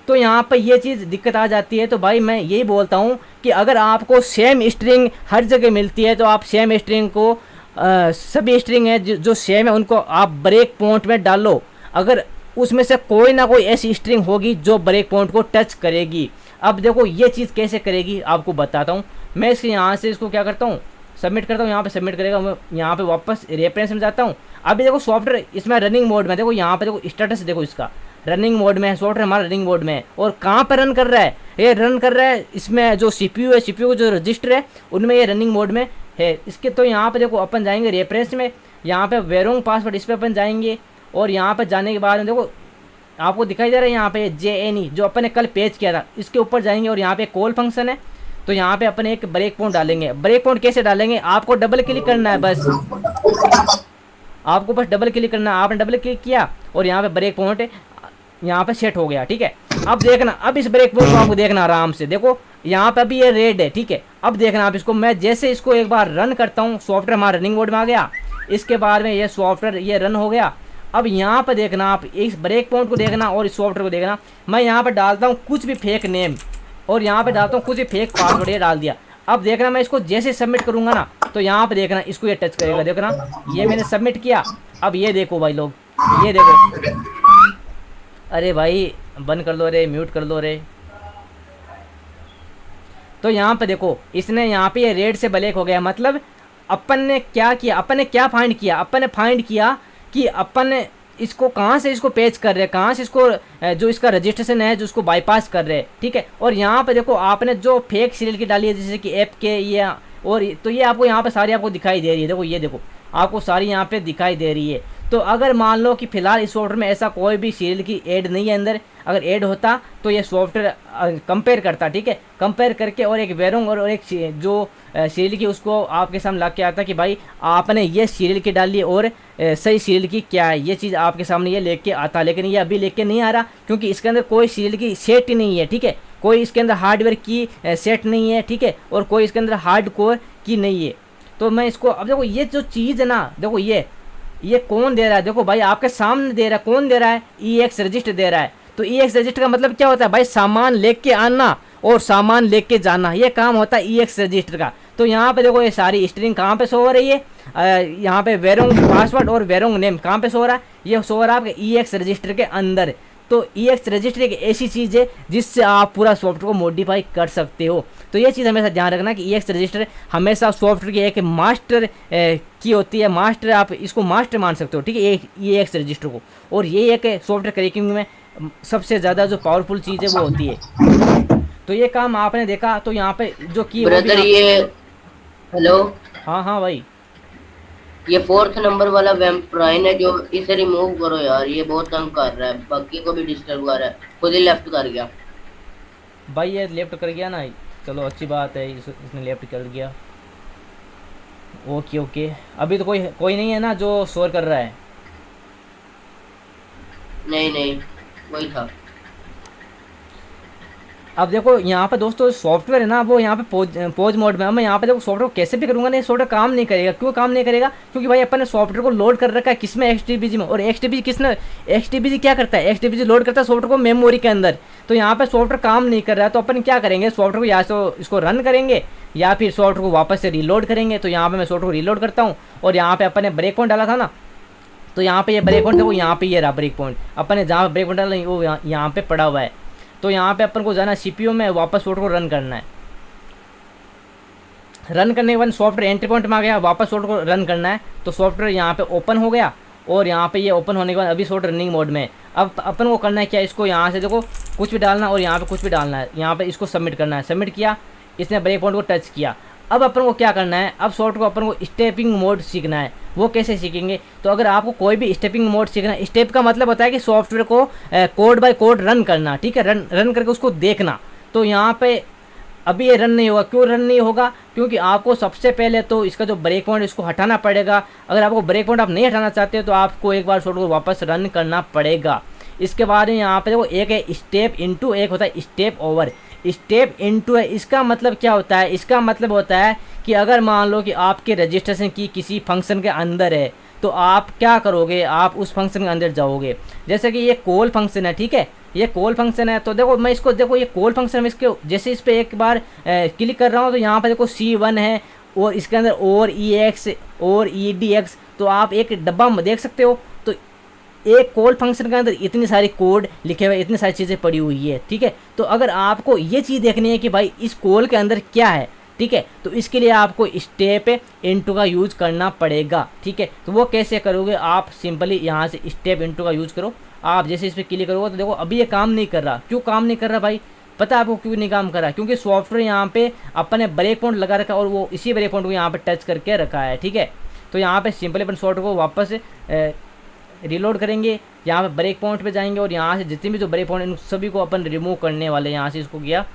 तो यहाँ पर ये चीज़ दिक्कत आ जाती है। तो भाई मैं यही बोलता हूँ कि अगर आपको सेम स्ट्रिंग हर जगह मिलती है तो आप सेम स्ट्रिंग को सभी स्ट्रिंग है जो सेम है उनको आप ब्रेक पॉइंट में डालो। अगर उसमें से कोई ना कोई ऐसी स्ट्रिंग होगी जो ब्रेक पॉइंट को टच करेगी। अब देखो ये चीज़ कैसे करेगी आपको बताता हूँ। मैं इसके यहाँ से इसको क्या करता हूँ, सबमिट करता हूँ, यहाँ पे सबमिट करेगा, मैं यहाँ पे वापस रेफरेंस में जाता हूँ। अभी देखो सॉफ्टवेयर इसमें रनिंग मोड में, देखो यहाँ पे देखो स्टेटस देखो इसका रनिंग मोड में है, सॉफ्टवेयर हमारा रनिंग मोड में है। और कहाँ पर रन कर रहा है? ये रन कर रहा है इसमें जो CPU है, CPU जो रजिस्टर है उनमें ये रनिंग मोड में है इसके। तो यहाँ पे देखो अपन जाएंगे रेफरेंस में, यहाँ पे वेरोंग पासवर्ड इस पर अपन जाएंगे और यहाँ पे जाने के बाद में देखो आपको दिखाई दे रहा है यहाँ पे JNE जो अपन ने कल पेज किया था, इसके ऊपर जाएंगे और यहाँ पे कॉल फंक्शन है। तो यहाँ पे अपन एक ब्रेक पॉइंट डालेंगे। ब्रेक पॉइंट कैसे डालेंगे? आपको डबल क्लिक करना है, बस आपको बस डबल क्लिक करना है। आपने डबल क्लिक किया और यहाँ पे ब्रेक पॉइंट यहाँ पे सेट हो गया, ठीक है। अब देखना, अब इस ब्रेक पॉइंट को आपको देखना आराम से, देखो यहाँ पे अभी ये रेड है, ठीक है। अब देखना आप इसको, मैं जैसे इसको एक बार रन करता हूँ, सॉफ्टवेयर हमारा रनिंग मोड में आ गया। इसके बाद में ये सॉफ्टवेयर ये रन हो गया। अब यहाँ पे देखना आप इस ब्रेक पॉइंट को देखना और इस सॉफ्टवेयर को देखना। मैं यहाँ पे डालता हूँ कुछ भी फेक नेम और यहाँ पे डालता हूँ कुछ भी फेक पासवर्ड, ये डाल दिया। अब देखना मैं इसको जैसे सबमिट करूँगा ना तो यहाँ पे देखना इसको ये टच करेगा, देखना ये मैंने सबमिट किया। अब ये देखो भाई लोग, ये देखो, अरे भाई बंद कर दो रे, म्यूट कर दो रे। तो यहाँ पे देखो इसने यहाँ पे ये रेड से ब्लैक हो गया। मतलब अपन ने क्या किया, अपन ने क्या फाइंड किया? अपन ने फाइंड किया कि अपन ने इसको कहाँ से इसको पेच कर रहे हैं, कहाँ से इसको जो इसका रजिस्ट्रेशन है जो उसको बाईपास कर रहे हैं, ठीक है। और यहाँ पे देखो आपने जो फेक सीरियल की डाली है जैसे कि ऐप के ये, और तो ये आपको यहाँ पे सारी आपको दिखाई दे रही है। देखो ये देखो आपको सारी यहाँ पे दिखाई दे रही है। तो अगर मान लो कि फ़िलहाल इस सॉफ्टवेयर में ऐसा कोई भी सीरियल की ऐड नहीं है अंदर, अगर ऐड होता तो ये सॉफ्टवेयर कंपेयर करता, ठीक है। कंपेयर करके और एक वेरोंग और एक जो सीरियल की उसको आपके सामने ला के आता कि भाई आपने ये सीरियल की डाली और सही सीरियल की क्या है, ये चीज़ आपके सामने ये लेके आता। लेकिन ये अभी लेके नहीं आ रहा क्योंकि इसके अंदर कोई सीरियल की सेट ही नहीं है, ठीक है। कोई इसके अंदर हार्डवेयर की सेट नहीं है, ठीक है। और कोई इसके अंदर हार्ड कोर की नहीं है। तो मैं इसको, अब देखो ये जो चीज़ है ना, देखो ये कौन दे रहा है? देखो भाई आपके सामने दे रहा है। कौन दे रहा है? EX रजिस्टर दे रहा है। तो EX रजिस्टर का मतलब क्या होता है भाई? सामान लेके आना और सामान लेके जाना, ये काम होता है EX रजिस्टर का। तो यहाँ पे देखो ये सारी स्ट्रिंग कहाँ पे शो हो रही है? यहाँ पे वेरोंग पासवर्ड और वेरोंग नेम कहाँ पे शो हो रहा है? ये शो हो रहा है आपके EX रजिस्टर के अंदर। तो EX रजिस्टर एक ऐसी चीज़ है जिससे आप पूरा सॉफ्टवेयर को मॉडिफाई कर सकते हो। तो ये चीज़ हमेशा ध्यान रखना कि EX रजिस्टर हमेशा सॉफ्टवेयर की एक मास्टर की होती है। मास्टर, आप इसको मास्टर मान सकते हो, ठीक है, EX रजिस्टर को। और ये एक सॉफ्टवेयर क्रैकिंग में सबसे ज़्यादा जो पावरफुल चीज़ है वो होती है। तो ये काम आपने देखा। तो यहाँ पे जो की ब्रदर ये हेलो, हाँ भाई, ये 4th नंबर वाला वैम्पायर है जो, इसे रिमूव करो यार, ये बहुत तंग कर रहा है, बाकी को भी डिस्टर्ब कर रहा है, खुद ही लेफ्ट कर गया भाई। ये लेफ्ट कर गया ना, चलो अच्छी बात है, इसने लेफ्ट कर गया। ओके अभी तो कोई नहीं है ना जो शोर कर रहा है? नहीं वही था। अब देखो यहाँ पे दोस्तों सॉफ्टवेयर है ना वो यहाँ पे पॉज मोड में है। मैं यहाँ पे देखो सॉफ्टवेयर कैसे भी करूँगा ना, ये सॉफ्टवेयर काम नहीं करेगा। क्यों काम नहीं करेगा? क्योंकि भाई अपन ने सॉफ्टवेयर को लोड कर रखा है किस में? XTBG में। और XTBG क्या करता है? XTBG लोड करता है सॉफ्टवेयर को मेमोरी के अंदर। तो यहाँ पे सॉफ्टवेयर काम नहीं कर रहा है। तो अपन क्या करेंगे? सॉफ्टवेयर को या तो इसको रन करेंगे या फिर सॉफ्टवेयर को वापस से रीलोड करेंगे। तो यहाँ पर मैं सॉफ्टवेयर को रीलोड करता हूँ और यहाँ पर अपन ने ब्रेक पॉइंट डाला था ना, तो यहाँ पे ये ब्रेक पॉइंट देखो, यहाँ पे ये रहा ब्रेक पॉइंट। अपन ने जहाँ ब्रेक पॉइंट डाला वो यहाँ पे पड़ा हुआ है। तो यहाँ पे अपन को जाना CPU में, वापस सॉफ्टवेयर को रन करना है। रन करने के बाद सॉफ्टवेयर एंट्री पॉइंट में आ गया, वापस सॉफ्टवेयर को रन करना है। तो सॉफ्टवेयर यहाँ पे ओपन हो गया और यहाँ पे ये ओपन होने के बाद अभी सॉफ्टवेयर रनिंग मोड में है। अब अपन को करना है क्या? इसको यहाँ से देखो कुछ भी डालना और यहाँ पे कुछ भी डालना है। यहाँ पे इसको सबमिट करना है। सबमिट किया, इसने ब्रेक पॉइंट को टच किया। अब अपन को क्या करना है? अब सॉफ्टवेयर को अपन को स्टेपिंग मोड सीखना है। वो कैसे सीखेंगे? तो अगर आपको कोई भी स्टेपिंग मोड सीखना है, स्टेप का मतलब होता है कि सॉफ्टवेयर को कोड बाय कोड रन करना, ठीक है, रन करके उसको देखना। तो यहाँ पे अभी ये रन नहीं होगा। क्यों रन नहीं होगा? क्योंकि आपको सबसे पहले तो इसका जो ब्रेक पॉइंट इसको हटाना पड़ेगा। अगर आपको ब्रेक पॉइंट आप नहीं हटाना चाहते हो तो आपको एक बार सॉफ्टवेयर वापस रन करना पड़ेगा। इसके बाद में यहाँ पे देखो एक है स्टेप इनटू, एक होता है स्टेप ओवर। स्टेप इनटू है, इसका मतलब क्या होता है? इसका मतलब होता है कि अगर मान लो कि आपके रजिस्ट्रेशन की किसी फंक्शन के अंदर है तो आप क्या करोगे, आप उस फंक्शन के अंदर जाओगे। जैसे कि ये कॉल फंक्शन है, ठीक है, ये कॉल फंक्शन है। तो देखो मैं इसको, देखो ये कॉल फंक्शन में इसके जैसे इस पर एक बार क्लिक कर रहा हूँ तो यहाँ पर देखो C1 है और इसके अंदर और EX और EDX, तो आप एक डब्बा में देख सकते हो। तो एक कॉल फंक्शन के अंदर इतनी सारी कोड लिखे हुए, इतनी सारी चीज़ें पड़ी हुई है, ठीक है। तो अगर आपको ये चीज़ देखनी है कि भाई इस कॉल के अंदर क्या है, ठीक है, तो इसके लिए आपको स्टेप इनटू का यूज़ करना पड़ेगा, ठीक है। तो वो कैसे करोगे? आप सिंपली यहाँ से स्टेप इनटू का यूज़ करो। आप जैसे इस पर क्लिक करोगे तो देखो अभी ये काम नहीं कर रहा। क्यों काम नहीं कर रहा भाई? पता है आपको क्यों नहीं काम कर रहा? क्योंकि सॉफ्टवेयर यहाँ पे अपने ब्रेक पॉइंट लगा रखा है और वो इसी ब्रेक पॉइंट को यहाँ पे टच करके रखा है, ठीक है। तो यहाँ पे सिंपली अपन सॉफ्टवेयर को वापस रिलोड करेंगे, यहाँ पे ब्रेक पॉइंट पे जाएंगे और यहाँ से जितने भी जो ब्रेक पॉइंट इन सभी को अपन रिमूव करने वाले। यहाँ से इसको किया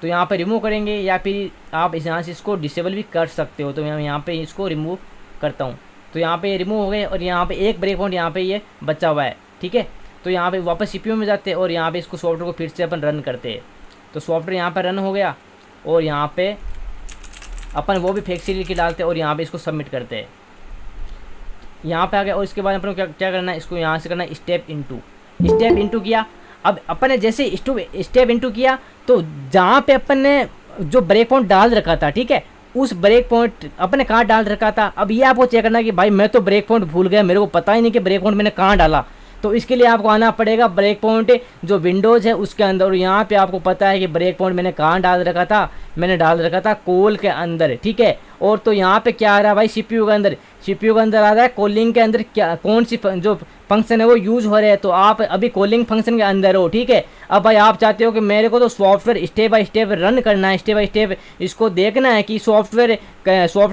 तो यहाँ पे रिमूव करेंगे, या फिर आप यहाँ से इसको डिसेबल भी कर सकते हो। तो मैं यहाँ पे इसको रिमूव करता हूँ, तो यहाँ पे रिमूव हो गए और यहाँ पे एक ब्रेक पॉइंट यहाँ पे ये बचा हुआ है, ठीक है। तो यहाँ पे वापस CPU में जाते हैं और यहाँ पे इसको सॉफ्टवेयर को फिर से अपन रन करते हैं। तो सॉफ्टवेयर यहाँ पर रन हो गया और यहाँ पे अपन वो भी फेक सीरियल की डालते हैं और यहाँ पे इसको सबमिट करते हैं। यहाँ पे आ गया और इसके बाद अपन को क्या करना है, इसको यहाँ से करना है स्टेप इनटू किया। अब अपन ने जैसे स्टेप इनटू किया तो जहाँ पे अपन ने जो ब्रेक पॉइंट डाल रखा था, ठीक है, उस ब्रेक पॉइंट अपन ने कहाँ डाल रखा था। अब ये आपको चेक करना है कि भाई मैं तो ब्रेक पॉइंट भूल गया, मेरे को पता ही नहीं कि ब्रेक पॉइंट मैंने कहाँ डाला। तो इसके लिए आपको आना पड़ेगा ब्रेक पॉइंट जो विंडोज़ है उसके अंदर, और यहाँ पे आपको पता है कि ब्रेक पॉइंट मैंने कहाँ डाल रखा था, मैंने डाल रखा था कॉल के अंदर, ठीक है। और तो यहाँ पे क्या आ रहा है भाई, CPU के अंदर आ रहा है कॉलिंग के अंदर क्या कौन सी जो फंक्शन है वो यूज़ हो रहे हैं। तो आप अभी कॉलिंग फंक्शन के अंदर हो, ठीक है। अब भाई आप चाहते हो कि मेरे को तो software step by step run करना है, स्टेप बाय स्टेप इसको देखना है कि सॉफ्टवेयर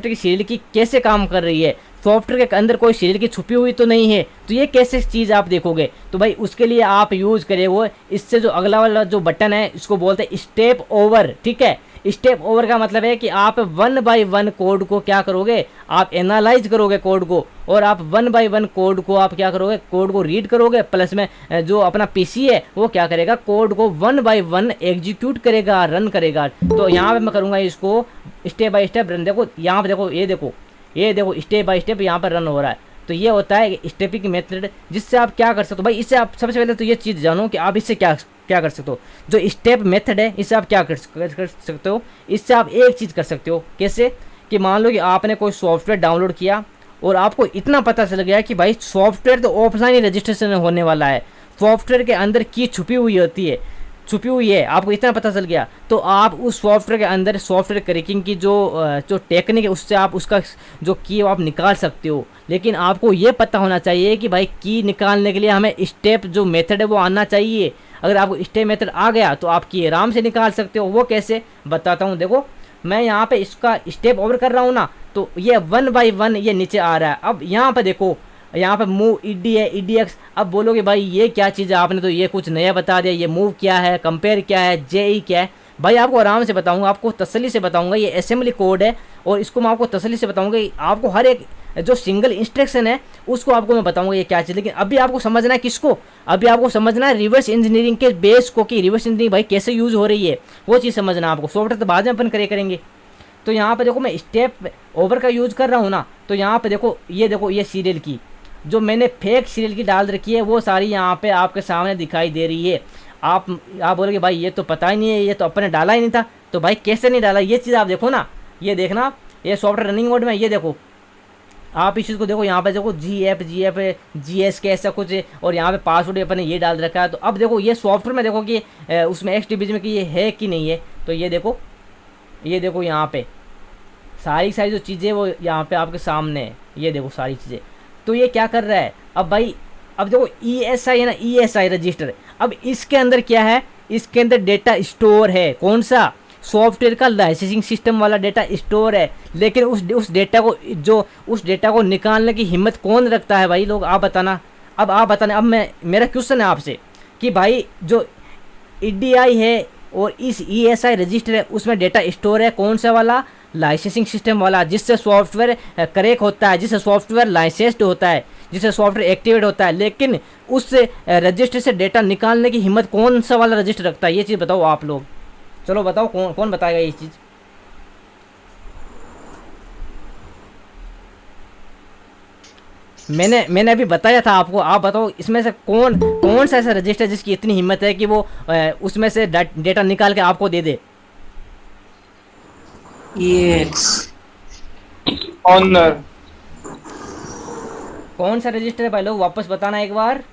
की सीरियल की कैसे काम कर रही है, सॉफ्टवेयर के अंदर कोई सीरियल की छुपी हुई तो नहीं है। तो ये कैसे चीज़ आप देखोगे? तो भाई उसके लिए आप यूज़ करें वो इससे जो अगला वाला जो बटन है इसको बोलते हैं स्टेप ओवर, ठीक है। स्टेप ओवर का मतलब है कि आप 1 बाय 1 कोड को क्या करोगे, आप एनालाइज करोगे कोड को, और आप 1 बाय 1 कोड को आप क्या करोगे, कोड को रीड करोगे, प्लस में जो अपना PC है वो क्या करेगा, कोड को 1 बाय 1 एग्जीक्यूट करेगा, रन करेगा। तो यहाँ पे मैं करूँगा इसको स्टेप बाय स्टेप रन। देखो यहाँ पे देखो, ये देखो स्टेप बाय स्टेप यहाँ पर रन हो रहा है। तो ये होता है स्टेपिंग मेथड, जिससे आप क्या कर सकते हो भाई। इससे आप सबसे पहले तो ये चीज़ जानो कि आप इससे क्या कर सकते हो। जो स्टेप मेथड है इससे आप क्या कर सकते हो, इससे आप एक चीज़ कर सकते हो। कैसे? कि मान लो कि आपने कोई सॉफ्टवेयर डाउनलोड किया और आपको इतना पता चल गया कि भाई सॉफ्टवेयर तो ऑफलाइन ही रजिस्ट्रेशन होने वाला है, सॉफ्टवेयर के अंदर की छुपी हुई है, आपको इतना पता चल गया। तो आप उस सॉफ्टवेयर के अंदर सॉफ्टवेयर क्रैकिंग की जो टेक्निक है उससे आप उसका जो की आप निकाल सकते हो। लेकिन आपको ये पता होना चाहिए कि भाई की निकालने के लिए हमें स्टेप जो मेथड है वो आना चाहिए। अगर आपको स्टेप मेथड आ गया तो आप की आराम से निकाल सकते हो। वो कैसे बताता हूँ। देखो मैं यहाँ पे इसका स्टेप ओवर कर रहा हूँ ना, तो ये 1 बाय 1 ये नीचे आ रहा है। अब यहाँ पे देखो, यहाँ पे मूव ED है, EDX। अब बोलोगे भाई ये क्या चीज़ है, आपने तो ये कुछ नया बता दिया, ये मूव क्या है, कंपेयर क्या है, JE क्या है। भाई आपको आराम से बताऊंगा, आपको तसल्ली से बताऊंगा। ये असेंबली कोड है और इसको मैं आपको तसल्ली से बताऊंगा। आपको हर एक जो सिंगल इंस्ट्रक्शन है उसको आपको मैं बताऊंगा ये क्या चीज़। लेकिन अभी आपको समझना है किसको, अभी आपको समझना है रिवर्स इंजीनियरिंग के बेस को, कि रिवर्स इंजीनियरिंग भाई कैसे यूज़ हो रही है, वो चीज़ समझना आपको। सॉफ्टवेयर तो बाद में अपन करेंगे। तो यहाँ पर देखो मैं स्टेप ओवर का यूज़ कर रहा हूँ ना, तो यहाँ पर देखो ये सीरियल की जो मैंने फेक सीरियल की डाल रखी है वो सारी यहाँ पे आपके सामने दिखाई दे रही है। आप बोलोगे भाई ये तो पता ही नहीं है, ये तो अपने डाला ही नहीं था। तो भाई कैसे नहीं डाला, ये चीज़ आप देखो ना, ये देखना, ये सॉफ्टवेयर रनिंग मोड में, ये देखो आप इस चीज़ को देखो। यहाँ पे देखो GF GS के ऐसा कुछ है और यहाँ पे पासवर्ड अपने ये डाल रखा है। तो अब देखो ये सॉफ्टवेयर में देखो कि उसमें XDBG में कि ये है कि नहीं है। तो ये देखो यहाँ पे सारी जो चीज़ें वो यहाँ पे आपके सामने है, ये देखो सारी चीज़ें। तो ये क्या कर रहा है अब भाई, अब देखो ESI है ना, ESI रजिस्टर। अब इसके अंदर क्या है, इसके अंदर डेटा स्टोर है। कौन सा? सॉफ्टवेयर का लाइसेंसिंग सिस्टम वाला डेटा स्टोर है। लेकिन उस डेटा को निकालने की हिम्मत कौन रखता है भाई लोग, आप बताना। अब आप बताना, अब मेरा क्वेश्चन है आपसे कि भाई जो EDI है और इस ESI रजिस्टर है उसमें डेटा स्टोर है कौन सा वाला, लाइसेंसिंग सिस्टम वाला, जिससे सॉफ्टवेयर करेक्ट होता है, जिससे सॉफ्टवेयर लाइसेंस्ड होता है, जिससे सॉफ्टवेयर एक्टिवेट होता है। लेकिन उस रजिस्टर से डेटा निकालने की हिम्मत कौन सा वाला रजिस्टर रखता है, ये चीज़ बताओ आप लोग। चलो बताओ कौन कौन बताएगा ये चीज़। मैंने अभी बताया था आपको, आप बताओ इसमें से कौन कौन सा ऐसा रजिस्टर जिसकी इतनी हिम्मत है कि वो उसमें से डेटा निकाल के आपको दे दे। ऑनर। कौन सा रजिस्टर है भाई लोग, वापस बताना एक बार।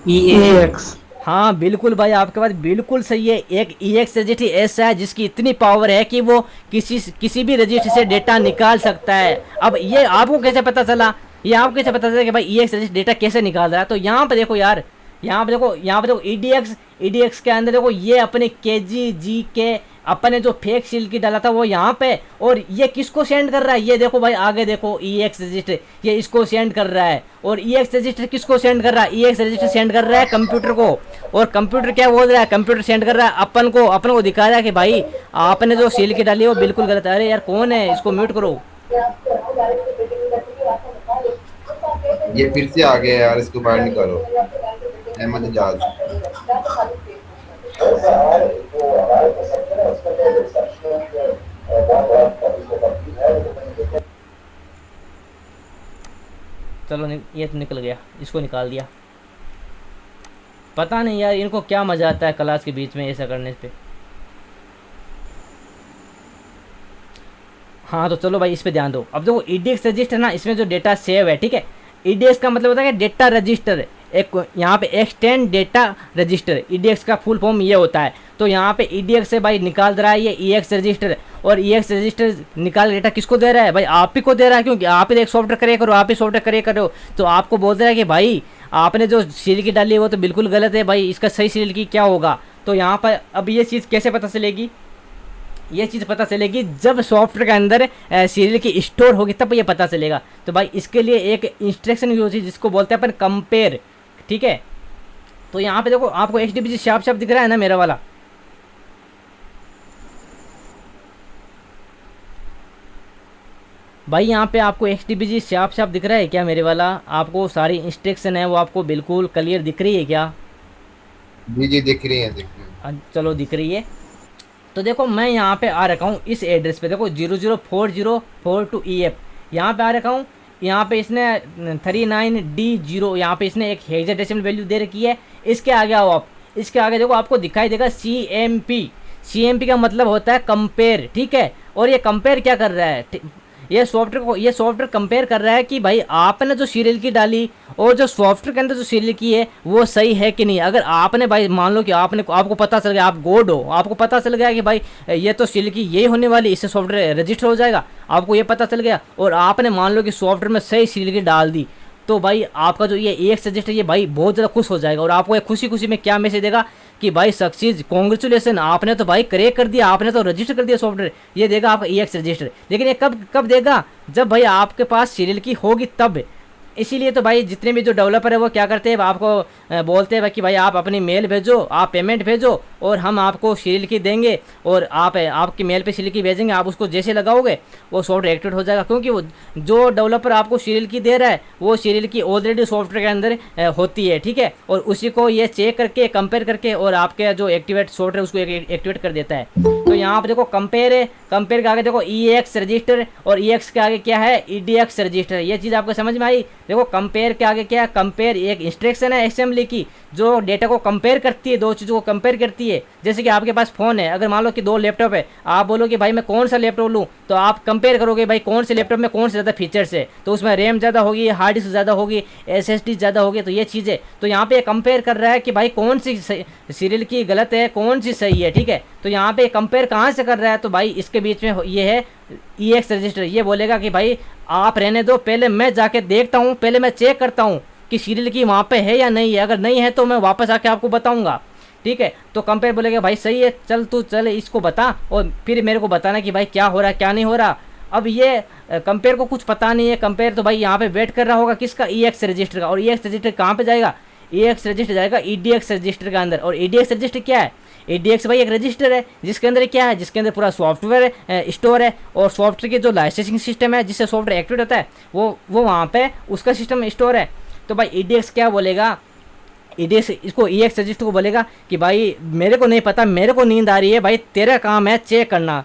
EAX। हाँ बिल्कुल भाई, आपके बात बिल्कुल सही है। एक EAX रजिस्टर ऐसा है जिसकी इतनी पावर है कि वो किसी भी रजिस्टर से डेटा निकाल सकता है। अब ये आपको कैसे पता चला, ये आपको कैसे पता चला कि भाई EAX रजिस्टर डेटा कैसे निकाल रहा है। तो यहाँ पे देखो यार, यहाँ पे देखो EDX के अंदर देखो, ये अपने KGG के अपने जो फेक सील की डाला था वो यहाँ पे, और ये किसको सेंड कर रहा है, ये देखो भाई आगे देखो EAX रजिस्टर ये इसको सेंड कर रहा है। और EAX रजिस्टर किसको सेंड कर रहा है, EAX रजिस्टर सेंड कर रहा है कंप्यूटर को। और कंप्यूटर क्या बोल रहा है, कंप्यूटर सेंड कर रहा है अपन को दिखा रहा है कि भाई आपने जो सील की डाली है वो बिल्कुल गलत है। अरे यार कौन है, इसको म्यूट करो। ये फिर से आ गया यार, इसको बाहर निकालो। अहमद इजाज। चलो ये तो निकल गया, इसको निकाल दिया। पता नहीं यार इनको क्या मजा आता है क्लास के बीच में ऐसा करने पे। हाँ तो चलो भाई इस पे ध्यान दो। अब देखो EDX रजिस्टर ना, इसमें जो डेटा सेव है, ठीक है, EDX का मतलब होता है कि डेटा रजिस्टर, एक यहाँ पे एक्सटेंड डेटा रजिस्टर, EDX का फुल फॉर्म ये होता है। तो यहाँ पे EDX से भाई निकाल रहा है ये EAX रजिस्टर, और EAX रजिस्टर निकाल डेटा किसको दे रहा है भाई, आप ही को दे रहा है, क्योंकि आप ही एक सॉफ्टवेयर करे करो, आप ही सॉफ्टवेयर करे करो। तो आपको बोल रहा है कि भाई आपने जो सीरियल की डाली है वो तो बिल्कुल गलत है भाई, इसका सही सीरियल की क्या होगा। तो यहाँ पर अब ये चीज़ कैसे पता चलेगी, ये चीज़ पता चलेगी जब सॉफ्टवेयर के अंदर सीरियल की स्टोर होगी तब ये पता चलेगा। तो भाई इसके लिए एक इंस्ट्रक्शन यूज होती है जिसको बोलते हैं अपन कंपेयर, ठीक है। तो यहाँ पे देखो आपको XDBG साफ दिख रहा है ना मेरा वाला, भाई यहाँ पे आपको XDBG साफ दिख रहा है क्या मेरे वाला, आपको सारी इंस्ट्रक्शन है वो आपको बिल्कुल क्लियर दिख रही है क्या? जी दिख रही है। चलो दिख रही है। तो देखो मैं यहाँ पे आ रखा हूँ इस एड्रेस पे, देखो 004042EF यहाँ पे आ रखा हूँ। यहाँ पे इसने 39D0 यहाँ पे इसने एक हेक्साडेसिमल वैल्यू दे रखी है। इसके आगे आओ आप, इसके आगे देखो आपको दिखाई देगा CMP का मतलब होता है कंपेयर, ठीक है। और ये कंपेयर क्या कर रहा है, ये सॉफ्टवेयर कंपेयर कर रहा है कि भाई आपने जो सीरियल की डाली और जो सॉफ्टवेयर के अंदर जो सीरियल की है वो सही है कि नहीं। अगर आपने भाई मान लो कि आपको पता चल गया, आप गोड हो, आपको पता चल गया कि भाई ये तो सीरियल की यही होने वाली, इससे सॉफ्टवेयर रजिस्टर हो जाएगा, आपको ये पता चल गया, और आपने मान लो कि सॉफ्टवेयर में सही सीरियल की डाल दी, तो भाई आपका जो ये EAX रजिस्टर ये भाई बहुत ज़्यादा खुश हो जाएगा। और आपको एक खुशी में क्या मैसेज देगा कि भाई सक्सेस, कॉन्ग्रेचुलेसन, आपने तो भाई क्रैक कर दिया, आपने तो रजिस्टर कर दिया सॉफ्टवेयर, ये देगा आपका EAX रजिस्टर। लेकिन ये कब देगा, जब भाई आपके पास सीरियल की होगी तब। इसीलिए तो भाई जितने भी जो डेवलपर है वो क्या करते हैं, आपको बोलते हैं कि भाई आप अपनी मेल भेजो, आप पेमेंट भेजो और हम आपको सीरियल की देंगे, और आपकी मेल पे सीरियल की भेजेंगे, आप उसको जैसे लगाओगे वो सॉफ्टवेयर एक्टिवेट हो जाएगा। क्योंकि वो जो डेवलपर आपको सीरियल की दे रहा है वो सीरियल की ऑलरेडी सॉफ्टवेयर के अंदर होती है, ठीक है। और उसी को ये चेक करके कंपेयर करके और आपके जो एक्टिवेट सॉफ्टवेयर उसको एक्टिवेट कर देता है। तो यहाँ पर देखो कंपेयर है, कंपेयर के आगे देखो EAX रजिस्टर, और EAX के आगे क्या है, EDX रजिस्टर। ये चीज़ आपको समझ में आई। देखो कंपेयर के आगे क्या है, कंपेयर एक इंस्ट्रक्शन है असेंबली की जो डेटा को कंपेयर करती है, दो चीज़ों को कंपेयर करती है। जैसे कि आपके पास फ़ोन है, अगर मान लो कि दो लैपटॉप है, आप बोलो कि भाई मैं कौन सा लैपटॉप लूँ, तो आप कंपेयर करोगे भाई कौन से लैपटॉप में कौन से ज़्यादा फीचर्स है, तो उसमें रैम ज़्यादा होगी, हार्ड डिस्क ज़्यादा होगी, SSD ज़्यादा होगी, तो ये चीज़ें। तो यहाँ पे कंपेयर कर रहा है कि भाई कौन सी सीरियल की गलत है, कौन सी सही है, ठीक है। तो यहाँ पे कंपेयर कहाँ से कर रहा है, तो भाई इसके बीच में ये है EAX रजिस्टर। ये बोलेगा कि भाई आप रहने दो, पहले मैं जाके देखता हूँ, पहले मैं चेक करता हूँ कि सीरियल की वहाँ पे है या नहीं है, अगर नहीं है तो मैं वापस आके आपको बताऊँगा, ठीक है। तो कंपेयर बोलेगा भाई सही है, चल इसको बता, और फिर मेरे को बताना कि भाई क्या हो रहा है क्या नहीं हो रहा। अब ये कंपेयर को कुछ पता नहीं है, कंपेयर तो भाई यहाँ पे वेट कर रहा होगा किसका, EAX रजिस्टर का। और EAX रजिस्टर कहाँ पे जाएगा, EX रजिस्टर जाएगा EDX रजिस्टर के अंदर। और EDX रजिस्टर क्या है? EDX भाई एक रजिस्टर है जिसके अंदर क्या है, जिसके अंदर पूरा सॉफ्टवेयर स्टोर है, और सॉफ्टवेयर के जो लाइसेंसिंग सिस्टम है जिससे सॉफ्टवेयर एक्टिवेट होता है वो वहाँ पे उसका सिस्टम स्टोर है। तो भाई EDX क्या बोलेगा, EDX इसको EX रजिस्टर को बोलेगा कि भाई मेरे को नहीं पता, मेरे को नींद आ रही है भाई, तेरा काम है चेक करना,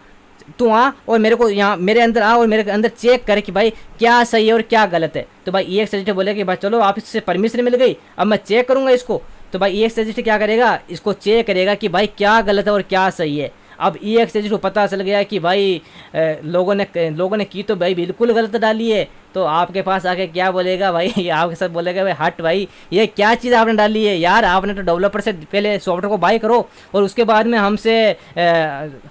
तू आ और मेरे को यहाँ मेरे अंदर आ और मेरे अंदर चेक करे कि भाई क्या सही है और क्या गलत है। तो भाई EX रजिस्टर बोलेगा कि भाई चलो आप इससे परमिशन मिल गई, अब मैं चेक करूँगा इसको। तो भाई EX रजिस्टर क्या करेगा, इसको चेक करेगा कि भाई क्या गलत है और क्या सही है। अब EX रजिस्टर को पता चल गया कि भाई लोगों ने की तो भाई बिल्कुल गलत डाली है, तो आपके पास आके क्या बोलेगा भाई, आपके साथ बोलेगा भाई हट भाई ये क्या चीज़ आपने डाली है यार, आपने तो डेवलपर से पहले सॉफ्टवेयर को बाय करो और उसके बाद में हमसे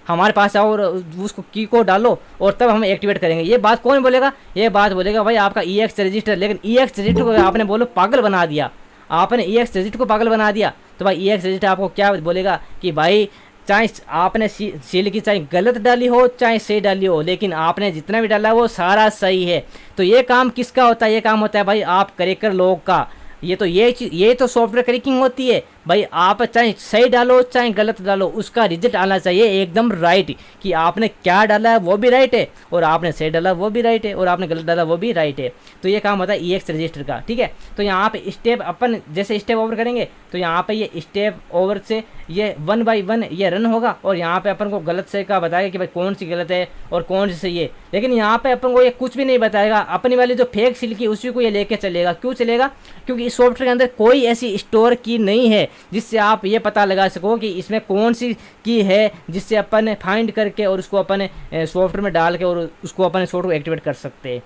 हमारे पास आओ और उसको की को डालो और तब हम एक्टिवेट करेंगे। ये बात कौन बोलेगा, ये बात बोलेगा भाई आपका EX रजिस्टर। लेकिन EX रजिस्टर को आपने बोलो पागल बना दिया, आपने EX रजिस्टर को पागल बना दिया। तो भाई EX रजिस्टर आपको क्या बोलेगा कि भाई चाहे आपने सील की चाहे गलत डाली हो चाहे सही डाली हो, लेकिन आपने जितना भी डाला वो सारा सही है। तो ये काम किसका होता है, ये काम होता है भाई आप क्रैकर लोग का। ये तो सॉफ्टवेयर क्रैकिंग होती है भाई। आप चाहे सही डालो चाहे गलत डालो, उसका रिजल्ट आना चाहिए एकदम राइट, कि आपने क्या डाला है वो भी राइट है और आपने सही डाला वो भी राइट है और आपने गलत डाला वो भी राइट है। तो ये काम होता है EX रजिस्टर का, ठीक है। तो यहाँ पे स्टेप अपन जैसे स्टेप ओवर करेंगे तो यहाँ पे ये स्टेप ओवर से ये 1 बाय 1 ये रन होगा और यहाँ पे अपन को गलत सही का बताएगा कि भाई कौन सी गलत है और कौन सी सही है। लेकिन यहाँ पे अपन को ये कुछ भी नहीं बताएगा, अपनी वाली जो फेक सील की उसी को ये लेके चलेगा। क्यों चलेगा, क्योंकि इस सॉफ्टवेयर के अंदर कोई ऐसी स्टोर की नहीं है जिससे आप ये पता लगा सको कि इसमें कौन सी की है, जिससे अपन फाइंड करके और उसको अपन सॉफ्टवेयर में डाल के और उसको अपन सॉफ्टवेयर को एक्टिवेट कर सकते हैं।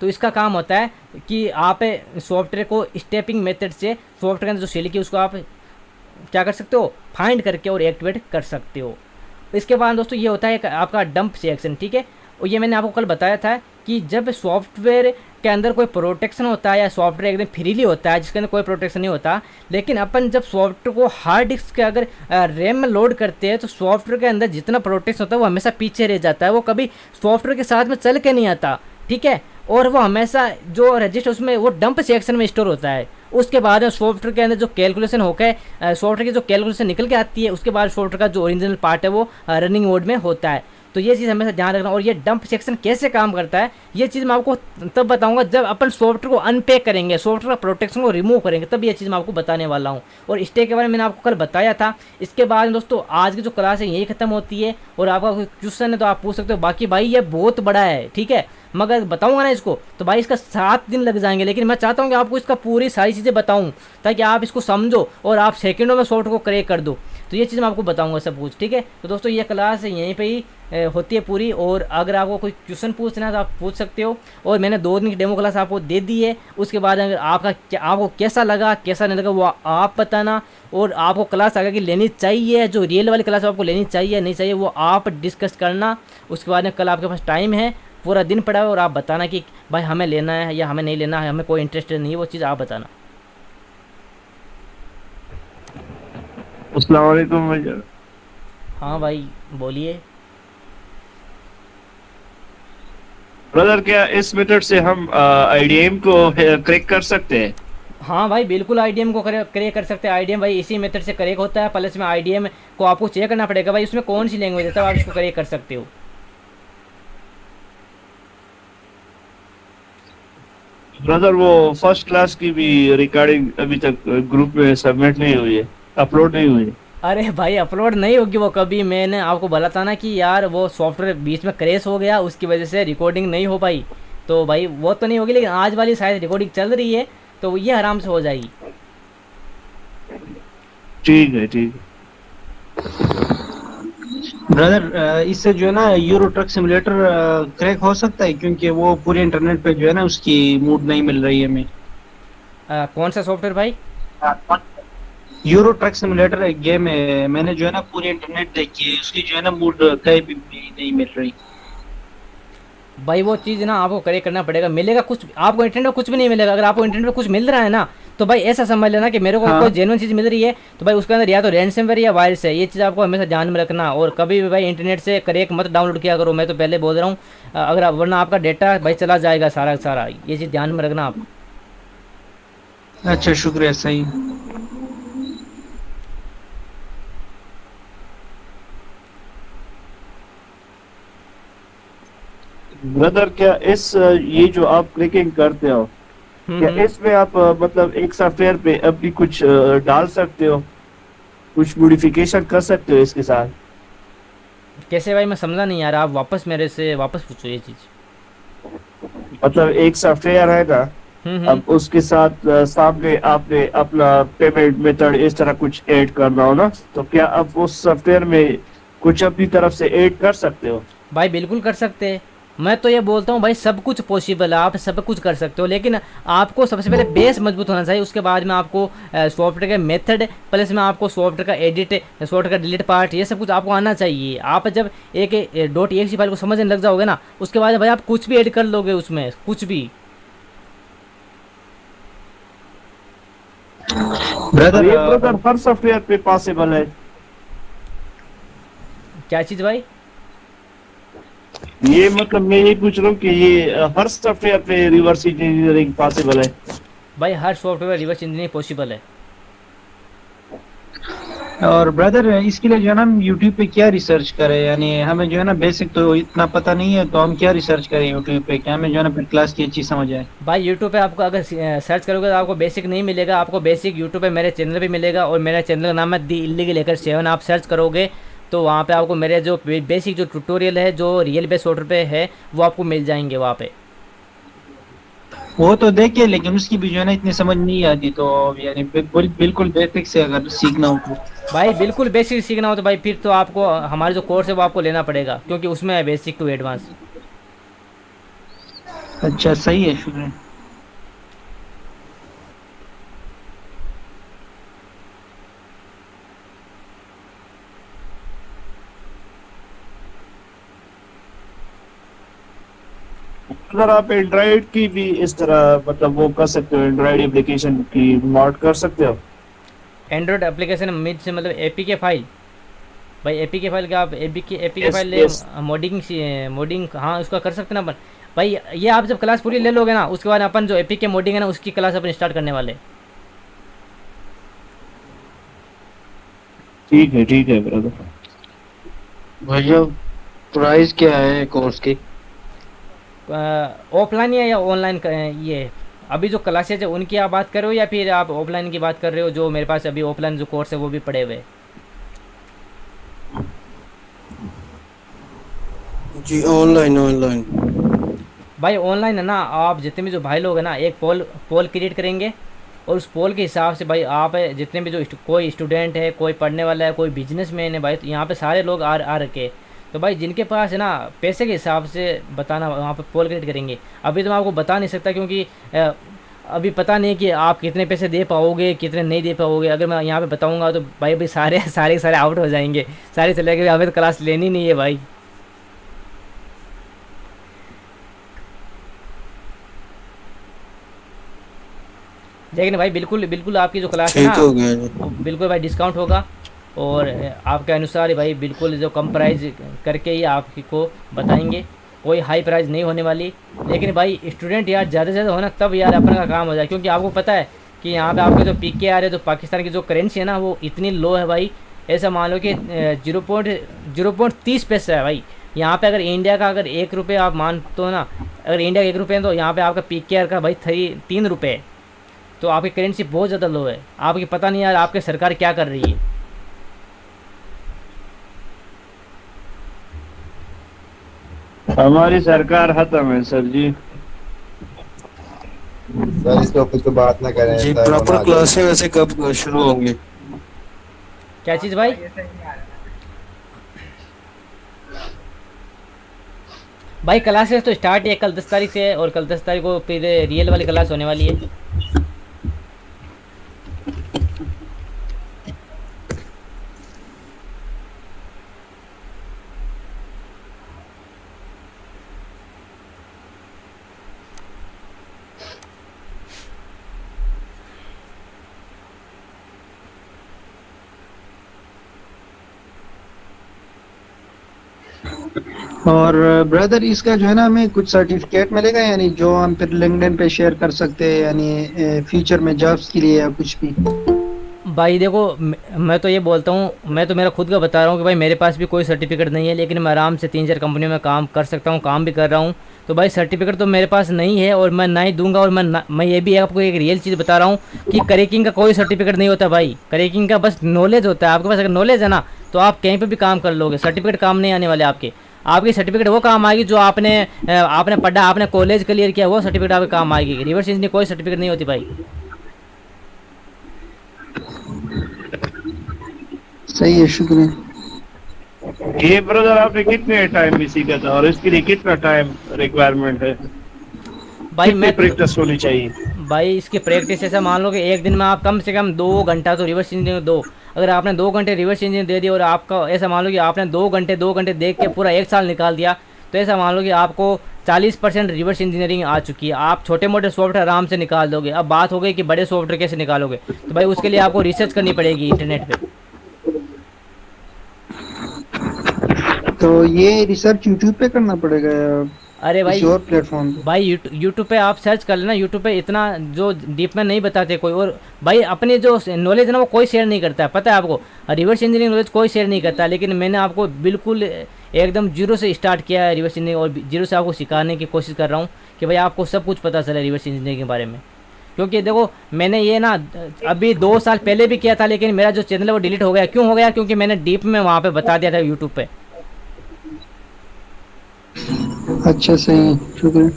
तो इसका काम होता है कि आप सॉफ्टवेयर को स्टेपिंग मेथड से सॉफ्टवेयर के अंदर जो सील की उसको आप क्या कर सकते हो, फाइंड करके और एक्टिवेट कर सकते हो। इसके बाद दोस्तों ये होता है आपका डंप सेक्शन, ठीक है। और ये मैंने आपको कल बताया था कि जब सॉफ्टवेयर के अंदर कोई प्रोटेक्शन होता है या सॉफ्टवेयर एकदम फ्रीली होता है जिसके अंदर कोई प्रोटेक्शन नहीं होता, लेकिन अपन जब सॉफ्टवेयर को हार्ड डिस्क के अगर रैम में लोड करते हैं तो सॉफ्टवेयर के अंदर जितना प्रोटेक्शन होता है वो हमेशा पीछे रह जाता है, वो कभी सॉफ्टवेयर के साथ में चल के नहीं आता, ठीक है। और वो हमेशा जो रजिस्टर उसमें वो डंप सेक्शन में स्टोर होता है। उसके बाद सॉफ्टवेयर के अंदर जो कैलकुलेशन होकर सॉफ्टवेयर की जो कैलकुलेशन निकल के आती है उसके बाद सॉफ्टवेयर का जो ओरिजिनल पार्ट है वो रनिंग मोड में होता है। तो ये चीज़ हमेशा ध्यान रखना। और ये डंप सेक्शन कैसे काम करता है ये चीज़ मैं आपको तब बताऊंगा जब अपन सॉफ्टवेयर को अनपैक करेंगे, सॉफ्टवेयर का प्रोटेक्शन को रिमूव करेंगे, तब ये चीज़ मैं आपको बताने वाला हूँ। और स्टे के बारे में मैंने आपको कल बताया था। इसके बाद दोस्तों आज की जो क्लास है यही खत्म होती है और आपका कोई क्वेश्चन है तो आप पूछ सकते हो। बाकी भाई ये बहुत बड़ा है, ठीक है, मगर बताऊंगा ना इसको तो भाई इसका 7 दिन लग जाएंगे, लेकिन मैं चाहता हूँ कि आपको इसका पूरी सारी चीज़ें बताऊँ ताकि आप इसको समझो और आप सेकंडों में सॉफ्टवेयर को क्रैक कर दो। तो ये चीज़ मैं आपको बताऊंगा सब कुछ, ठीक है। तो दोस्तों ये क्लास यहीं पे ही होती है पूरी, और अगर आपको कोई क्वेश्चन पूछना है तो आप पूछ सकते हो। और मैंने 2 दिन की डेमो क्लास आपको दे दी है, उसके बाद अगर आपको कैसा लगा कैसा नहीं लगा वो आप बताना, और आपको क्लास आगे की लेनी चाहिए, जो रियल वाली क्लास आपको लेनी चाहिए नहीं चाहिए वो आप डिस्कस करना। उसके बाद में कल आपके पास टाइम है, पूरा दिन पड़ा है, और आप बताना कि भाई हमें लेना है या हमें नहीं लेना है, हमें कोई इंटरेस्ट नहीं है, वो चीज़ आप बताना। अस्सलाम वालेकुम भैया। हाँ भाई बोलिए। ब्रदर क्या इस मेथड से हम IDM को क्रैक कर सकते हैं? हाँ भाई बिल्कुल IDM को क्रैक कर सकते हैं। IDM भाई इसी मेथड से क्रैक होता है, प्लस में IDM को आपको चेक करना पड़ेगा भाई उसमें कौन सी लैंग्वेज है, तब आप इसको क्रैक कर सकते हो। ब्रदर वो फर्स्ट क्लास की भी रिकॉर्डिंग अभी तक ग्रुप में सबमिट नहीं हुई है, अपलोड नहीं हुई है। अरे भाई अपलोड नहीं होगी वो कभी, मैंने आपको बोला था ना कि यार वो सॉफ्टवेयर बीच में क्रैश हो गया उसकी वजह से रिकॉर्डिंग नहीं हो पाई, तो भाई वो तो नहीं होगी, लेकिन आज वाली शायद रिकॉर्डिंग चल रही है तो ये आराम से हो जाएगी। ठीक है ठीक है। ब्रदर इससे जो है ना यूरो ट्रक सिमुलेटर क्रैक हो सकता है, क्योंकि वो पूरे इंटरनेट पे जो है ना उसकी मूड नहीं मिल रही है हमें। कौन सा सॉफ्टवेयर भाई? यूरो ट्रक सिमुलेटर एक गेम है, मैंने जो है ना पूरे इंटरनेट देखी है, उसकी जो है ना मूड कहीं भी नहीं मिल रही भाई। वो चीज़ ना आपको क्रैक करना पड़ेगा, मिलेगा कुछ आपको इंटरनेट में कुछ भी नहीं मिलेगा। अगर आपको इंटरनेट में कुछ मिल रहा है ना तो भाई ऐसा समझ लेना कि मेरे को कोई जेन्युइन चीज़ मिल रही है तो भाई उसके अंदर या तो रैनसमवेयर या वायरस है। ये चीज़ आपको हमेशा ध्यान में रखना, और कभी भी भाई इंटरनेट से क्रैक मत डाउनलोड किया करो, मैं तो पहले बोल रहा हूँ, अगर वरना आपका डेटा भाई चला जाएगा सारा सारा। ये चीज़ ध्यान में रखना आप। अच्छा शुक्रिया, सही। ब्रदर क्या ये जो आप क्रैकिंग करते हो, क्या इसमें आप मतलब एक सॉफ्टवेयर पे अभी कुछ डाल सकते हो, कुछ मॉडिफिकेशन कर सकते हो इसके साथ? कैसे भाई, मैं समझा नहीं यार, आप वापस मेरे से वापस पूछो ये चीज़। मतलब एक सॉफ्टवेयर है ना, हम्म। अब उसके साथ सामने आपने अपना पेमेंट मेथड इस तरह कुछ ऐड करना हो ना, तो क्या आप उस सॉफ्टवेयर में कुछ अपनी तरफ से ऐड कर सकते हो? भाई बिल्कुल कर सकते हैं। मैं तो ये बोलता हूँ भाई, सब कुछ पॉसिबल है, आप सब कुछ कर सकते हो, लेकिन आपको सबसे पहले बेस मजबूत होना चाहिए। उसके बाद में आपको सॉफ्टवेयर का मेथड, प्लस में आपको सॉफ्टवेयर का एडिट, सॉफ्टवेयर का डिलीट पार्ट, ये सब कुछ आपको आना चाहिए। आप जब एक .exe फाइल को समझने लग जाओगे ना, उसके बाद भाई आप कुछ भी ऐड कर लोगे उसमें, कुछ भी। ब्रदर ये ब्रदर हर सॉफ्टवेयर पे पॉसिबल है? क्या चीज़ भाई? ये मतलब मैं ये पूछ रहा हूँ कि ये हर सॉफ्टवेयर पे रिवर्स इंजीनियरिंग पॉसिबल है? भाई हर सॉफ्टवेयर रिवर्स इंजीनियरिंग पॉसिबल है। और ब्रदर इसके लिए जो है ना हम यूट्यूब पे क्या रिसर्च करें, यानी हमें जो है ना बेसिक तो इतना पता नहीं है, तो हम क्या रिसर्च करें यूट्यूब पे, क्या हमें जो है ना फिर क्लास की अच्छी समझ आए? भाई यूट्यूब पे आपको अगर सर्च करोगे तो आपको बेसिक नहीं मिलेगा। आपको बेसिक यूट्यूब पे मेरे चैनल पे मिलेगा, और मेरा चैनल का नाम है दी इल्लीगल हैकर 7। आप सर्च करोगे तो वहाँ पे आपको मेरे जो बेसिक जो ट्यूटोरियल है, जो रियल बेस सॉफ्टवेयर पे है, वो आपको मिल जाएंगे वहाँ पे। वो तो देखे, लेकिन उसकी भी जो है ना इतनी समझ नहीं आती, तो यानी बिल्कुल बिल्कुल बेसिक से अगर सीखना हो तो। भाई बिल्कुल बेसिक सीखना हो तो भाई फिर तो आपको हमारे जो कोर्स है वो आपको लेना पड़ेगा, क्योंकि उसमें है बेसिक टू एडवांस। अच्छा सही है, शुक्रिया। अगर आप एंड्रॉइड की भी इस तरह मतलब वो कर सकते हो, एंड्रॉइड एप्लीकेशन की मॉड कर सकते हो? एंड्रॉयड एप्लीकेशन मिड से मतलब एपीके फाइल? भाई एपीके फाइल का आप एपीके Yes, फाइल ले, yes. मोडिंग हाँ उसका कर सकते हैं ना अपन। भाई ये आप जब क्लास पूरी ले लोगे ना, उसके बाद अपन जो एपीके मोडिंग है ना, उसकी क्लास अपन स्टार्ट करने वाले। ठीक है ब्रदर। भैया प्राइस क्या है कोर्स की? ऑफलाइन या ऑनलाइन? ये अभी जो क्लासेज है उनकी आप बात कर रहे हो, या फिर आप ऑफलाइन की बात कर रहे हो? जो मेरे पास अभी ऑफलाइन जो कोर्स है वो भी पड़े हुए हैं। जी ऑनलाइन। भाई ऑनलाइन है ना, आप जितने भी जो भाई लोग हैं ना, एक पोल क्रिएट करेंगे, और उस पोल के हिसाब से भाई आप जितने भी जो कोई स्टूडेंट है, कोई पढ़ने वाला है, कोई बिजनेसमैन है भाई, तो यहाँ पे सारे लोग आ रखे। तो भाई जिनके पास है ना पैसे के हिसाब से बताना, वहाँ पे पोल क्रिएट करेंगे। अभी तो मैं आपको बता नहीं सकता, क्योंकि अभी पता नहीं कि आप कितने पैसे दे पाओगे, कितने नहीं दे पाओगे। अगर मैं यहाँ पे बताऊँगा तो भाई सारे आउट हो जाएंगे, सारे चले गए, हमें तो क्लास लेनी नहीं है भाई। लेकिन भाई बिल्कुल आपकी जो क्लास है ना, ठीक हो गया जी। वो बिल्कुल भाई डिस्काउंट होगा, और आपके अनुसार ही भाई बिल्कुल जो कम प्राइस करके ही आपको बताएंगे, कोई हाई प्राइस नहीं होने वाली। लेकिन भाई स्टूडेंट यार ज़्यादा से ज़्यादा होना, तब यार अपना का काम हो जाए, क्योंकि आपको पता है कि यहाँ पे आपके जो पीके आ रहे हैं, जो पाकिस्तान की जो करेंसी है ना, वो इतनी लो है भाई। ऐसा मान लो कि 0.30 पैसा है भाई। यहाँ पे अगर इंडिया का अगर 1 रुपये आप मानते हो ना, अगर इंडिया का 1 रुपये है, तो यहाँ पे आपका पीके का भाई 3 रुपये है। तो आपकी करेंसी बहुत ज़्यादा लो है। आपकी पता नहीं यार आपकी सरकार क्या कर रही है। हमारी सरकार खत्म है सर जी। सर इसके ऊपर तो बात ना करें जी सर, प्रॉपर हम क्लासें वैसे कब शुरू होंगी? क्या चीज़ भाई? भाई क्लासेस तो स्टार्ट है कल 10 तारीख से है, और कल 10 तारीख को फिर रियल वाली क्लास होने वाली है। और ब्रदर इसका जो है ना हमें कुछ सर्टिफिकेट मिलेगा, यानी जो हम फिर लिंक्डइन पे शेयर कर सकते हैं, यानी फ्यूचर में जॉब्स के लिए या कुछ भी। भाई देखो मैं तो ये बोलता हूँ, मैं तो मेरा खुद का बता रहा हूँ कि भाई मेरे पास भी कोई सर्टिफिकेट नहीं है, लेकिन मैं आराम से 3-4 कंपनियों में काम कर सकता हूँ, काम भी कर रहा हूँ। तो भाई सर्टिफिकेट तो मेरे पास नहीं है और मैं ना ही दूंगा। और मैं ये भी आपको एक रियल चीज़ बता रहा हूँ कि क्रैकिंग का कोई सर्टिफिकेट नहीं होता भाई, क्रैकिंग का बस नॉलेज होता है। आपके पास अगर नॉलेज है ना तो आप कहीं पर भी काम कर लोगे, सर्टिफिकेट काम नहीं आने वाले आपके। आपकी सर्टिफिकेट वो काम आएगी जो आपने पढ़ा, आपने कॉलेज क्लियर किया, वो सर्टिफिकेट आपके काम आएगी। रिवर्स इंजीनियरिंग कोई सर्टिफिकेट नहीं होती भाई। सही है, शुक्रिया। ये ब्रदर आपने कितने टाइम में सीखा था और इसके लिए कितना टाइम रिक्वायरमेंट है भाई? मैं प्रैक्टिस होनी चाहिए भाई इसकी प्रैक्टिस ऐसा मान लो कि एक दिन में आप कम से कम 2 घंटा तो रिवर्स इंजीनियरिंग दो। अगर आपने 2 घंटे रिवर्स इंजीनियरिंग दे दिया और आपका ऐसा मान लो कि आपने 2 घंटे देख के पूरा 1 साल निकाल दिया, तो ऐसा मान लो कि आपको 40% रिवर्स इंजीनियरिंग आ चुकी है। आप छोटे मोटे सॉफ्टवेयर आराम से निकाल दोगे। अब बात हो गई कि बड़े सॉफ्टवेयर कैसे निकालोगे, तो भाई उसके लिए आपको रिसर्च करनी पड़ेगी इंटरनेट पे। तो ये रिसर्च यूट्यूब पे करना पड़ेगा या अरे भाई किसी और प्लेटफॉर्म पे? भाई यूट्यूब पे आप सर्च कर लेना। यूट्यूब पे इतना जो डीप में नहीं बताते कोई। और भाई अपनी जो नॉलेज है ना वो कोई शेयर नहीं करता है, पता है आपको। रिवर्स इंजीनियरिंग नॉलेज कोई शेयर नहीं करता, लेकिन मैंने आपको बिल्कुल एकदम जीरो से स्टार्ट किया है रिवर्स इंजीनियरिंग, और जीरो से आपको सिखाने की कोशिश कर रहा हूँ कि भाई आपको सब कुछ पता चले रिवर्स इंजीनियरिंग के बारे में। क्योंकि देखो मैंने ये ना अभी 2 साल पहले भी किया था, लेकिन मेरा जो चैनल है वो डिलीट हो गया। क्यों हो गया? क्योंकि मैंने डीप में वहाँ पे बता दिया था यूट्यूब पे। अच्छा, सही है, शुक्रिया।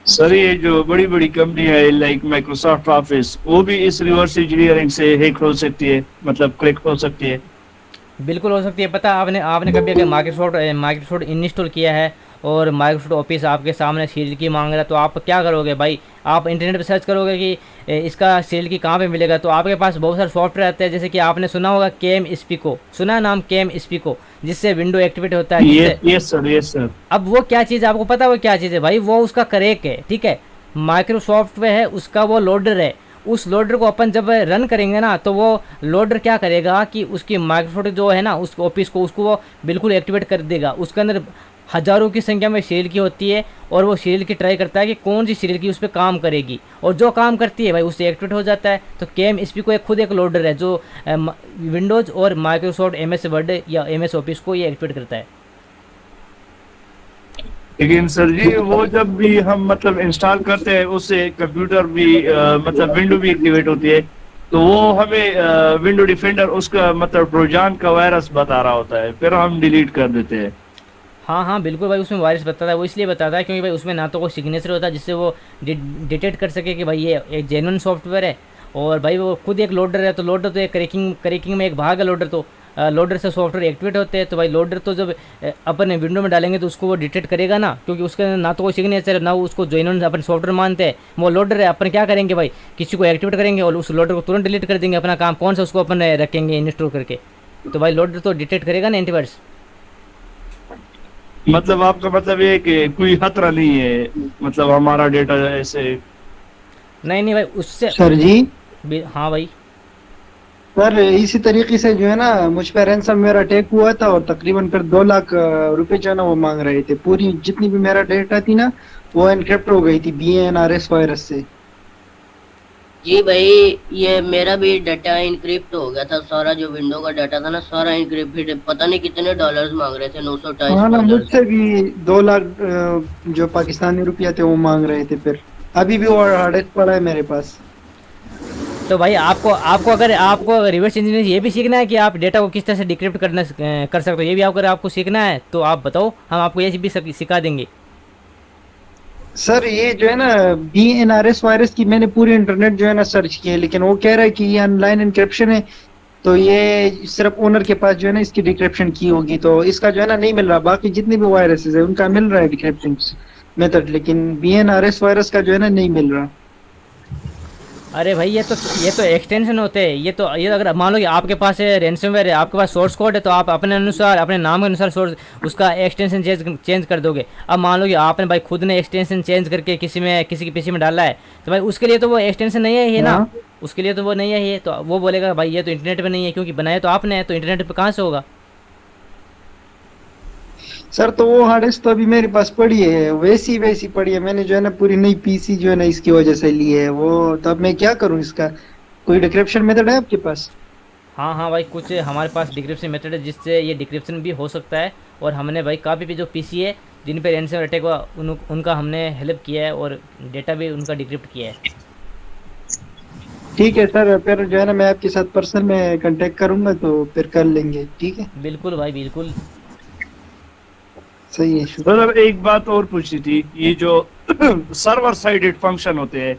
सर ये जो बड़ी बड़ी कंपनी है लाइक माइक्रोसॉफ्ट ऑफिस, वो भी इस रिवर्स इंजीनियरिंग से हैक हो सकती है, मतलब क्रैक हो सकती है? बिल्कुल हो सकती है। पता आपने कभी अगर माइक्रोसॉफ्ट इंस्टॉल किया है और माइक्रोसॉफ्ट ऑफिस आपके सामने सीरियल की मांग रहा है, तो आप क्या करोगे भाई? आप इंटरनेट पे सर्च करोगे कि इसका सीरियल की कहाँ पे मिलेगा, तो आपके पास बहुत सारे सॉफ्टवेयर आते हैं। जैसे कि आपने सुना होगा केम स्पीको, सुना है नाम केम स्पीको, जिससे विंडो एक्टिवेट होता है। Yes sir. अब वो क्या चीज़ है आपको पता है? वो क्या चीज़ है भाई? वो उसका क्रैक है, ठीक है। माइक्रोसॉफ्ट है उसका वो लोडर है। उस लोडर को अपन जब रन करेंगे ना, तो वो लोडर क्या करेगा कि उसकी माइक्रोसॉफ्ट जो है ना उस ऑफिस को, उसको वो बिल्कुल एक्टिवेट कर देगा। उसके अंदर हज़ारों की संख्या में सीरियल की होती है, और वो सीरियल की ट्राई करता है कि कौन सी सीरियल की उस पर काम करेगी, और जो काम करती है भाई उससे एक्टिवेट हो जाता है। तो केम स्पीको एक खुद एक लोडर है जो विंडोज़ और माइक्रोसॉफ्ट MS वर्ड या MS ऑफिस को ये एक्टिवेट करता है। लेकिन सर जी वो जब भी हम मतलब इंस्टॉल करते हैं उससे कंप्यूटर भी मतलब विंडो भी एक्टिवेट होती है, तो वो हमें विंडो डिफेंडर उसका मतलब ट्रोजन का वायरस बता रहा होता है, फिर हम डिलीट कर देते हैं। हाँ बिल्कुल भाई, उसमें वायरस बताता है। वो इसलिए बताता है क्योंकि भाई उसमें ना तो कोई सिग्नेचर होता है जिससे वो डिटेक्ट कर सके कि भाई ये एक जेन्युइन सॉफ्टवेयर है, और भाई वो खुद एक लोडर है। तो लोडर तो एक क्रैकिंग में एक भाग है लोडर। तो लोडर से सॉफ्टवेयर एक्टिवेट होते हैं। तो भाई लोडर तो जब अपन विंडो में डालेंगे तो उसको वो डिटेक्ट करेगा ना, क्योंकि उसके ना तो कोई सिग्नेचर है ना उसको जेन्युइन अपन सॉफ्टवेयर मानते हैं। वो लोडर है, अपन क्या करेंगे भाई, किसी को एक्टिवेट करेंगे और उस लोडर को तुरंत डिलीट कर देंगे। अपना काम कौन सा उसको अपन रखेंगे इंस्टॉल करके। तो भाई लोडर तो डिटेक्ट करेगा ना एंटीवायरस। मतलब आपका मतलब ये कि कोई खतरा नहीं है, मतलब हमारा डेटा ऐसे? नहीं भाई उससे सर जी। हाँ भाई सर इसी तरीके से जो है ना मुझ पर रैंसमवेयर अटैक हुआ था, और तकरीबन फिर 2 लाख रुपए जो है ना वो मांग रहे थे। पूरी जितनी भी मेरा डेटा थी ना वो एनक्रिप्ट हो गई थी BNRS वायरस से। जी भाई ये मेरा भी डाटा इनक्रिप्ट हो गया था, सारा जो विंडो का डाटा था ना सारा इनक्रिप्टेड। पता नहीं कितने डॉलर्स मांग रहे थे, 928 हाँ ना, डॉलर। मुझसे भी 2 लाख जो पाकिस्तानी रुपया थे वो मांग रहे थे। फिर अभी भी वो हार्ड डिस्क पड़ा है मेरे पास। तो भाई आपको अगर आपको रिवर्स इंजीनियरिंग ये भी सीखना है कि आप डेटा को किस तरह से डिक्रिप्ट कर सकते हो, ये भी अगर आपको सीखना है तो आप बताओ, हम आपको ये भी सिखा देंगे। सर ये जो है ना BNRS वायरस की मैंने पूरी इंटरनेट जो है ना सर्च की है, लेकिन वो कह रहा है कि ये ऑनलाइन एन्क्रिप्शन है, तो ये सिर्फ ओनर के पास जो है ना इसकी डिक्रिप्शन की होगी, तो इसका जो है ना नहीं मिल रहा। बाकी जितने भी वायरसेस है उनका मिल रहा है डिक्रिप्शन मेथड, लेकिन BNRS वायरस का जो है ना नहीं मिल रहा। अरे भाई ये तो एक्सटेंशन होते हैं। ये अगर मान लो कि आपके पास है रेंसमवेयर है, आपके पास सोर्स कोड है, तो आप अपने अनुसार अपने नाम के अनुसार सोर्स उसका एक्सटेंशन चेंज कर दोगे। अब मान लो कि आपने भाई खुद ने एक्सटेंशन चेंज करके किसी के पीसी में डाला है, तो भाई उसके लिए तो वो एक्सटेंशन नहीं है ये ना, उसके लिए तो वो नहीं है ये, तो वो बोलेगा भाई ये तो इंटरनेट पे नहीं है, क्योंकि बनाया तो आपने है, तो इंटरनेट पे कहाँ से होगा। सर तो वो हार्ड डिस्क तो अभी मेरे पास पड़ी है, वैसी पड़ी है, मैंने जो है ना पूरी नई पीसी जो है ना इसकी वजह से ली है वो। तो अब मैं क्या करूं, इसका कोई डिक्रिप्शन मेथड है आपके पास? हाँ भाई, कुछ हमारे पास डिक्रिप्शन मेथड है जिससे ये डिक्रिप्शन भी हो सकता है। और हमने भाई काफ़ी भी जो पीसी है जिन पे रैनसमवेयर अटैक हुआ उनका हमने हेल्प किया है और डेटा भी उनका डिक्रिप्ट किया है। ठीक है सर, फिर जो है ना मैं आपके साथ पर्सनल में कांटेक्ट करूंगा तो फिर कर लेंगे, ठीक है? बिल्कुल भाई बिल्कुल सही है। मतलब एक बात और पूछनी थी, ये जो सर्वर साइडेड फंक्शन होते हैं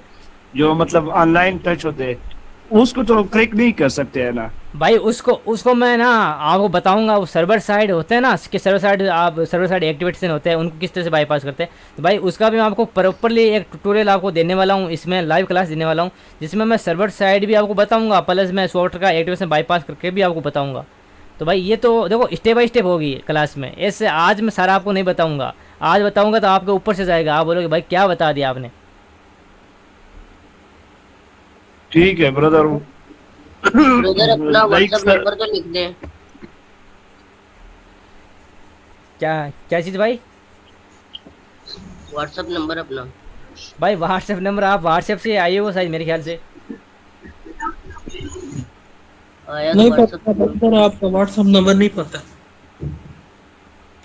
जो मतलब ऑनलाइन टच होते हैं, उसको तो क्रैक नहीं कर सकते है ना भाई। उसको मैं ना आपको बताऊंगा। वो सर्वर साइड होते हैं ना कि सर्वर साइड एक्टिवेशन होते हैं, उनको किस तरह से बाईपास करते हैं, तो भाई उसका भी मैं आपको प्रॉपरली एक ट्यूटोरियल आपको देने वाला हूँ, इसमें लाइव क्लास देने वाला हूँ जिसमें मैं सर्वर साइड भी आपको बताऊंगा, प्लस मैं सॉफ्टवेयर का एक्टिवेशन बाईपास करके भी आपको बताऊंगा। तो भाई ये तो देखो स्टेप बाय स्टेप होगी क्लास में, ऐसे आज मैं सारा आपको नहीं बताऊंगा। आज बताऊंगा तो आपके ऊपर से जाएगा, आप बोलोगे भाई क्या बता दिया आपने। ठीक है ब्रदर। ब्रदर अपना व्हाट्सएप नंबर तो लिख दें। क्या चीज़ भाई? व्हाट्सएप नंबर अपना। भाई व्हाट्सएप नंबर आप व्हाट्सएप से आए हो शायद मेरे ख्याल से। नहीं पता सर, आपका व्हाट्सएप नंबर नहीं पता।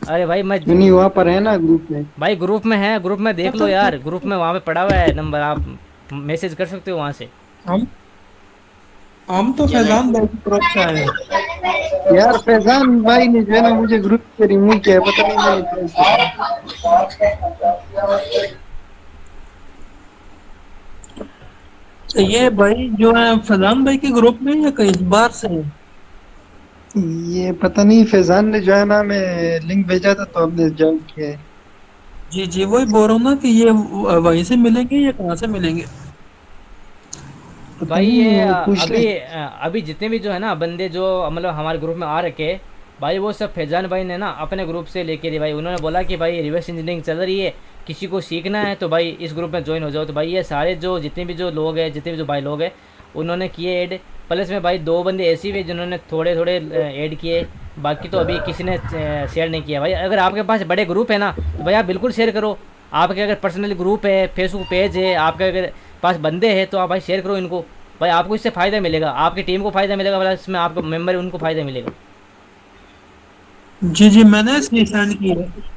अरे भाई मैं नहीं वहाँ पर है ना ग्रुप में। भाई ग्रुप में है, ग्रुप में देख लो यार, ग्रुप में वहाँ पे पड़ा हुआ है नंबर, आप मैसेज कर सकते हो वहाँ से। हम तो फैजान भाई की तरफ से आए हैं। यार फैजान भाई ने जो है ना मुझे ग्रुप से रिमूव किया, पता नहीं मैंने तो ये भाई जो है फैजान भाई के ग्रुप में या कहीं बाहर से है? ये पता नहीं, फैजान ने जो है ना मैं लिंक भेजा था तो हमने ज्वाइन किया है। जी वही बोल रहा हूँ ना कि ये वहीं से मिलेंगे या कहाँ से मिलेंगे? भाई ये अभी जितने भी जो है ना बंदे जो मतलब हमारे ग्रुप में आ रखे भाई, वो सब फैजान भाई ने ना अपने ग्रुप से लेके दिए भाई। उन्होंने बोला कि भाई रिवर्स इंजीनियरिंग चल रही है, किसी को सीखना है तो भाई इस ग्रुप में ज्वाइन हो जाओ। तो भाई ये सारे जो जितने भी जो लोग हैं, जितने भी जो भाई लोग हैं, उन्होंने किए ऐड। प्लस में भाई 2 बंदे ऐसे भी जिन्होंने थोड़े ऐड किए, बाकी तो अभी किसी ने शेयर नहीं किया। भाई अगर आपके पास बड़े ग्रुप है ना तो भाई आप बिल्कुल शेयर करो। आपके अगर पर्सनल ग्रुप है, फेसबुक पेज है, आपके अगर पास बंदे हैं तो आप भाई शेयर करो इनको। भाई आपको इससे फ़ायदा मिलेगा, आपकी टीम को फ़ायदा मिलेगा, प्लस इसमें आपको मेंबर उनको फ़ायदा मिलेगा। जी मैंने इसलिए सेंड किया है।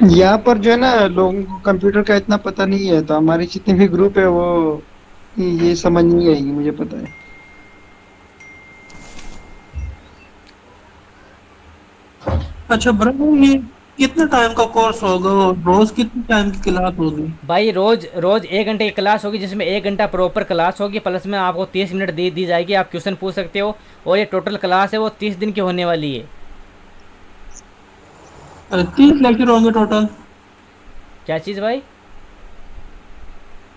यहाँ पर जो है ना लोगों को कंप्यूटर का इतना पता नहीं है, तो हमारे जितने भी ग्रुप है वो ये समझ नहीं आएगी, मुझे पता है। अच्छा ब्रदर, ये कितने टाइम का कोर्स होगा और रोज कितने टाइम की क्लास होगी? भाई रोज 1 घंटे की क्लास होगी, जिसमें 1 घंटा प्रॉपर क्लास होगी, प्लस में आपको 30 मिनट दी जाएगी, आप क्वेश्चन पूछ सकते हो। और ये टोटल क्लास है वो 30 दिन की होने वाली है। 30 लेक्चर होंगे टोटल? क्या चीज़ भाई?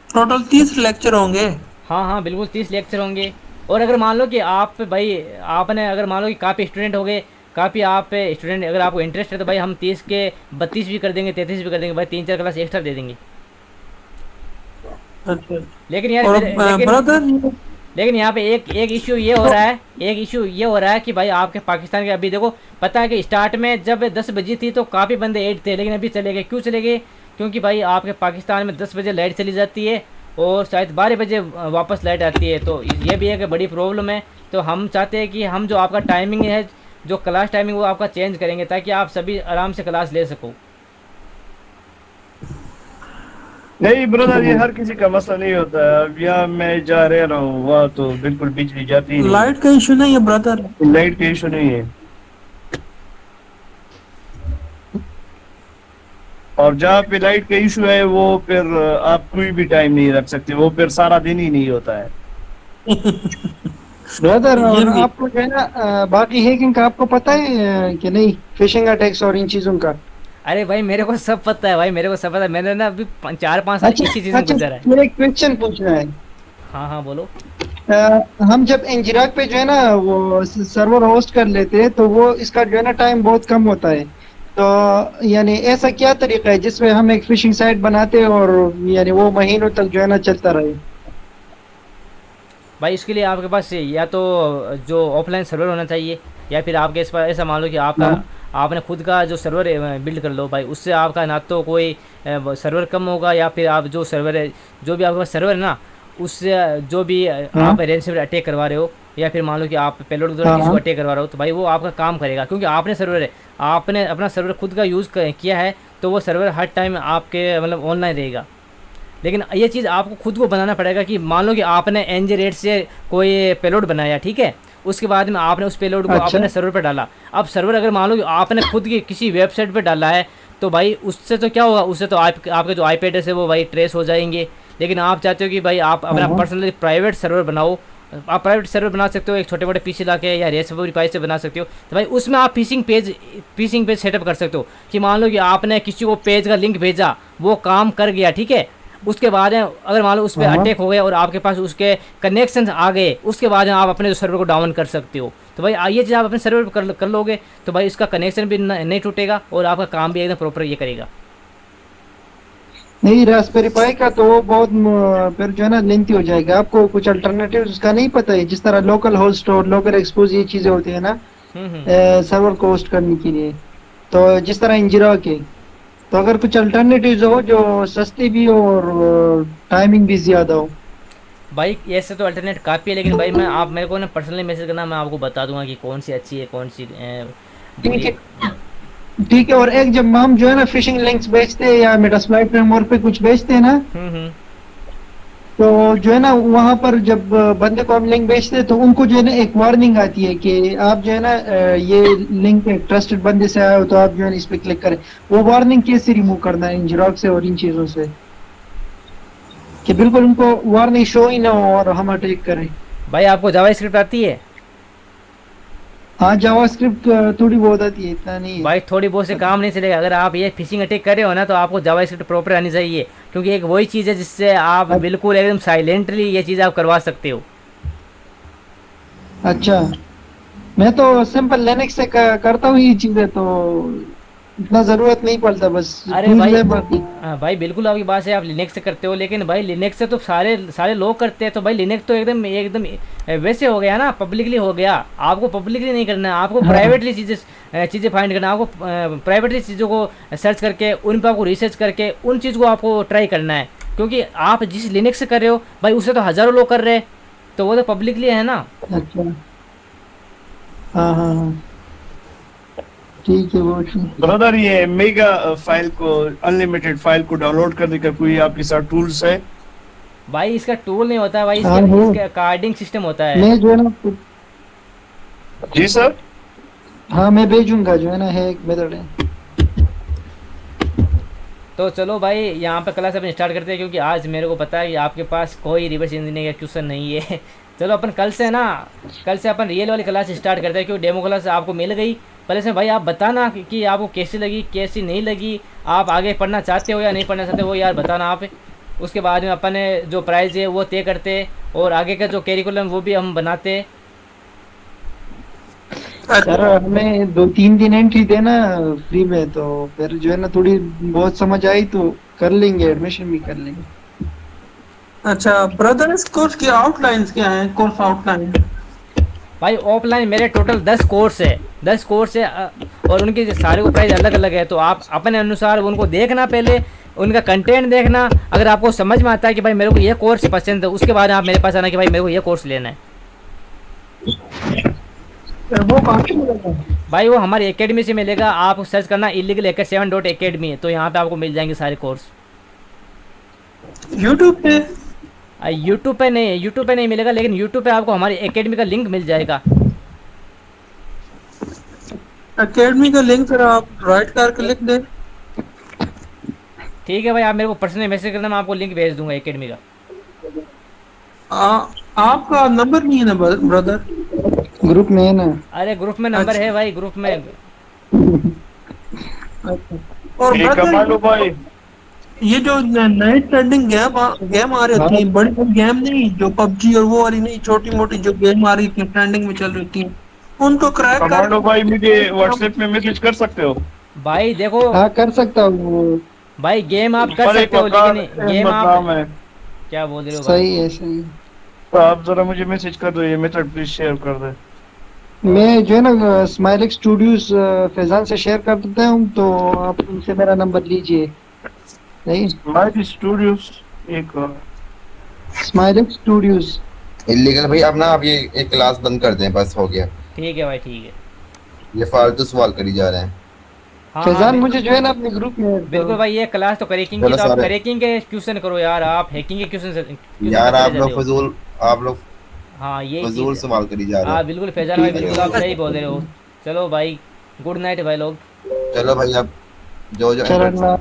टोटल 30 लेक्चर होंगे? हाँ बिल्कुल 30 लेक्चर होंगे। और अगर मान लो कि आप भाई आपने अगर मान लो कि काफ़ी स्टूडेंट हो गए, काफ़ी आप स्टूडेंट अगर आपको इंटरेस्ट है तो भाई हम 30 के 32 भी कर देंगे, 33 भी कर देंगे भाई, 3-4 क्लास एक्स्ट्रा दे देंगे। अच्छा। लेकिन यार लेकिन यहाँ पे एक इशू ये हो रहा है कि भाई आपके पाकिस्तान के अभी देखो, पता है कि स्टार्ट में जब 10 बजी थी तो काफ़ी बंदे ऐड थे, लेकिन अभी चले गए। क्यों चले गए? क्योंकि भाई आपके पाकिस्तान में 10 बजे लाइट चली जाती है और शायद 12 बजे वापस लाइट आती है, तो ये भी एक बड़ी प्रॉब्लम है। तो हम चाहते हैं कि हम जो आपका टाइमिंग है, जो क्लास टाइमिंग वो आपका चेंज करेंगे ताकि आप सभी आराम से क्लास ले सको। नहीं ब्रदर, ये हर किसी का मसला नहीं होता है। अब यहाँ मैं जा रहा हूँ वहाँ तो बिल्कुल बिजली जाती है। लाइट का इशू नहीं है ब्रदर? लाइट का इशू नहीं है। और जहाँ पे लाइट का इशू है वो फिर आप कोई भी टाइम नहीं रख सकते, वो फिर सारा दिन ही नहीं होता है। ब्रदर आपको जो है ना बाकी हैकिंग का आपको पता है कि नहीं? फिशिंग अटैक्स और इन चीजों का? अरे भाई मेरे को सब पता है भाई, मेरे को सब पता है, मैंने ना अभी 4-5 साल इसी चीज में अच्छा, गुजरा है। मेरा एक क्वेश्चन पूछना है। हाँ हाँ बोलो। हम जब एंजिराक पे जो है ना वो सर्वर होस्ट कर लेते हैं तो वो इसका जो है ना टाइम बहुत कम होता है, तो यानी ऐसा क्या तरीका है जिसमें हम एक फिशिंग साइट बनाते हैं और यानी वो महीनों तक जो है ना चलता रहे? भाई इसके लिए आपके पास या तो जो ऑफलाइन सर्वर होना चाहिए, या फिर आपके इस पर ऐसा मान लो कि आपका आपने खुद का जो सर्वर बिल्ड कर लो भाई, उससे आपका ना तो कोई सर्वर कम होगा, या फिर आप जो सर्वर है, जो भी आपके पास सर्वर है ना, उससे जो भी आप रेंसमवेयर अटैक करवा रहे हो, या फिर मान लो कि आप पेलोड के दौरान किसी को अटैक करवा रहे हो, तो भाई वो आपका काम करेगा, क्योंकि आपने सर्वर है, आपने अपना सर्वर खुद का यूज़ किया है, तो वो सर्वर हर टाइम आपके मतलब ऑनलाइन रहेगा। लेकिन ये चीज़ आपको खुद को बनाना पड़ेगा कि मान लो कि आपने एनजे रेट से कोई पेलोड बनाया, ठीक है, उसके बाद में आपने उस पेलोड को अपने सर्वर पर डाला। अब सर्वर अगर मान लो कि आपने खुद की किसी वेबसाइट पर डाला है, तो भाई उससे तो क्या होगा, उससे तो आपके जो आईपी एड्रेस है वो भाई ट्रेस हो जाएंगे। लेकिन आप चाहते हो कि भाई आप अपना पर्सनली प्राइवेट सर्वर बनाओ, आप प्राइवेट सर्वर बना सकते हो, एक छोटे मोटे पीसी ला के या रेसबेरी पाई से बना सकते हो, तो भाई उसमें आप फिशिंग पेज सेटअप कर सकते हो कि मान लो कि आपने किसी को पेज का लिंक भेजा, वो काम कर गया, ठीक है, उसके बाद अगर मान लो उस पर अटैक हो गया और आपके पास उसके कनेक्शन आ गए, उसके बाद आप अपने सर्वर को डाउन कर सकते हो। तो भाई ये चीज़ आप अपने सर्वर पर कर लोगे तो भाई इसका कनेक्शन भी नहीं टूटेगा और आपका काम भी एकदम प्रॉपर ये करेगा। नहीं, रास्पबेरी पाई का तो वो बहुत फिर जो है ना लेंथी हो जाएगा। आपको कुछ अल्टरनेटिव उसका नहीं पता है, जिस तरह लोकल होस्ट और लोकल एक्सपोज ये चीजें होती है ना सर्वर को होस्ट करने के लिए, तो जिस तरह इंजिरा के, तो अगर कुछ अल्टरनेटिव्स हो जो सस्ती भी हो और टाइमिंग भी ज्यादा हो। भाई ऐसे तो अल्टरनेट काफ़ी है, लेकिन भाई आप मेरे को ना पर्सनली मैसेज करना, मैं आपको बता दूंगा कि कौन सी अच्छी है, कौन सी ठीक है। और एक जब हम जो है ना फिशिंग लिंक्स बेचते हैं या मेटास्प्लॉइट फ्रेमवर्क पे कुछ बेचते हैं ना, तो जो है ना वहाँ पर जब बंदे को हम लिंक बेचते हैं तो उनको जो है ना एक वार्निंग आती है कि आप जो है ना ये लिंक एक ट्रस्टेड बंदे से आए हो तो आप जो है ना इस पे क्लिक करें। वो वार्निंग कैसे रिमूव करना है इन जिरोक्स से और इन चीजों से, कि बिल्कुल उनको वार्निंग शो ही ना हो और हम अटैक करें? भाई आपको जावास्क्रिप्ट आती है? हाँ, जावास्क्रिप्ट थोड़ी बहुत आती है, इतना नहीं है भाई। थोड़ी बहुत से काम नहीं चलेगा, अगर आप ये फिशिंग अटैक कर रहे हो ना तो आपको जावास्क्रिप्ट प्रॉपर आनी चाहिए, क्योंकि एक वही चीज़ है जिससे आप बिल्कुल एकदम साइलेंटली ये चीज़ आप करवा सकते हो। अच्छा, मैं तो सिंपल लिनक्स से करता हूँ ये चीजें, तो इतना जरूरत नहीं पड़ता, बस। अरे भाई हाँ भाई बिल्कुल आपकी बात है, आप लिनक्स से करते हो, लेकिन भाई लिनक्स से तो सारे लोग करते हैं, तो भाई लिनक्स तो एकदम वैसे हो गया ना, पब्लिकली हो गया। आपको पब्लिकली नहीं करना है, आपको प्राइवेटली चीज़ें फाइंड करना है, आपको प्राइवेटली चीज़ों को सर्च करके उन पर आपको रिसर्च करके उन चीज़ को आपको ट्राई करना है, क्योंकि आप जिस लिनक्स से कर रहे हो भाई उससे तो हज़ारों लोग कर रहे हैं, तो वो तो पब्लिकली है ना। अच्छा, हाँ, ठीक है। वो ब्रदर ये मेगा फाइल को, अनलिमिटेड फाइल को डाउनलोड करने का कोई आपके साथ टूल्स है? भाई इसका टूल नहीं होता है भाई, इसका कार्डिंग सिस्टम होता है। मैं जो है ना, जी सर, हाँ मैं भेजूंगा, जो है ना है एक मेथड है। तो चलो भाई यहाँ पे क्लास अपन स्टार्ट करते हैं, क्योंकि आज मेरे को पता है कि आपके पास कोई रिवर्स इंजीनियरिंग का क्वेश्चन नहीं है। चलो अपन कल से अपन रियल वाली क्लास स्टार्ट करते हैं, क्योंकि डेमो क्लास आपको मिल गई। पहले से भाई आप बताना कि आपको कैसी लगी, कैसी नहीं लगी, आप आगे पढ़ना चाहते हो या नहीं पढ़ना चाहते हो यार बताना आप। उसके बाद में अपन जो प्राइज़ है वो तय करते, और आगे का जो कैरिकुलम वो भी हम बनाते। सर हमें 2-3 दिन एंट्री देना फ्री में, तो फिर जो है ना थोड़ी बहुत समझ आई तो कर लेंगे, एडमिशन भी कर लेंगे। अच्छा ब्रदर, इस कोर्स की आउटलाइंस क्या है? कोर्स आउटलाइन भाई ऑफलाइन मेरे टोटल 10 कोर्स है और उनके सारे को प्राइस अलग अलग है, तो आप अपने अनुसार उनको देखना, पहले उनका कंटेंट देखना। अगर आपको समझ में आता है कि भाई मेरे को ये कोर्स पसंद है, उसके बाद आप मेरे पास आना कि भाई मेरे को ये कोर्स लेना है। वो कहाँ से मिलेगा? भाई वो हमारी एकेडमी से मिलेगा, आप सर्च करना illegal7.academy, तो यहाँ पे आपको मिल जाएंगे सारे कोर्स। यूट्यूब पे? यूट्यूब पे नहीं मिलेगा, लेकिन यूट्यूब पे आपको हमारी एकेडमी का लिंक मिल जाएगा। एकेडमी का लिंक फिर आप राइट करके लिख दे। ठीक है भाई, आप मेरे को पर्सनली मैसेज करना, मैं आपको लिंक भेज दूंगा एकेडमी का। आपका नंबर नहीं है ना ब्रदर? ग्रुप में है ना। अरे ग्रुप में नंबर है भाई, ग्रुप में। और एक कमांडो भाई ये जो नए ट्रेंडिंग गेम आ रही होती है, बड़ी बड़ी गेम नहीं, जो पबजी और वो वाली नहीं, छोटी मोटी जो गेम आ रही थी ट्रेंडिंग में चल रही थी, उनको क्रैक कर। कमांडो भाई मुझे व्हाट्सएप में मैसेज कर सकते हो? भाई देखो हाँ कर सकता हूँ भाई, गेम आप कर पर सकते हो, एक लेकिन गेम नाम आप है। क्या बोल रहे हो भाई? सही है सही है। तो आप जरा मुझे मैसेज कर दो, ये मेथड प्लीज शेयर कर दे। मैं जो है ना स्माइलिक स्टूडियोज फैजान से शेयर कर देता हूँ, तो आप उनसे मेरा नंबर लीजिए। नहीं स्माइलिक स्टूडियोज एक स्माइलिक स्टूडियोज इलीगल भाई, अब ना आप ये एक क्लास बंद कर दें, बस हो गया। ठीक है भाई, ठीक है। ये फालतू सवाल करी जा रहे हैं। हाँ फैजान मुझे जो है ना अपने ग्रुप में बिल्कुल भाई, ये क्लास तो क्रैकिंग की, चलो तो आप सारे। क्रैकिंग के क्वेश्चन करो यार, आप हैकिंग के क्वेश्चन यार आप लोग फजूल, आप लोग हाँ ये फजूल सवाल करी जा रहे हाँ हैं। बिल्कुल फैजान भाई, बिल्कुल आप सही बोल रहे हो। चलो भाई, गुड नाइट भाई लोग। चलो भाई, अब जो चलो